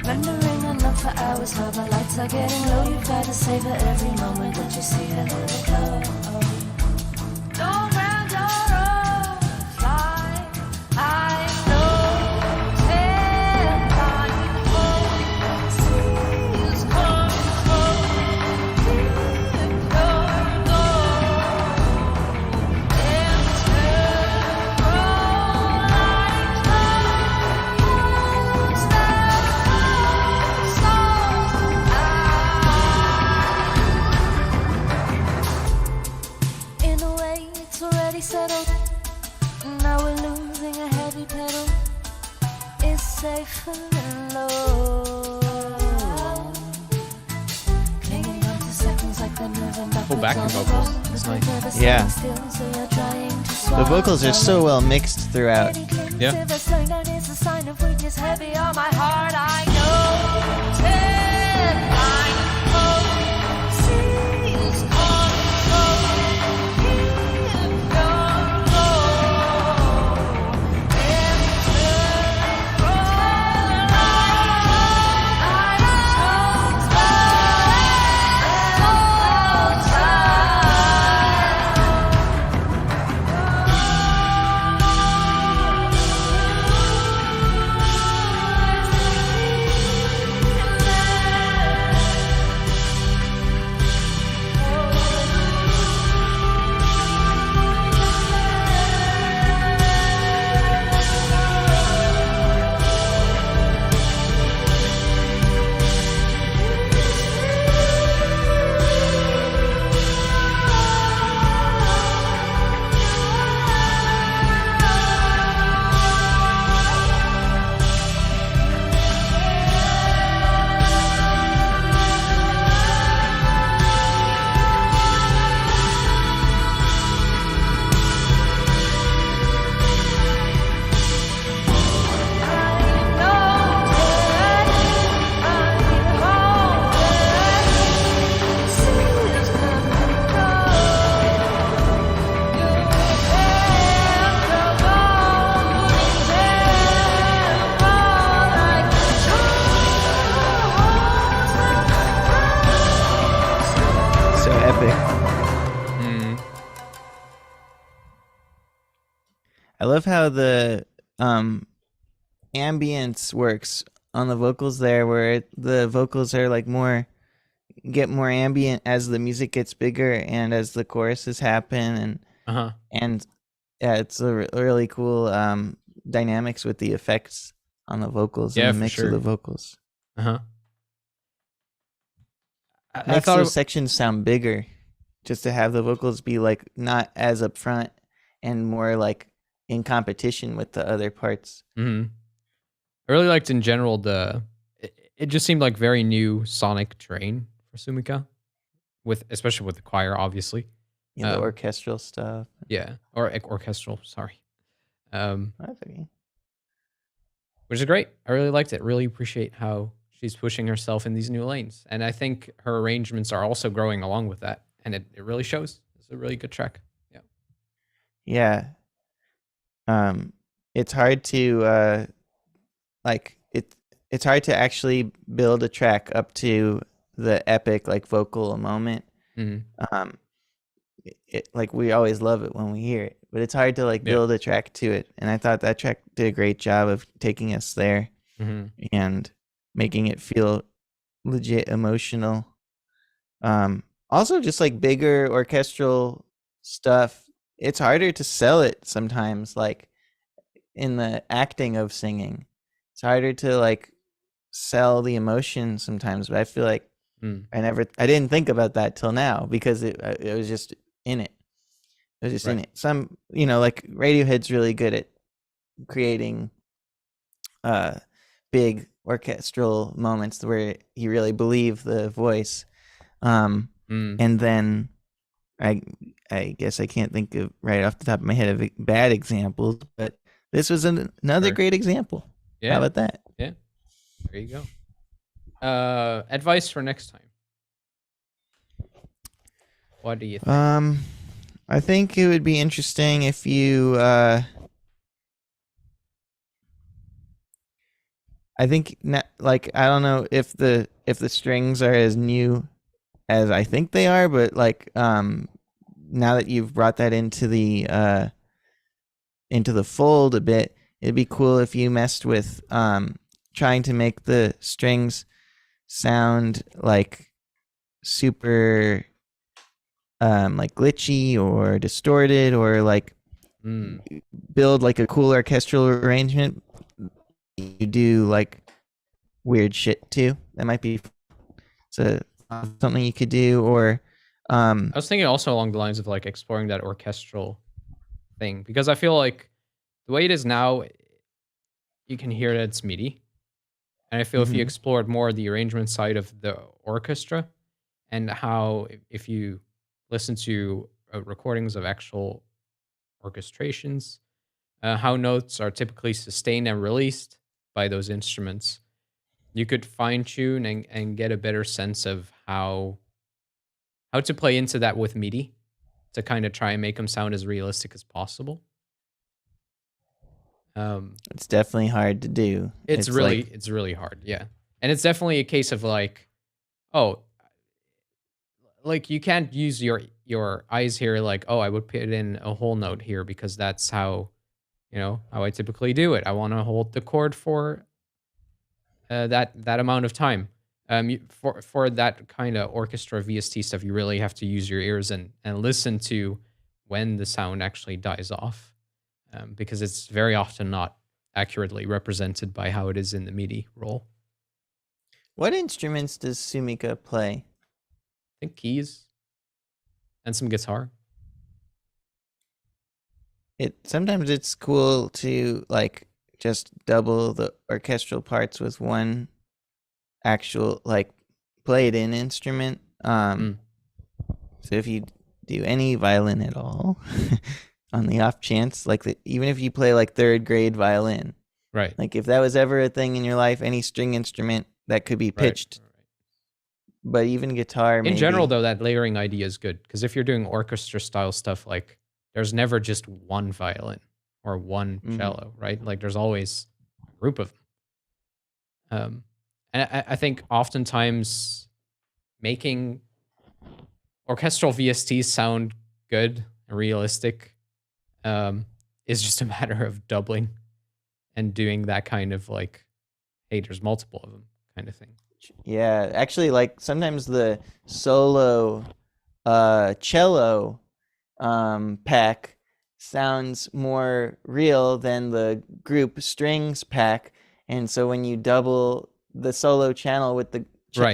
Rendering enough for hours, how the lights are getting low. You've got to savor every moment that you see her let it go. Don't grab your own fly. I know ten blind holes. Seas come flow. Keep your goal. In a way, it's already settled. Now we're losing a heavy pedal. It's safer and low. Clinging on to seconds like they're moving back. Full backing vocals. It's nice. Yeah. The vocals are so well mixed throughout. Yeah. If the slowing down is a sign of weakness, heavy on my heart, I know. Ten blind holes. Seas come flow. Keep your goal. So epic. I love how the ambience works on the vocals there, where the vocals are like get more ambient as the music gets bigger and as the choruses happen, and yeah, it's a really cool dynamics with the effects on the vocals Yeah, and the for mix sure. of the vocals. I Makes thought those sections sound bigger, just to have the vocals be like not as upfront and more like in competition with the other parts. I really liked in general it just seemed like very new sonic terrain for Sumika, especially with the choir, obviously. You know, the orchestral stuff. Yeah, or orchestral. Sorry, That's okay. which is great. I really liked it. Really appreciate how she's pushing herself in these new lanes, and I think her arrangements are also growing along with that, and it really shows. It's a really good track. Yeah. Yeah. It's hard to it's hard to actually build a track up to the epic like vocal moment. Like we always love it when we hear it, but it's hard to like build a track to it. And I thought that track did a great job of taking us there and making it feel legit emotional. Also just like bigger orchestral stuff, it's harder to sell it sometimes, like in the acting of singing. It's harder to like sell the emotion sometimes, but I feel like I didn't think about that till now because it was just in it. It was just in it. Some, like Radiohead's really good at creating big orchestral moments where you really believe the voice. And then I guess I can't think of right off the top of my head of bad examples, but this was another great example. Yeah. How about that? Yeah. There you go. Advice for next time. What do you think? I think it would be interesting if you I think I don't know if the strings are as new as I think they are, but like now that you've brought that into the fold a bit, it'd be cool if you messed with trying to make the strings sound like super like glitchy or distorted, or like build like a cool orchestral arrangement. You do like weird shit too. That might be something you could do. Or I was thinking also along the lines of like exploring that orchestral thing, because I feel like the way it is now, you can hear that it's MIDI. And I feel if you explored more the arrangement side of the orchestra, and how if you listen to recordings of actual orchestrations, how notes are typically sustained and released by those instruments, you could fine tune and get a better sense of how to play into that with MIDI to kind of try and make them sound as realistic as possible. It's definitely hard to do. It's really hard, yeah. And it's definitely a case of like, oh, like you can't use your eyes here like, oh, I would put in a whole note here because that's how, how I typically do it. I want to hold the chord for that amount of time. For that kind of orchestra VST stuff, you really have to use your ears and listen to when the sound actually dies off, because it's very often not accurately represented by how it is in the MIDI roll. What instruments does Sumika play? I think keys and some guitar. Sometimes it's cool to like just double the orchestral parts with one actual like played in instrument. So if you do any violin at all, on the off chance, like even if you play like third grade violin, right? Like if that was ever a thing in your life, any string instrument that could be pitched. Right. But even guitar, in general, though, that layering idea is good, because if you're doing orchestra style stuff, like there's never just one violin or one cello, right? Like there's always a group of them. And I think oftentimes making orchestral VSTs sound good and realistic is just a matter of doubling and doing that kind of like, hey, there's multiple of them kind of thing. Yeah, actually, like sometimes the solo cello pack sounds more real than the group strings pack, and so when you double the solo channel with the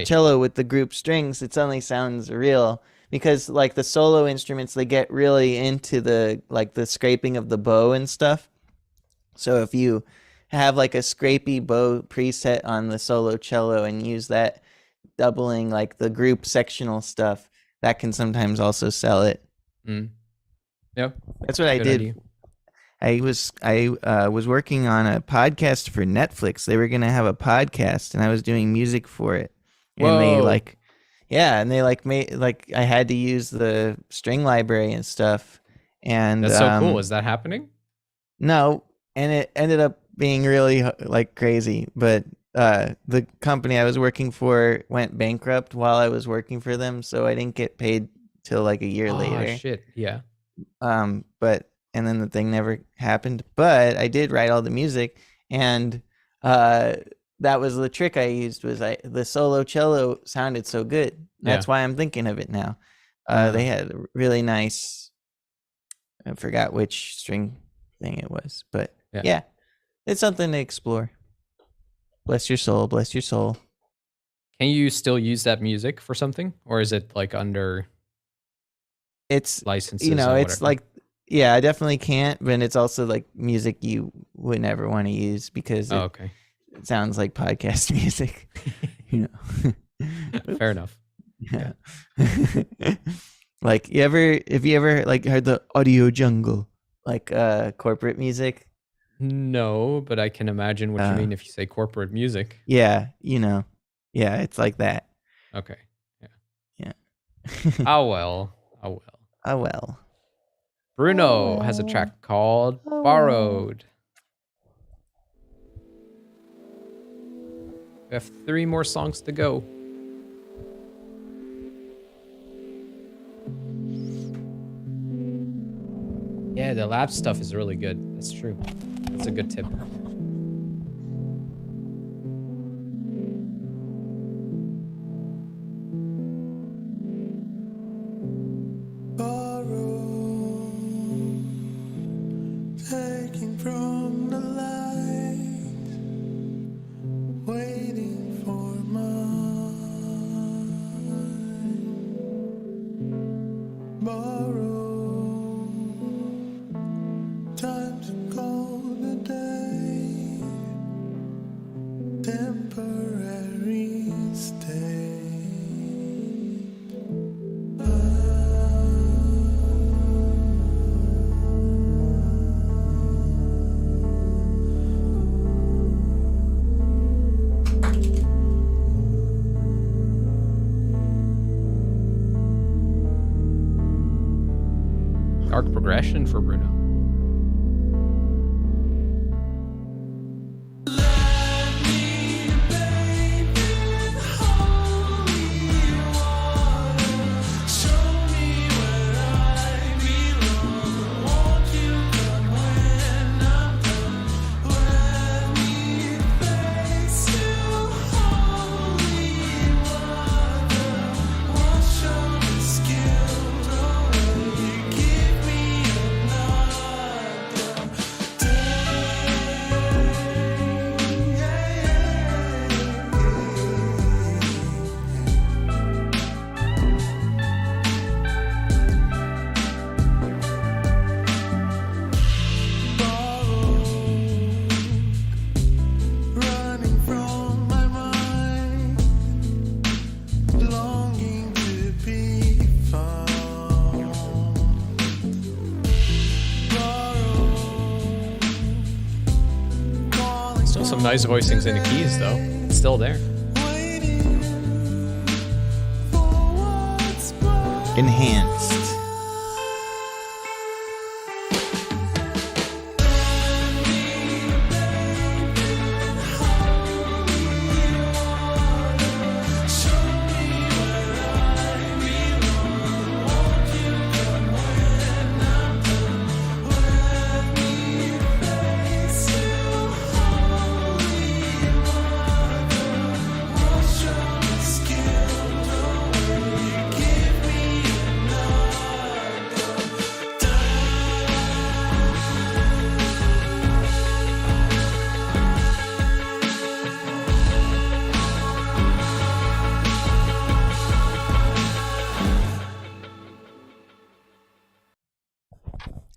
cello with the group strings, it suddenly sounds real, because like the solo instruments, they get really into the like the scraping of the bow and stuff. So if you have like a scrapey bow preset on the solo cello and use that doubling like the group sectional stuff, that can sometimes also sell it. Yep. That's what I did. Idea. I was working on a podcast for Netflix. They were going to have a podcast and I was doing music for it. And Whoa. they like, yeah, and they like made like I had to use the string library and stuff. And that's so cool. Is that happening? No, and it ended up being really like crazy, but the company I was working for went bankrupt while I was working for them, so I didn't get paid till like a year later. Shit, yeah. But and then the thing never happened, but I did write all the music, and that was the trick I used, was the solo cello sounded so good. That's why I'm thinking of it now. They had a really nice, I forgot which string thing it was, but yeah. It's something to explore. Bless your soul, bless your soul. Can you still use that music for something? Or is it like under licenses? It's like, yeah, I definitely can't, but it's also like music you would never want to use because it sounds like podcast music. Fair enough. Yeah. Like if you ever like heard the audio jungle, like corporate music? No, but I can imagine what you mean if you say corporate music. Yeah, yeah, it's like that. Okay. Yeah. Oh well. Bruno has a track called Borrowed. We have 3 more songs to go. Yeah, the lab stuff is really good. That's true. That's a good tip. Taking from the light, waiting for mine. Borrow time to call the day, temporary stay. Dark progression for Bruno. Running from my mind, longing to be found. Calling Still some nice voicings in the keys, though. It's still there. waiting for what's mine. Enhanced.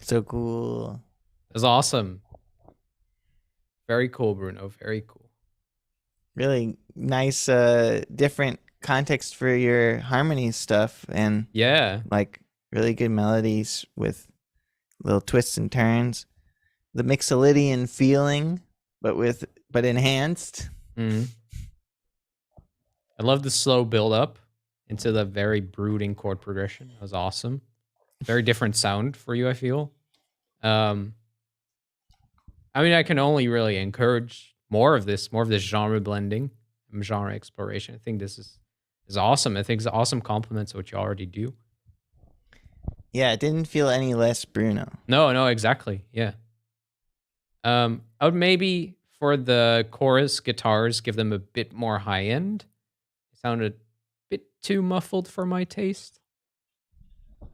So cool. That's awesome. Very cool, Bruno. Very cool. Really nice, different context for your harmony stuff, and Yeah. like really good melodies with little twists and turns. The Mixolydian feeling, but enhanced. Mhm. I love the slow build up into the very brooding chord progression. That was awesome. Very different sound for you, I feel. I mean, I can only really encourage more of this genre blending, genre exploration. I think this is awesome. I think it's an awesome compliment to what you already do. Yeah, it didn't feel any less Bruno. No, exactly. Yeah. I would maybe for the chorus guitars give them a bit more high end. It sounded a bit too muffled for my taste.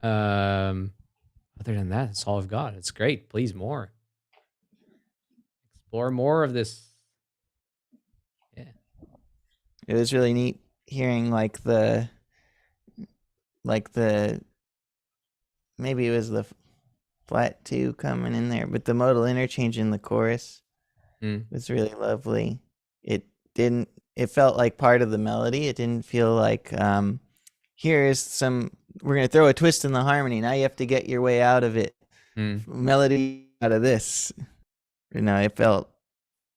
Other than that, that's all I've got. It's great. Please more. Explore more of this. Yeah. It was really neat hearing like the maybe it was the flat 2 coming in there, but the modal interchange in the chorus was really lovely. It felt like part of the melody. It didn't feel like we're gonna throw a twist in the harmony. Now you have to get your way out of it. Melody out of this. It felt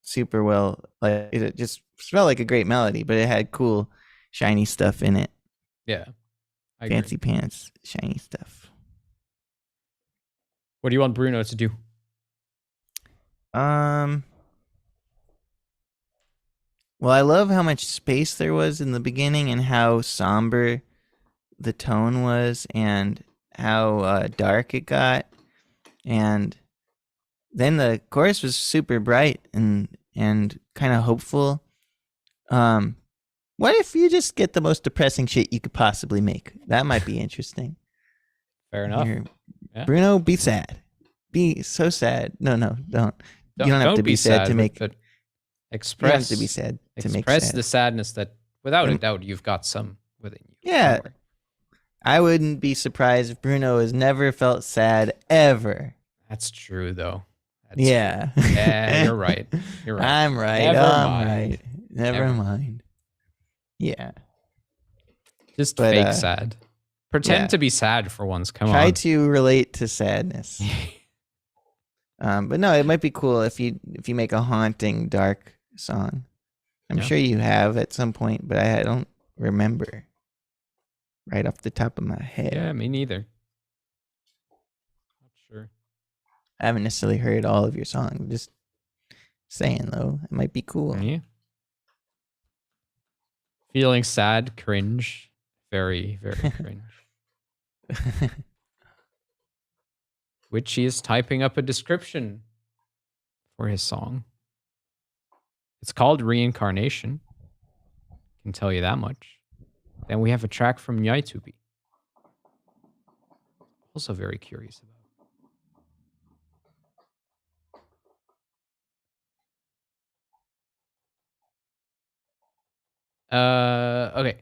super well. Like it just felt like a great melody, but it had cool, shiny stuff in it. Yeah. I agree. Fancy pants, shiny stuff. What do you want Bruno to do? Well, I love how much space there was in the beginning and how somber the tone was and how dark it got. And then the chorus was super bright and kind of hopeful. What if you just get the most depressing shit you could possibly make? That might be interesting. Fair enough. Here, Yeah. Bruno, be sad. Be so sad. No, don't. You don't have Don't to be sad to make. but You don't express. have to be sad to make Express sad. the sadness that, without a doubt, you've got some within you. Yeah. somewhere. I wouldn't be surprised if Bruno has never felt sad ever. That's true, though. That's Yeah. true. Yeah, you're right. You're right. I'm right. Never I'm mind. right. Never Never mind. Yeah. Just But, fake sad. Pretend yeah. to be sad for once. Come Try on. to relate to sadness. But no, it might be cool if you make a haunting, dark song. I'm Yeah. sure you have at some point, but I don't remember right off the top of my head. Yeah, me neither. Not sure. I haven't necessarily heard all of your songs. Just saying though, it might be cool. Yeah. Feeling sad, cringe. Very, very cringe. Which he is typing up a description for his song. It's called Reincarnation. Can tell you that much. Then we have a track from Yaitubi. Also very curious about. Okay.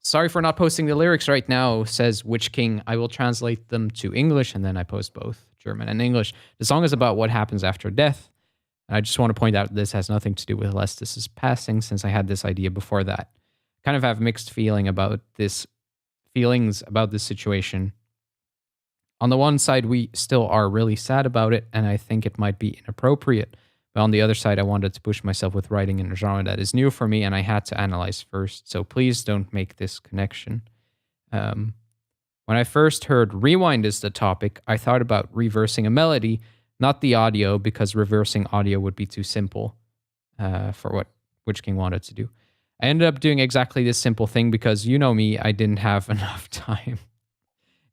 Sorry for not posting the lyrics right now, says Witch King. I will translate them to English and then I post both German and English. The song is about what happens after death. I just want to point out this has nothing to do with Lestis' passing, since I had this idea before that. Kind of have mixed feelings about this situation. On the one side, we still are really sad about it, and I think it might be inappropriate. But on the other side, I wanted to push myself with writing in a genre that is new for me, and I had to analyze first. So please don't make this connection. When I first heard rewind is the topic, I thought about reversing a melody, not the audio, because reversing audio would be too simple for what Witch King wanted to do. I ended up doing exactly this simple thing because, you know me, I didn't have enough time.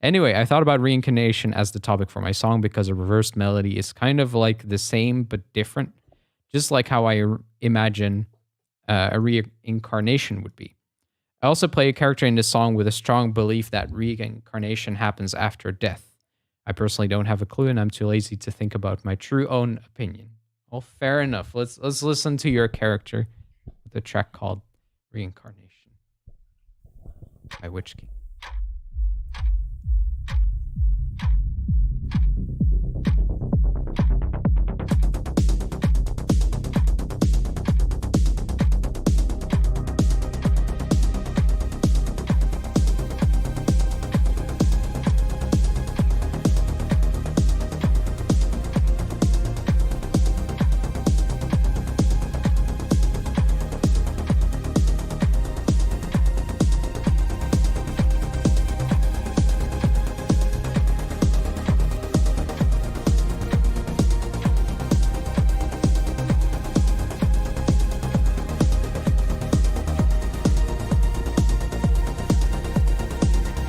Anyway, I thought about reincarnation as the topic for my song because a reversed melody is kind of like the same but different, just like how I imagine a reincarnation would be. I also play a character in this song with a strong belief that reincarnation happens after death. I personally don't have a clue, and I'm too lazy to think about my true own opinion. Well, fair enough. Let's listen to your character with a track called Reincarnation by Witch King.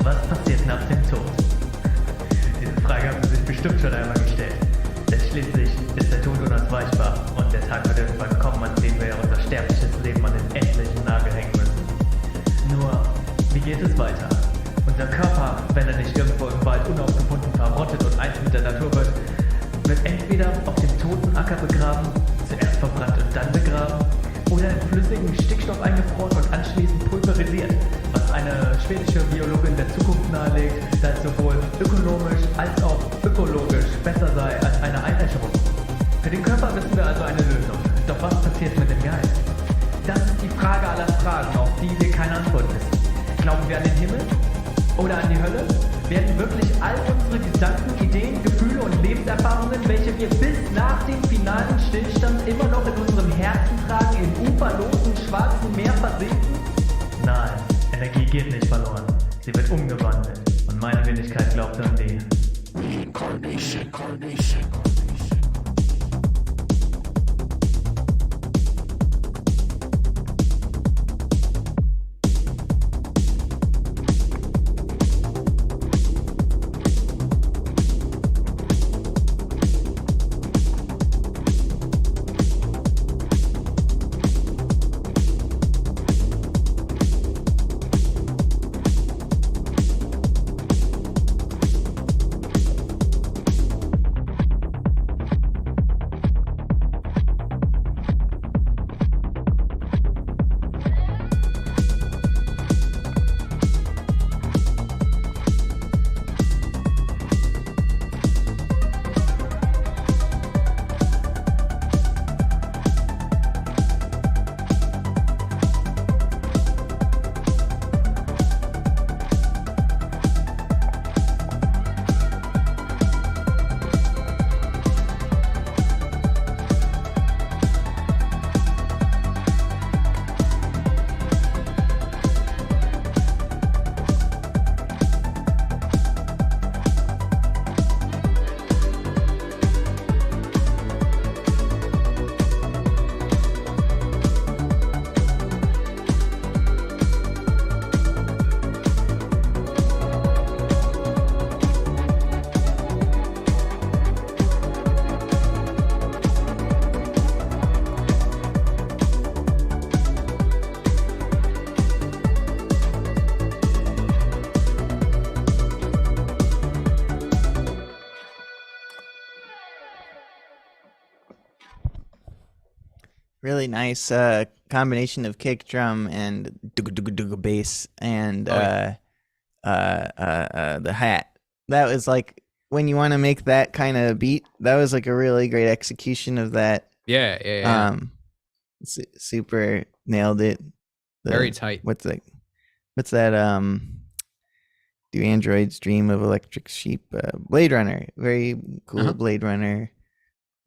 Was passiert nach dem Tod? Diese Frage haben Sie sich bestimmt schon einmal gestellt. Denn schließlich ist der Tod unausweichbar und der Tag wird irgendwann kommen, an dem wir unser sterbliches Leben an den endlichen Nagel hängen müssen. Nur, wie geht es weiter? Unser Körper, wenn er nicht irgendwo im Wald unaufgebunden verrottet und eins mit der Natur wird entweder auf dem toten Acker begraben, zuerst verbrannt und dann begraben, oder in flüssigen Stickstoff eingefroren und anschließend pulverisiert, was eine schwedische Biologin der Zukunft nahelegt, da es sowohl ökonomisch als auch ökologisch besser sei als eine Einäscherung. Für den Körper wissen wir also eine Lösung. Doch was passiert mit dem Geist? Das ist die Frage aller Fragen, auf die wir keine Antwort wissen. Glauben wir an den Himmel? Oder an die Hölle? Werden wirklich all unsere Gedanken, Ideen, Gefühle und Lebenserfahrungen, welche wir bis nach dem finalen Stillstand immer noch in unserem Herzen tragen, im uferlosen schwarzen Meer versinken? Nein, Energie geht nicht verloren. Sie wird umgewandelt. Und meine Wenigkeit glaubt an die Reincarnation. really nice combination of kick drum and bass and the hat. That was like when you want to make that kind of beat. That was like a really great execution of that. Yeah. Super nailed it. Very tight. What's that? Do androids dream of electric sheep? Blade Runner. Very cool Blade Runner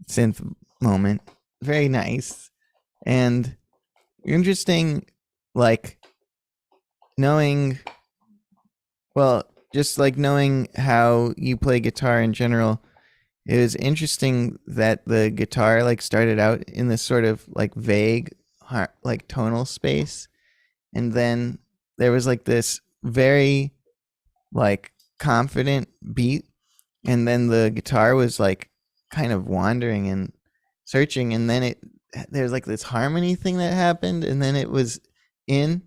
synth moment. Very nice and interesting. Like knowing how you play guitar in general. It was interesting that the guitar like started out in this sort of like vague like tonal space, and then there was like this very like confident beat, and then the guitar was like kind of wandering and searching, and then there's like this harmony thing that happened, and then it was then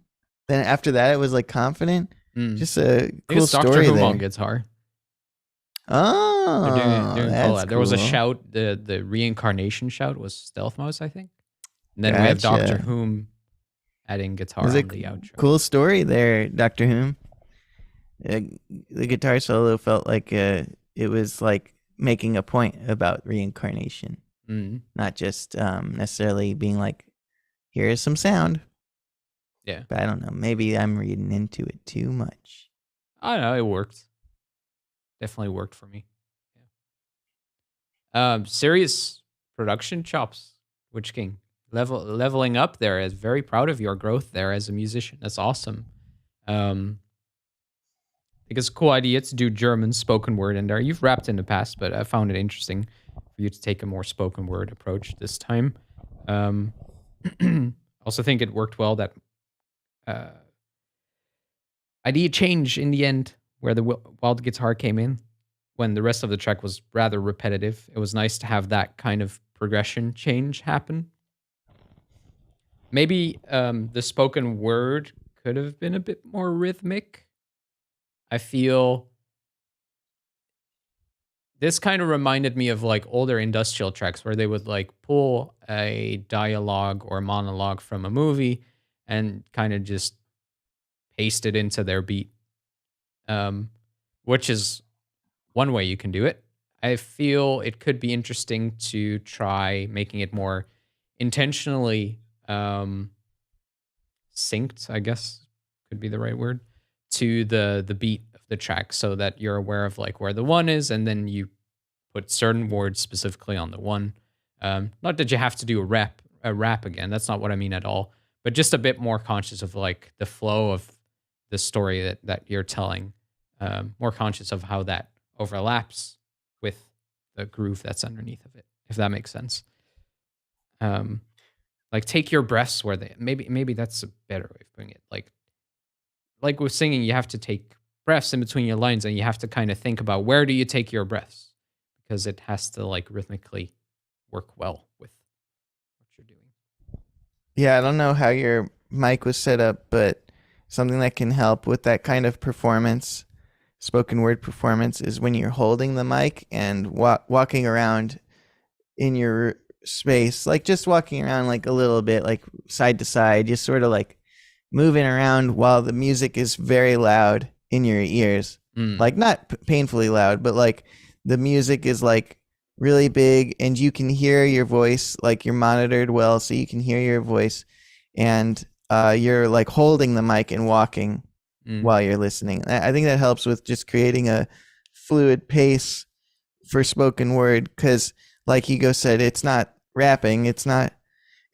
after that it was like confident. Just a cool story Dr. Who there. on guitar. Oh, They're doing that's collab. There was a cool. shout, the reincarnation shout was Stealth Mouse, I think. And then we have Gotcha. Doctor Whom adding guitar It on was the a outro. cool story there, Doctor Whom. The guitar solo felt like it was like making a point about reincarnation, not just necessarily being like, here is some sound. Yeah. But I don't know. Maybe I'm reading into it too much. I don't know, it worked. Definitely worked for me. Yeah. Serious production chops, Witch King. Leveling up there. Is very proud of your growth there as a musician. That's awesome. I think it's a cool idea to do German spoken word in there. You've rapped in the past, but I found it interesting for you to take a more spoken word approach this time. Also think it worked well that idea change in the end where the wild guitar came in when the rest of the track was rather repetitive. It was nice to have that kind of progression change happen. Maybe the spoken word could have been a bit more rhythmic. I feel this kind of reminded me of like older industrial tracks where they would like pull a dialogue or monologue from a movie and kind of just paste it into their beat, which is one way you can do it. I feel it could be interesting to try making it more intentionally synced, I guess could be the right word, to the beat of the track so that you're aware of like where the one is, and then you put certain words specifically on the one. Not that you have to do a rap again. That's not what I mean at all. But just a bit more conscious of like the flow of the story that you're telling. More conscious of how that overlaps with the groove that's underneath of it, if that makes sense. Like take your breaths where they maybe that's a better way of putting it. Like with singing, you have to take breaths in between your lines, and you have to kind of think about where do you take your breaths, because it has to like rhythmically work well with what you're doing. Yeah, I don't know how your mic was set up, but something that can help with that kind of performance, spoken word performance, is when you're holding the mic and walking around in your space, like just walking around like a little bit, like side to side, just sort of like moving around while the music is very loud in your ears. Like not painfully loud, but like the music is like really big and you can hear your voice, like you're monitored well, so you can hear your voice, and you're like holding the mic and walking while you're listening. I think that helps with just creating a fluid pace for spoken word, because like Hugo said, it's not rapping. It's not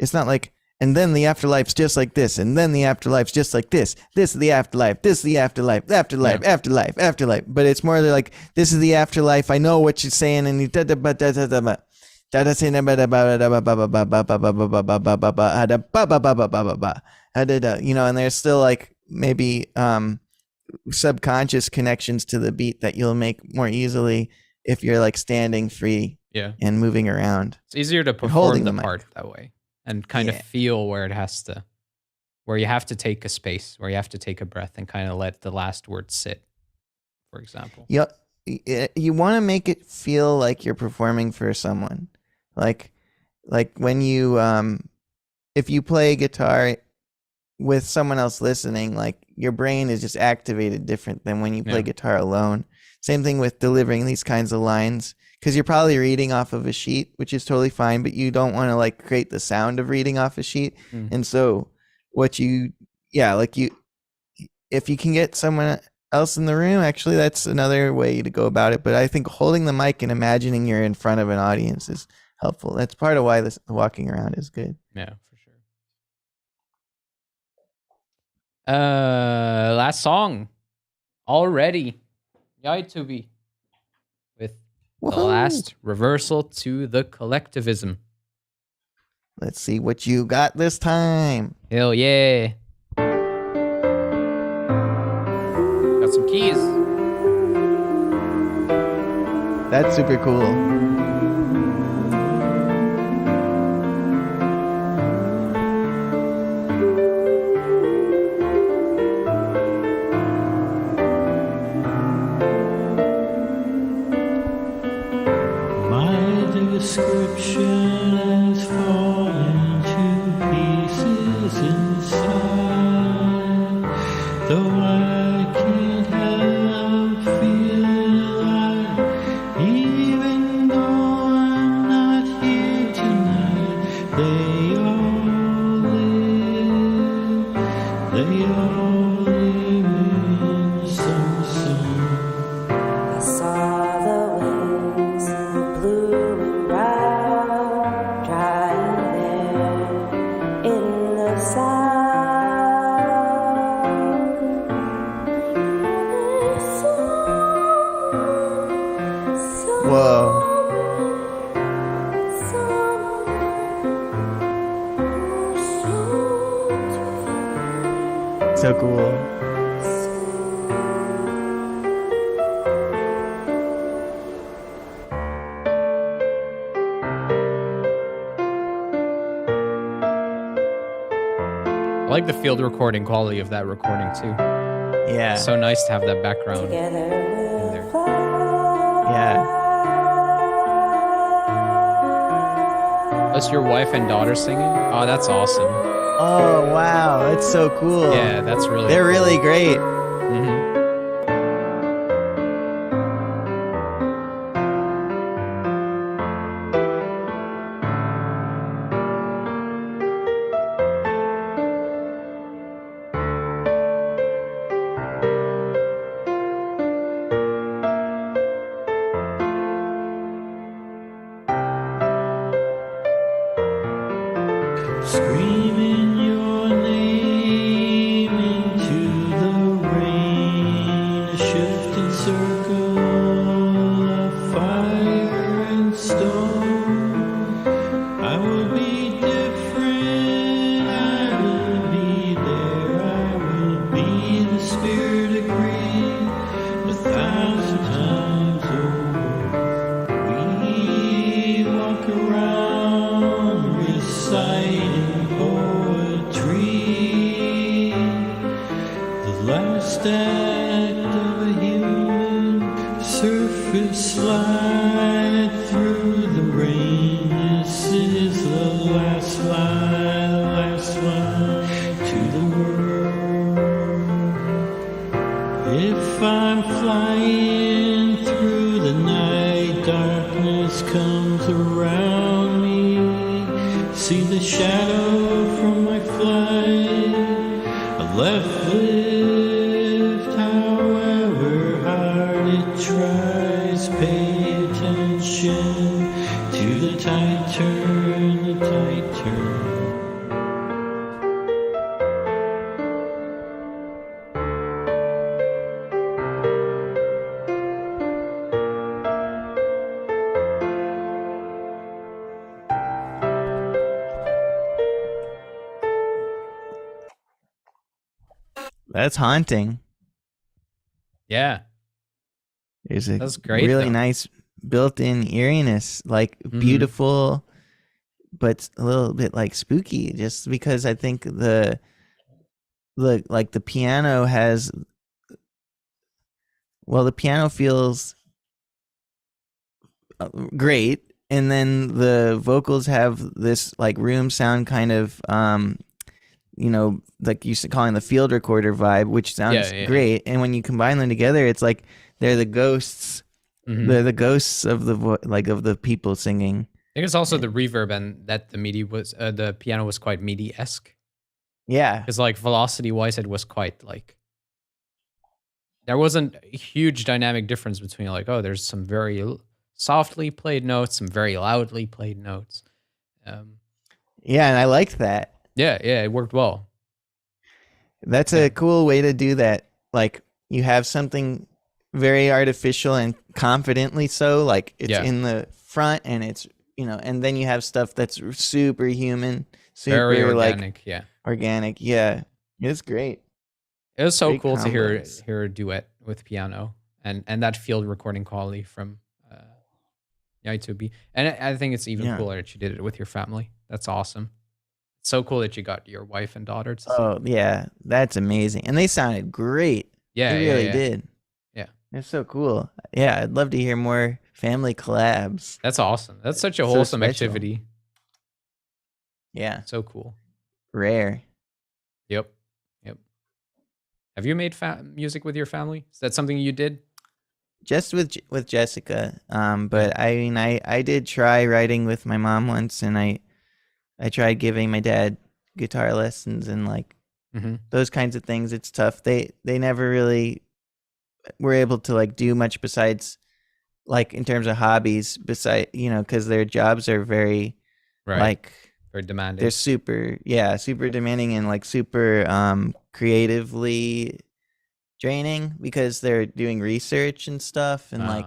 like, and then the afterlife's just like this, and then the afterlife's just like this. This is the afterlife. This is the afterlife. Afterlife. Yeah. Afterlife. But it's more like, this is the afterlife. I know what you're saying, and you know, and there's still like maybe subconscious connections to the beat that you'll make more easily if you're like standing free and moving around. It's easier to perform the part that way and kind of feel where it has to, where you have to take a space, where you have to take a breath and kind of let the last word sit, for example. Yeah, you want to make it feel like you're performing for someone, like when you if you play guitar with someone else listening, like your brain is just activated different than when you play Yeah. guitar alone. Same thing with delivering these kinds of lines, because you're probably reading off of a sheet, which is totally fine, but you don't want to like create the sound of reading off a sheet. And so if you can get someone else in the room, actually that's another way to go about it. But I think holding the mic and imagining you're in front of an audience is helpful. That's part of why this walking around is good. Yeah, for sure. Last song already. Yay to be with the Woohoo. last reversal to the collectivism. Let's see what you got this time. Hell yeah. Got some keys. That's super cool. My description has fallen to pieces inside, though I can't help feeling alive, even though I'm not here tonight. They all live in some sun. I saw the wings blew around, drying there in the sun. Whoa. So cool. I like the field recording quality of that recording too. Yeah. So nice to have that background in Together there. we'll fly. Yeah. That's your wife and daughter singing? Oh, that's awesome. Oh, wow. That's so cool. Yeah, that's really They're cool. really great. Mhm. Screaming your name into the rain, a shifting circle of fire and stone. I will be different, I will be there, I will be the spirit of grief 1,000 times over. We walk around reciting poetry, the last act of a human, surface slide through the rain. This is the last line to the world. If I'm flying through the night, darkness comes around me. See the shadow from my flight. A left lift, however hard it tries. Pay attention to the tight turn, the tight turn. That's haunting. Yeah. There's a That's great, really though. nice built-in eeriness, like beautiful, but a little bit like spooky. Just because I think the piano has, well, the piano feels great, and then the vocals have this like room sound kind of like you calling the field recorder vibe, which sounds great. And when you combine them together, it's like they're the ghosts. They're the ghosts of of the people singing. I think it's also the reverb and that the piano was quite MIDI-esque. Yeah. Because like velocity-wise, it was quite like there wasn't a huge dynamic difference between like, oh, there's some very softly played notes, some very loudly played notes. Yeah, and I liked that. Yeah, it worked well. That's a cool way to do that. Like you have something very artificial and confidently so, like it's in the front and it's, and then you have stuff that's super human, super very organic, organic. Yeah. It's great. It was so Great cool to combos. hear a duet with piano and that field recording quality from Y2B. And I think it's even cooler that you did it with your family. That's awesome. It's so cool that you got your wife and daughter to sing. Oh, yeah. That's amazing. And they sounded great. Yeah, they really did. Yeah. It's so cool. Yeah, I'd love to hear more family collabs. That's awesome. That's such a So wholesome special. activity. Yeah. So cool. Rare. Yep. Have you made music with your family? Is that something you did? Just with Jessica. But I mean, I did try writing with my mom once, and I tried giving my dad guitar lessons and like those kinds of things. It's tough. They never really were able to like do much besides like in terms of hobbies, because their jobs are very like very demanding. they're super demanding and like super creatively draining because they're doing research and stuff and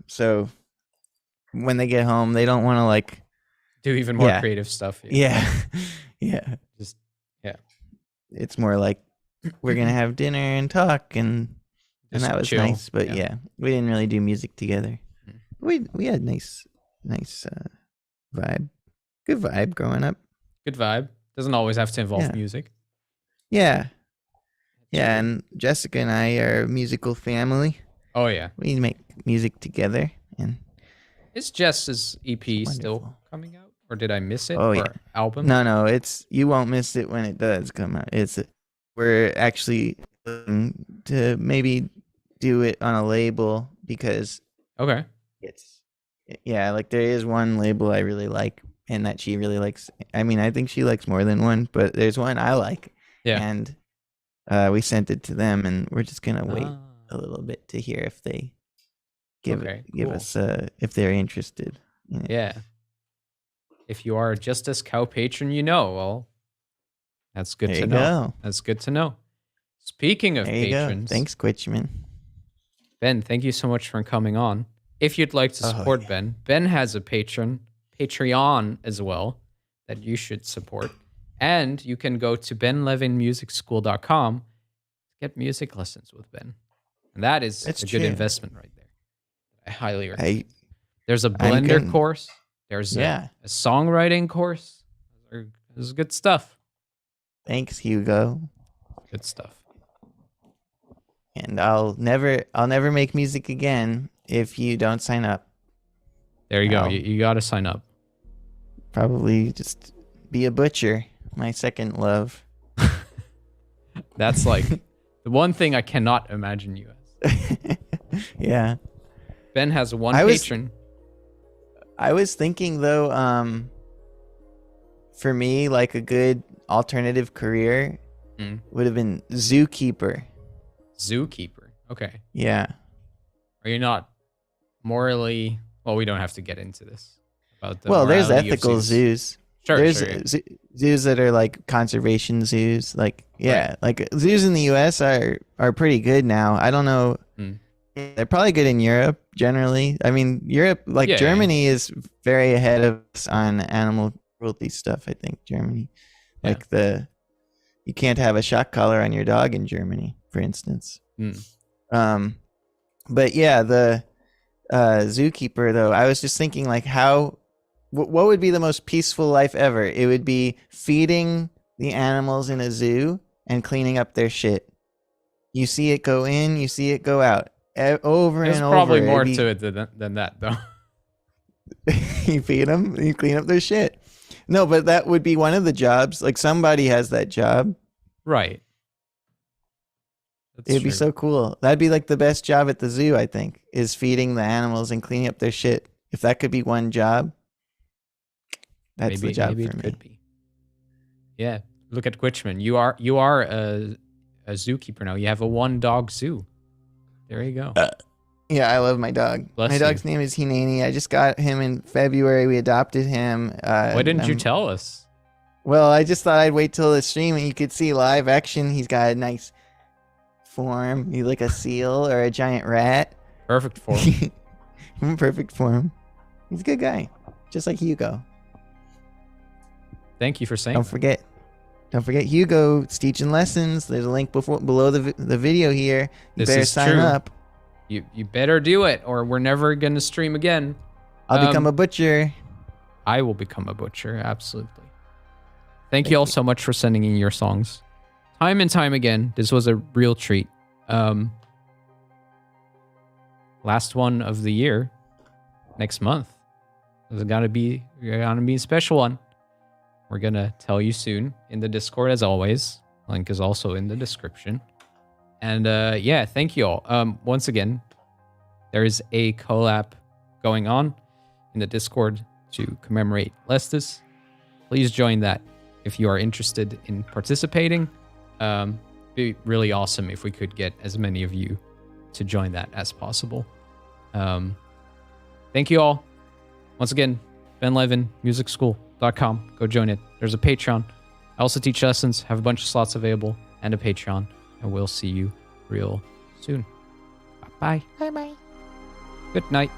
so when they get home they don't want to like do even more creative stuff. Yeah. Just It's more like we're gonna have dinner and talk and that was chill. nice. But we didn't really do music together. We had nice vibe. Good vibe growing up. Good vibe. Doesn't always have to involve music. Yeah. Yeah, and Jessica and I are a musical family. Oh yeah. We make music together and Is Jess's EP still coming out? Or did I miss it? Oh, or yeah. album? No, you won't miss it when it does come out. We're actually looking to maybe do it on a label because Okay. like there is one label I really like and that she really likes. I mean, I think she likes more than one, but there's one I like. Yeah. And we sent it to them and we're just going to wait a little bit to hear if they give us if they're interested in it. Yeah. If you are a Justice Cow patron, well, that's good to know. Go. That's good to know. Speaking of There you patrons, go. Thanks, Quitchman. Ben, thank you so much for coming on. If you'd like to support Ben has a Patreon as well that you should support. And you can go to benlevinmusicschool.com to get music lessons with Ben. And that is a good investment right there. I highly recommend. There's a Blender course. There's a songwriting course. This is good stuff. Thanks, Hugo. Good stuff. And I'll never make music again if you don't sign up. There you go. You got to sign up. Probably just be a butcher. My second love. That's like the one thing I cannot imagine you as. Yeah. Ben has one patron. I was thinking though, for me, like a good alternative career would have been zookeeper. Zookeeper. Okay. Yeah. Are you not morally? Well, we don't have to get into this. About the there's morality of ethical zoos. Sure, there's sure. Zoos that are like conservation zoos. Like, like zoos in the U.S. are pretty good now. I don't know. They're probably good in Europe generally. I mean, Europe, like Germany is very ahead of us on animal cruelty stuff, I think, Germany. Like you can't have a shock collar on your dog in Germany, for instance. But yeah, the zookeeper though, I was just thinking like what would be the most peaceful life ever? It would be feeding the animals in a zoo and cleaning up their shit. You see it go in, you see it go out. Over There's and over. probably more to it than that, though. You feed them, you clean up their shit. No, but that would be one of the jobs. Like somebody has that job. Right. That's It'd be true. so cool. That'd be like the best job at the zoo, I think, is feeding the animals and cleaning up their shit. If that could be one job, that's the job maybe for it me. could be. Yeah. Look at Quitchman. You are a zookeeper now. You have a 1-dog zoo. There you go. Yeah, I love my dog. Bless my you. dog's name is Hineni. I just got him in February. We adopted him. Why didn't you tell us? Well, I just thought I'd wait till the stream and you could see live action. He's got a nice form. He's like a seal or a giant rat. Perfect for him. Perfect form. He's a good guy, just like Hugo. Thank you for saying Don't that. forget Hugo's teaching lessons. There's a link below the video here. You This better is sign true. up. You better do it, or we're never gonna stream again. I'll become a butcher. I will become a butcher, absolutely. Thank you all so much for sending in your songs. Time and time again, this was a real treat. Last one of the year, next month. There's gonna be a special one. We're gonna tell you soon in the Discord as always. Link is also in the description. And yeah, thank you all. Once again, there is a collab going on in the Discord to commemorate Lestis. Please join that if you are interested in participating. Be really awesome if we could get as many of you to join that as possible. Thank you all. Once again, Ben Levin, musicschool.com. Go join it. There's a Patreon. I also teach lessons, have a bunch of slots available, and a Patreon. And we'll see you real soon. Bye-bye. Bye bye. Good night.